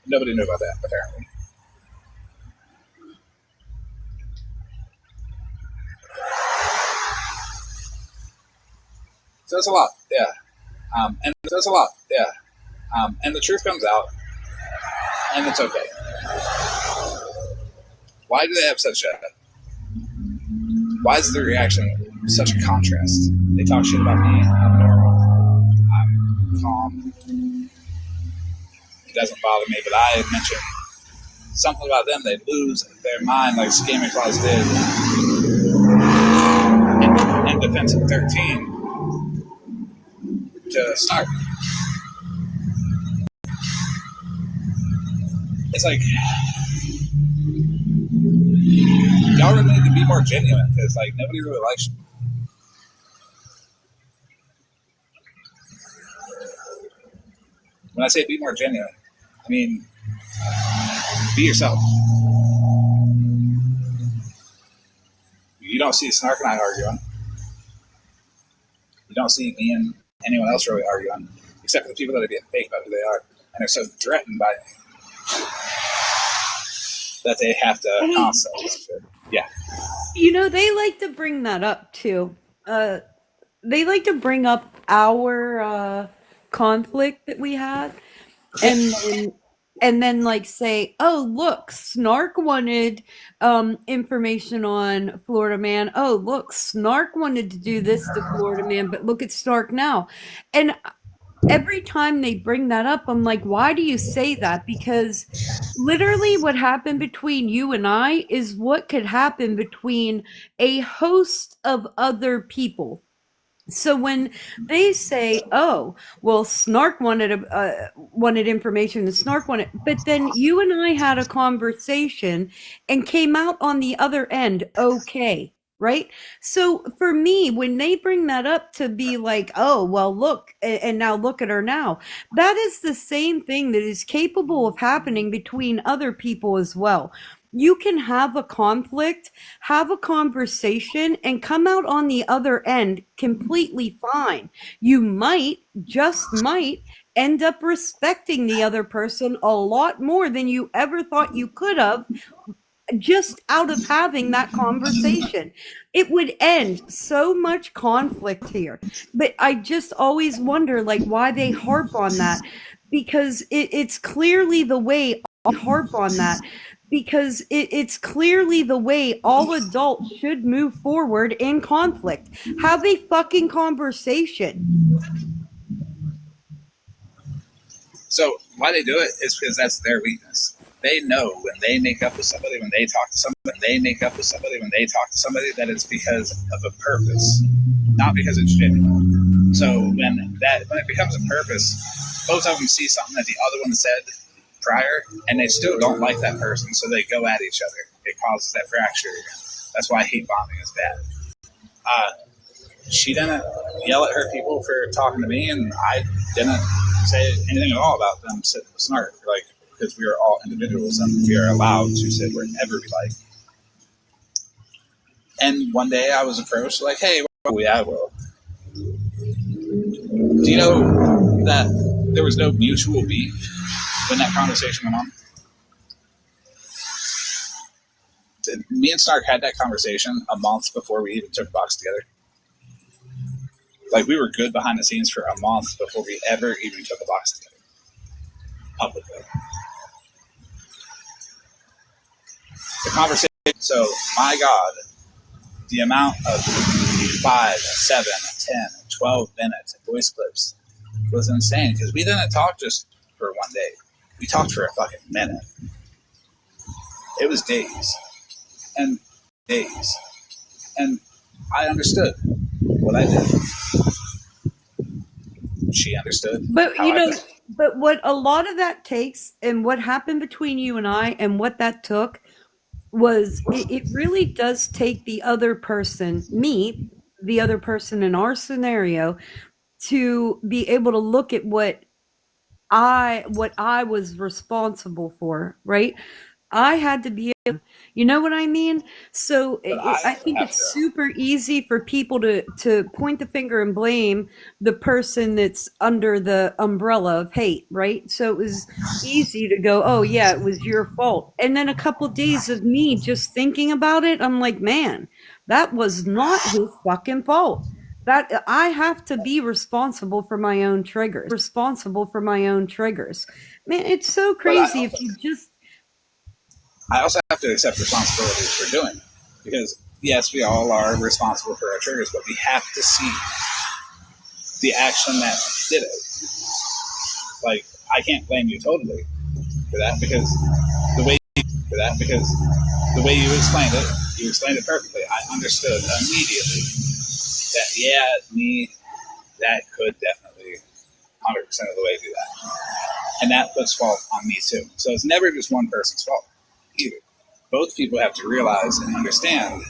Nobody knew about that, apparently. So that's a lot, yeah. And that's a lot, yeah. And the truth comes out, and it's okay. Why do they have such a... Why is the reaction such a contrast? They talk shit about me. I'm normal. I'm calm. It doesn't bother me, but I mention something about them. They lose their mind like Scammy Claus did in Defense of 13 to start. It's like, y'all really need to be more genuine, because like nobody really likes you. When I say be more genuine, I mean be yourself. You don't see Snark and I arguing. You don't see me and anyone else really arguing, except for the people that are being fake about who they are, and they're so threatened by it that they have to constantly. Yeah. You know, they like to bring that up too. They like to bring up our conflict that we had, and then like say, oh look, Snark wanted information on Florida Man. Oh look, Snark wanted to do this to Florida Man, but look at Snark now. And every time they bring that up, I'm like, why do you say that? Because literally what happened between you and I is what could happen between a host of other people. So when they say, "Oh, well, Snark wanted information, and Snark wanted," but then you and I had a conversation and came out on the other end okay, right? So for me, when they bring that up to be like, "Oh, well, look, and now look at her now," that is the same thing that is capable of happening between other people as well. You can have a conflict, have a conversation, and come out on the other end completely fine. You might, just might, end up respecting the other person a lot more than you ever thought you could have, just out of having that conversation. It would end so much conflict here. But I just always wonder, like, why they harp on that, because it's clearly the way harp on that because it's clearly the way all adults should move forward in conflict. Have a fucking conversation. So why they do it is because that's their weakness. They know when they make up with somebody, when they talk to somebody, that it's because of a purpose, not because it's genuine. So when it becomes a purpose, both of them see something that the other one said prior, and they still don't like that person, so they go at each other. It causes that fracture. That's why hate bombing is bad. She didn't yell at her people for talking to me, and I didn't say anything at all about them sitting with Snark, like, because we are all individuals and we are allowed to sit wherever we like. And one day I was approached like, hey, well, yeah, I will. Do you know that there was no mutual beef when that conversation went on? Me and Snark had that conversation a month before we even took box together. Like, we were good behind the scenes for a month before we ever even took a box together publicly. The conversation, so my God, the amount of 5, 7, 10, 12 minutes of voice clips was insane, because we didn't talk just for one day. We talked for a fucking minute. It was days and days. And I understood what I did. She understood But how I felt. but what a lot of that takes, and what happened between you and I, and what that took was it really does take the other person, me, the other person in our scenario, to be able to look at what I was responsible for, right? I had to be able, you know what I mean? So But I I also think have it's to. super easy for people to point the finger and blame the person that's under the umbrella of hate, right? So it was easy to go, oh yeah, it was your fault. And then a couple of days of me just thinking about it, I'm like, man, that was not his fucking fault. That I have to be responsible for my own triggers. Responsible for my own triggers. Man, it's so But crazy if you just I also have to accept responsibility for doing it. Because yes, we all are responsible for our triggers, but we have to see the action that did it. Like, I can't blame you totally for that because the way you explained it perfectly. I understood immediately that that could definitely 100% of the way do that, and that puts fault on me too. So it's never just one person's fault either. Both people have to realize and understand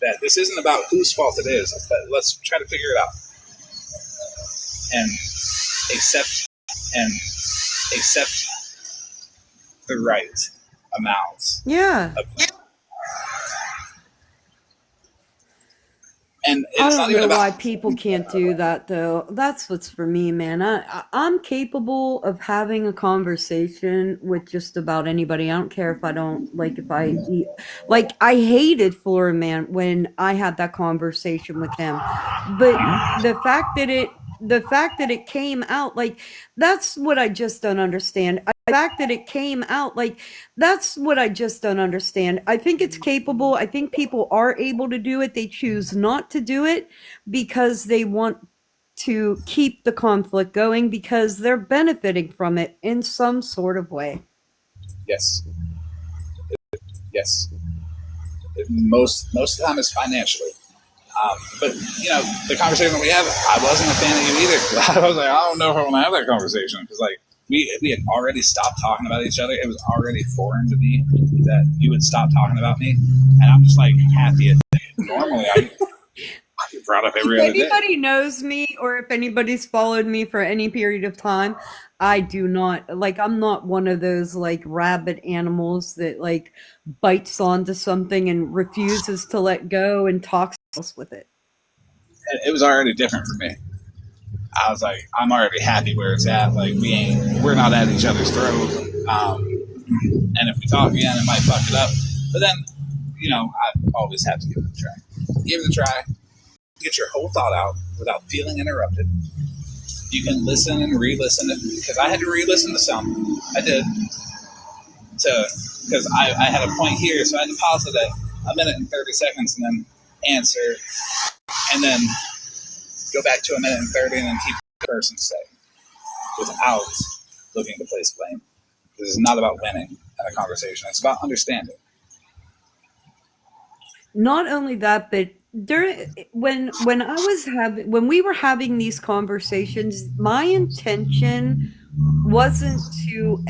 that this isn't about whose fault it is, but let's try to figure it out and accept and accept the right amount yeah. of, and I it's not don't even know about. why people can't do that though. That's what's for me, man. I'm capable of having a conversation with just about anybody. I don't care if I don't like if I eat like I hated Florida Man when I had that conversation with him. But the fact that it came out like that's what I just don't understand. The fact that it came out like that's what I just don't understand. I think it's capable. I think people are able to do it. They choose not to do it because they want to keep the conflict going because they're benefiting from it in some sort of way. Yes, yes. Most of the time it's financially. But the conversation we had, I wasn't a fan of you either. I was like, I don't know if I want to have that conversation because like we had already stopped talking about each other. It was already foreign to me that you would stop talking about me, and I'm just like happy. Normally, I get brought up If every other day. anybody knows me or if anybody's followed me for any period of time, I do not like I'm not one of those like rabid animals that like bites onto something and refuses to let go and talks with it. And it was already different for me. I was like, I'm already happy where it's at. Like we're not at each other's throat. And if we talk again, it might fuck it up. But then, I always have to give it a try. Give it a try. Get your whole thought out without feeling interrupted. You can listen and re-listen because I had to re-listen to some. I did because I had a point here, so I had to pause it at a minute and 30 seconds and then answer, and then go back to a minute and 30 and then keep the person say without looking to place blame. This is not about winning in a conversation. It's about understanding. Not only that, but during when I was having when we were having these conversations, my intention wasn't to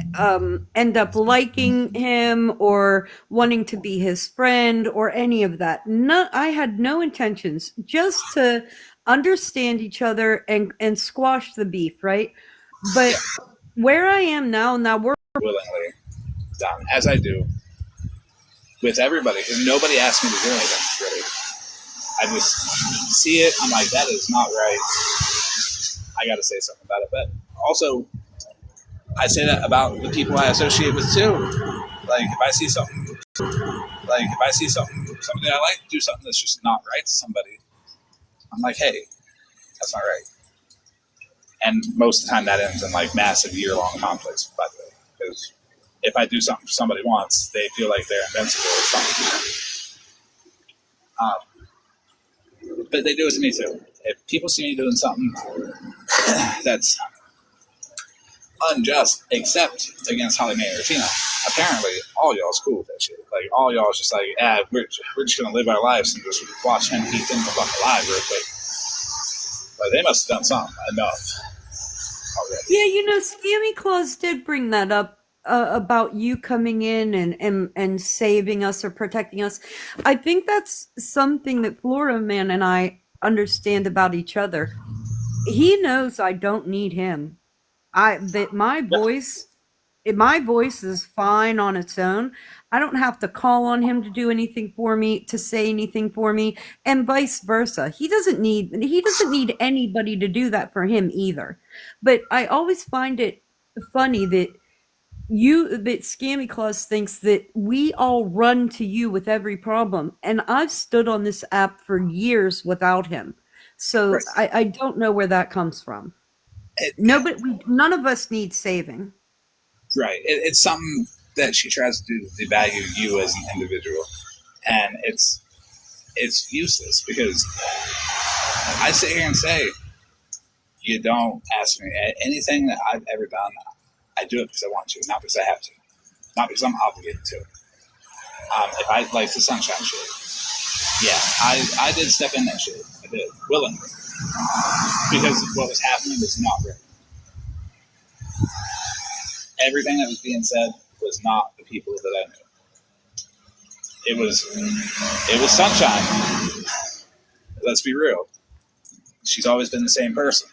end up liking him or wanting to be his friend or any of that. No, I had no intentions, just to understand each other and squash the beef, right? Yeah, But where I am now we're willingly done as I do with everybody because nobody asked me to do anything really. I just see it. I'm like, that is not right. I got to say something about it. But also, I say that about the people I associate with too. Like if I see something, somebody I like do something that's just not right to somebody, I'm like, hey, that's not right. And most of the time that ends in like massive year-long conflicts. By the way, because if I do something somebody wants, they feel like they're invincible or something. But they do it to me too. If people see me doing something that's unjust, except against Holly Mae and Tina. Apparently, all y'all's cool with that shit. Like, all y'all's just like, yeah, we're just gonna live our lives and just watch him eat them the fuck alive real quick. Like, they must have done something enough already. Yeah, Scammy Claus did bring that up about you coming in and saving us or protecting us. I think that's something that Florida Man and I understand about each other. He knows I don't need him. I that Yeah, my voice is fine on its own. I don't have to call on him to do anything for me, to say anything for me, and vice versa. He doesn't need anybody to do that for him either. But I always find it funny that Scammy Claus thinks that we all run to you with every problem, and I've stood on this app for years without him. So right. I don't know where that comes from. It, None of us need saving. right. It's something that she tries to do to devalue you as an individual, and it's useless because I sit here and say, you don't ask me anything that I've ever done. I do it because I want to, not because I have to, not because I'm obligated to. If I like the sunshine shit, yeah, I did step in that shit. I did willingly because what was happening was not right. Everything that was being said was not the people that I knew. It was sunshine. Let's be real. She's always been the same person,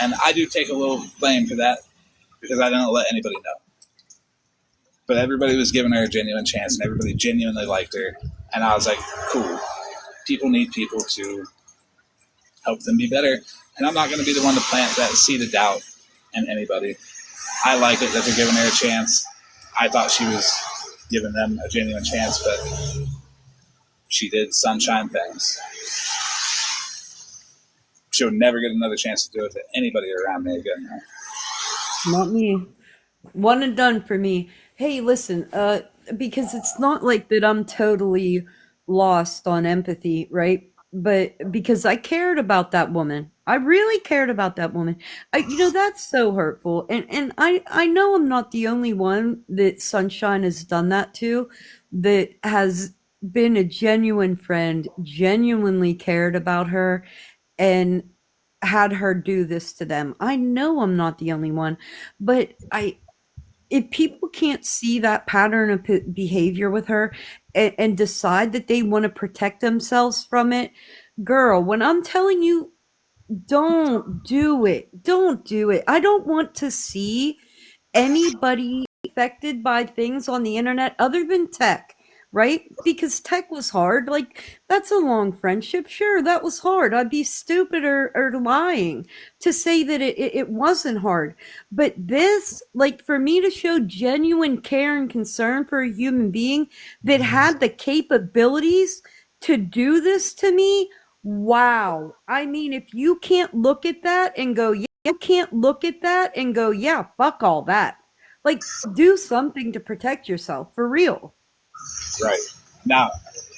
and I do take a little blame for that because I didn't let anybody know. But everybody was giving her a genuine chance, and everybody genuinely liked her. And I was like, cool. People need people to help them be better, and I'm not going to be the one to plant that seed of doubt in anybody. I like it that they're giving her a chance. I thought she was giving them a genuine chance, but she did sunshine things. She'll never get another chance to do it to anybody around me again. Not me. One and done for me. Hey, listen, because it's not like that I'm totally lost on empathy, right? But because I cared about that woman. I really cared about that woman. That's so hurtful. And I know I'm not the only one that Sunshine has done that to, that has been a genuine friend, genuinely cared about her, and had her do this to them. I know I'm not the only one, but I if people can't see that pattern of behavior with her and decide that they want to protect themselves from it, girl, when I'm telling you, don't do it. Don't do it. I don't want to see anybody affected by things on the internet other than tech, right? Because tech was hard. Like, that's a long friendship. Sure, that was hard. I'd be stupid or lying to say that it wasn't hard. But this, like, for me to show genuine care and concern for a human being that had the capabilities to do this to me, wow. I mean, if you can't look at that and go, yeah, you can't look at that and go, yeah, fuck all that. Like, do something to protect yourself for real. Right. Now,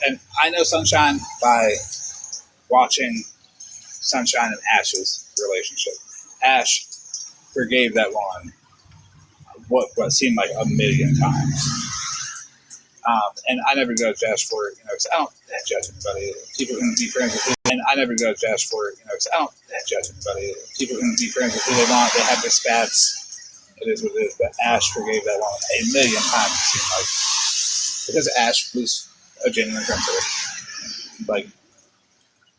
and I know Sunshine by watching Sunshine and Ash's relationship. Ash forgave that woman what seemed like a million times. And I never judge Ash for it, because I don't judge anybody. People can be friends with who, and I never judge Ash for it, because I don't judge anybody. People can be friends with who they want. They have their spats. It is what it is. But Ash forgave that woman a million times, it seemed like. Because Ash was a genuine friend to her. Like,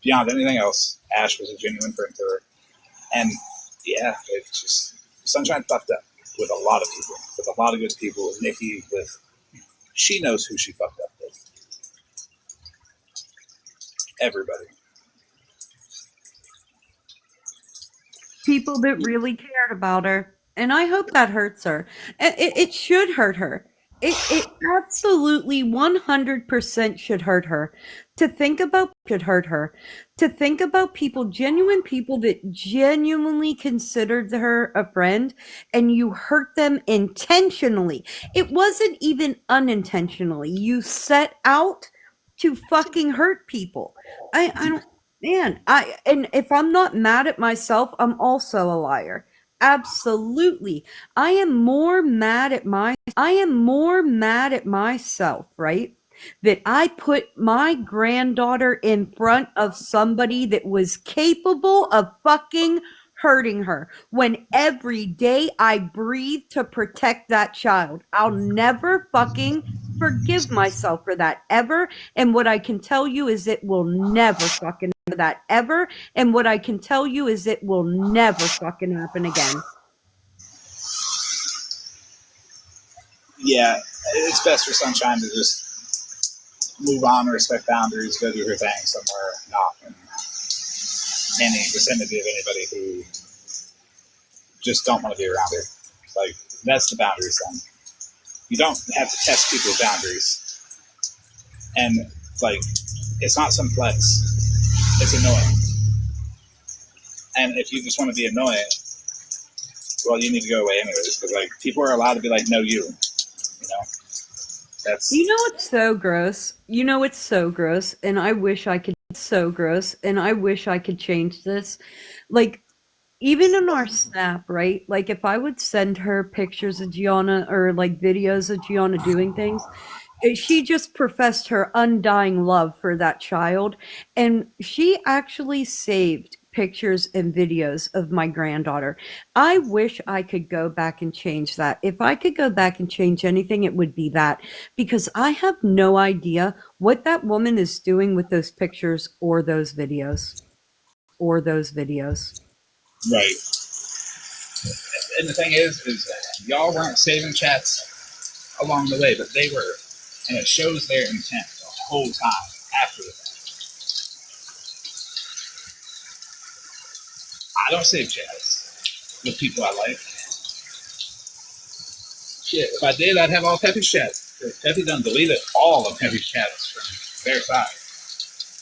beyond anything else, Ash was a genuine friend to her. And, yeah, it just... Sunshine fucked up with a lot of people. With a lot of good people. With Nikki, with... She knows who she fucked up with. Everybody. People that really cared about her. And I hope that hurts her. It should hurt her. It absolutely 100% should hurt her. To think about should hurt her. To think about people, genuine people that genuinely considered her a friend, and you hurt them intentionally. It wasn't even unintentionally. You set out to fucking hurt people. I don't, man, and if I'm not mad at myself, I'm also a liar. Absolutely. I am more mad at myself, right? That I put my granddaughter in front of somebody that was capable of fucking hurting her when every day I breathe to protect that child. I'll never fucking forgive myself for that ever. And what I can tell you is it will never fucking that ever. And what I can tell you is it will never fucking happen again. Yeah, it's best for Sunshine to just move on, respect boundaries, go do her thing somewhere, not in any vicinity of anybody who just don't want to be around her. Like, that's the boundaries then. You don't have to test people's boundaries. And, like, it's not some flex. It's annoying. And if you just want to be annoying, well, you need to go away anyways. Because, like, people are allowed to be like, no, you. You know? That's... You know it's so gross. You know it's so gross, and I wish I could. So gross, and I wish I could change this. Like, even in our snap, right? Like, if I would send her pictures of Gianna or like videos of Gianna doing things, she just professed her undying love for that child, and she actually saved pictures and videos of my granddaughter. I wish I could go back and change that. If I could go back and change anything, it would be that, because I have no idea what that woman is doing with those pictures or those videos Right. And the thing is y'all weren't saving chats along the way, but they were. And it shows their intent the whole time after the fact. I don't save chats with people I like. Shit, if I did, I'd have all Peppy's chats. Peppy done deleted all of Peppy's chats from their side.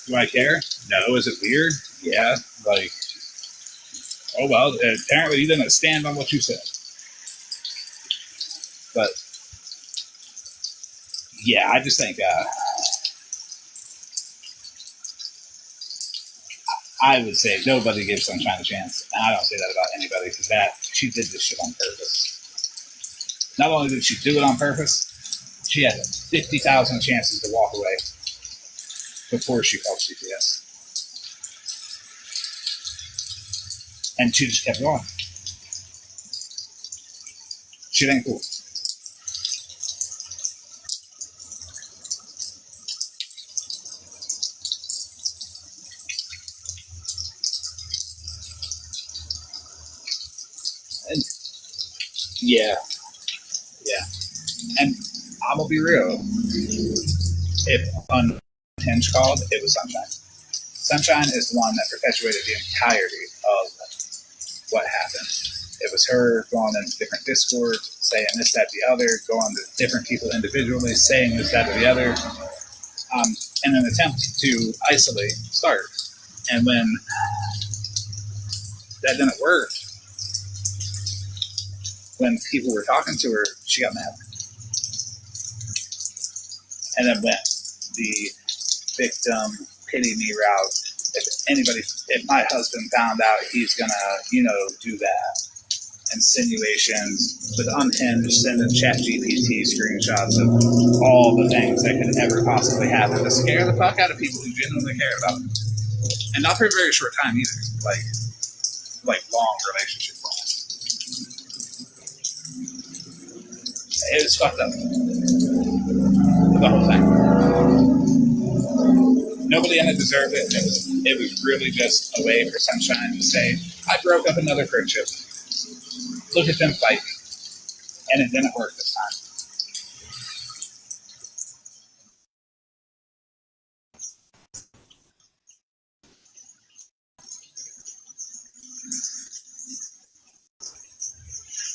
Do I care? No. Is it weird? Yeah. Like, oh well, apparently you didn't stand on what you said. But, yeah, I just think I would say nobody gives Sunshine a chance. And I don't say that about anybody, because she did this shit on purpose. Not only did she do it on purpose, she had 50,000 chances to walk away before she called CPS. And she just kept going. Shit ain't cool. And yeah. And I'm gonna be real. If Unhinged called, it was Sunshine. Sunshine is the one that perpetuated the entirety of what happened. It was her going into different discords, saying this, that, the other, going to different people individually, saying this, that, or the other, in an attempt to isolate Stark. And when that didn't work, when people were talking to her, she got mad. And then went the victim pity me route. If my husband found out, he's gonna, do that. Insinuations with Unhinged, sending ChatGPT screenshots of all the things that could ever possibly happen to scare the fuck out of people who genuinely care about them. And not for a very short time either. Like long relationship wise. It was fucked up. The whole thing. Nobody in it deserved it. It was really just a way for Sunshine to say, I broke up another friendship. Look at them fight. And it didn't work this time.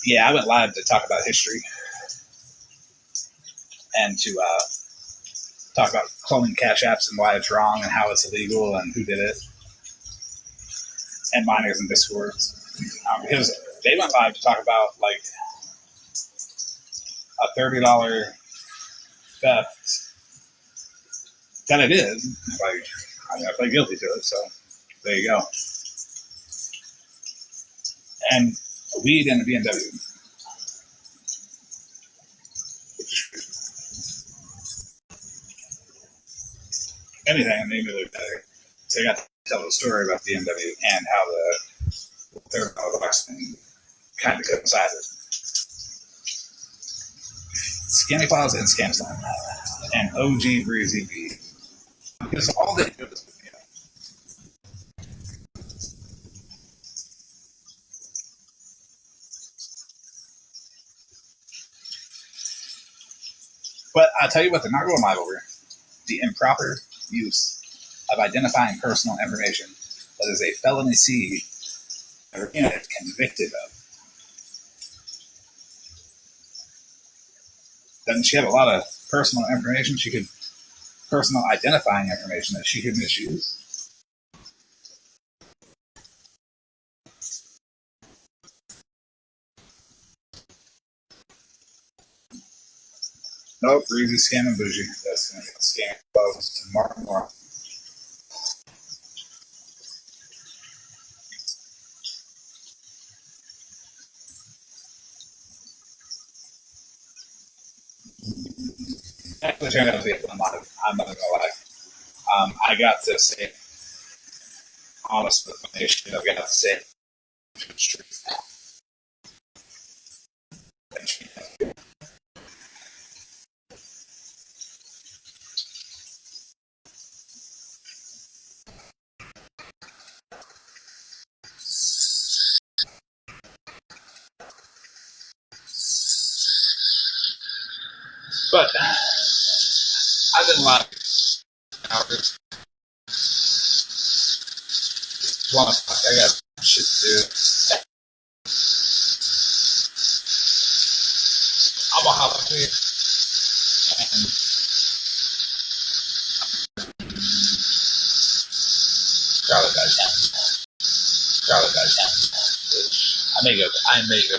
Yeah, I went live to talk about history and to talk about cloning cash apps and why it's wrong and how it's illegal and who did it, and miners and discords. Because they went live to talk about like a $30 theft that I did. Like, I pled guilty to it, so there you go. And Weed and a BMW. Anything made me look better. So I got to tell the story about BMW and how the third box thing kind of coincided. Skinny Claus and Scamslam and OG Breezy B. Because all they do is with me up. But I'll tell you what, they're not going live over. The improper use of identifying personal information that is a felony C or convicted of. Doesn't she have a lot of personal information personal identifying information that she could misuse? Nope, Breezy, Scam, and Bougie. That's going to get Scam closed to more and more. Actually, turned out to be a fun live. I'm not going to lie. I got to say honest with my issue. I got to say truth. But I've been a lot of hours. I got shit to do. I'm gonna hop up here and Charlotte got down. I may go.